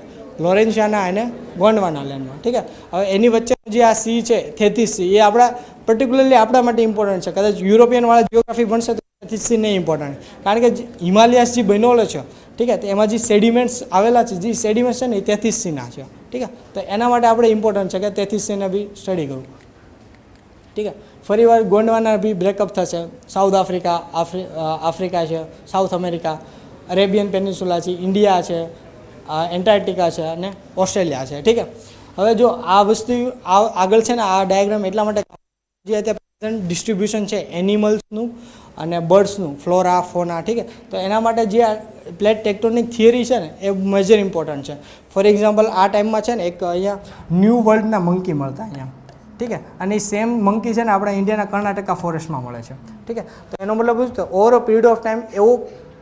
લોરેન્સિયાના અને ગોંડવાના લેન્ડમાં, ઠીક છે. હવે એની વચ્ચે જે આ સી છે થેથીસ સી, એ આપણા પર્ટિક્યુલરલી આપણા માટે ઇમ્પોર્ટન્ટ છે. કદાચ યુરોપિયનવાળા જિયોગ્રાફી ભણશે તો થેથીસ સી નહીં ઇમ્પોર્ટન્ટ, કારણ કે હિમાલયાસ જે બનેલો છે, ઠીક છે, તો એમાં જે સેડિમેન્ટ્સ આવેલા છે, જે સેડિમેન્ટ્સ છે ને એ થેથીસ સીના છે, ઠીક છે. તો એના માટે આપણે ઇમ્પોર્ટન્ટ છે કે થેથીસ સીને બી સ્ટડી કરવું. ઠીક છે. ફરીવાર ગોંડવાના બી બ્રેકઅપ થશે. સાઉથ આફ્રિકા છે, સાઉથ અમેરિકા, અરેબિયન પેનિન્સુલા છે, ઇન્ડિયા છે, એન્ટાર્કટિકા છે અને ઓસ્ટ્રેલિયા છે. ઠીક છે. હવે જો આ વસ્તુ આગળ છે ને આ ડાયાગ્રામ એટલા માટે જે અત્યારે પ્રેઝન્ટ ડિસ્ટ્રીબ્યુશન છે એનિમલ્સનું અને બર્ડ્સનું, ફ્લોરા ફોના, ઠીક છે. તો એના માટે જે આ પ્લેટ ટેક્ટોનિક થિયરી છે ને એ મેજર ઇમ્પોર્ટન્ટ છે. ફોર એક્ઝામ્પલ આ ટાઈમમાં છે ને એક અહીંયા ન્યૂ વર્લ્ડના મંકી મળતા અહીંયા, ઠીક છે. અને એ સેમ મંકી છે ને આપણા ઇન્ડિયાના કર્ણાટકા ફોરેસ્ટમાં મળે છે. ઠીક છે. તો એનો મતલબ શું છે, over a period of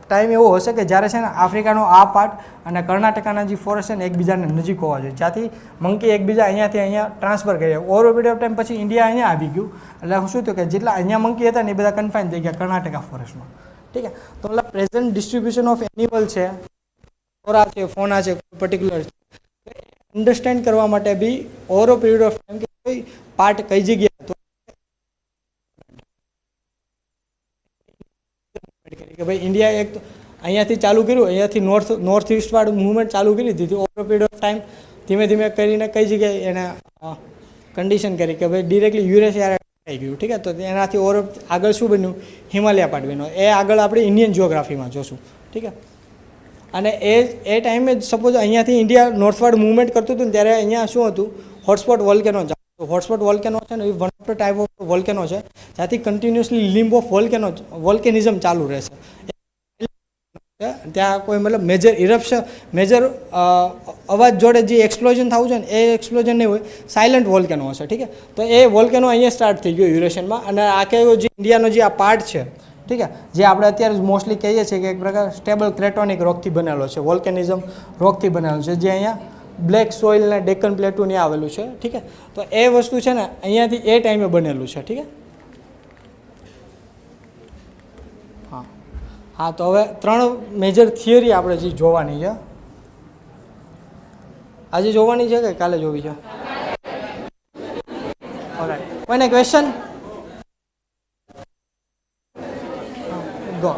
time એવો હશે કે જ્યારે છે ને આફ્રિકાનો આ પાર્ટ અને કર્ણાટકાના જે ફોરેસ્ટ છે ને એકબીજાને નજીક હોવા જોઈએ, જ્યાંથી મંકી એકબીજા અહીંયાથી અહીંયા ટ્રાન્સફર કરી. Over a period of time પછી ઇન્ડિયા અહીંયા આવી ગયું, એટલે શું થયું કે જેટલા અહીંયા મંકી હતા ને એ બધા કન્ફાઇન થઈ ગયા કર્ણાટકા ફોરેસ્ટમાં. ઠીક છે. તો મતલબ પ્રેઝન્ટ ડિસ્ટ્રીબ્યુશન ઓફ એનિમલ છે, ફ્લોરા છે, ફોના છે, પર્ટિક્યુલર અન્ડરસ્ટેન્ડ કરવા માટે બી over a period of time કે કોઈ પાર્ટ કઈ જગ્યાએ કે ભાઈ ઇન્ડિયા એક અહીંયાથી ચાલુ કર્યું, અહીંયાથી નોર્થ ઇસ્ટ વાળું મૂવમેન્ટ ચાલુ કરી દીધી. ઓવર પીરિયડ ઓફ ટાઈમ ધીમે ધીમે કરીને કઈ જગ્યાએ એને કન્ડિશન કરી કે ભાઈ ડિરેક્ટલી યુરેશિયા થઈ ગયું. ઠીક છે. તો એનાથી ઓવર આગળ શું બન્યું, હિમાલય પાર્ટ બન્યો. એ આગળ આપણે ઇન્ડિયન જિયોગ્રાફીમાં જોશું. ઠીક છે. અને એ ટાઈમે જ સપોઝ અહીંયાથી ઇન્ડિયા નોર્થવર્ડ મૂવમેન્ટ કરતું હતું ને ત્યારે અહીંયા શું હતું, હોટસ્પોટ વોલ્કેનો. હોટસ્પોટ વોલ્કેનો છે ને એ one of the type of volcano છે જ્યાંથી કન્ટિન્યુઅસલી લિમ્બ ઓફ વોલ્કેનિઝમ ચાલુ રહેશે. ત્યાં કોઈ મતલબ મેજર અવાજ જોડે જે એક્સપ્લોઝન થવું છે ને એ એક્સપ્લોઝન નહીં હોય, સાયલન્ટ વોલ્કેનો હશે. ઠીક છે. તો એ વોલ્કેનો અહીંયા સ્ટાર્ટ થઈ ગયો યુરેશિયનમાં. અને આખે જે ઇન્ડિયાનો જે આ પાર્ટ છે, ઠીક છે, જે આપણે અત્યારે મોસ્ટલી કહીએ છીએ કે એક પ્રકાર સ્ટેબલ ક્રેટોનિક રોકથી બનેલો છે, વોલ્કેનિઝમ રોકથી બનેલો છે, જે અહીંયા બ્લેક સોઇલ ને ડેક્કન પ્લેટુ ને આવેલું છે. ઠીક છે. તો એ વસ્તુ છે ને અહીંયાથી એ ટાઈમે બનેલું છે. ઠીક છે. હા, તો હવે 3 મેજર થિયરી આપણે જે જોવાની છે, આજે જોવાની છે કે કાલે જોવી છે? ઓલરાઈટ. કોઈને ક્વેશ્ચન? ગો.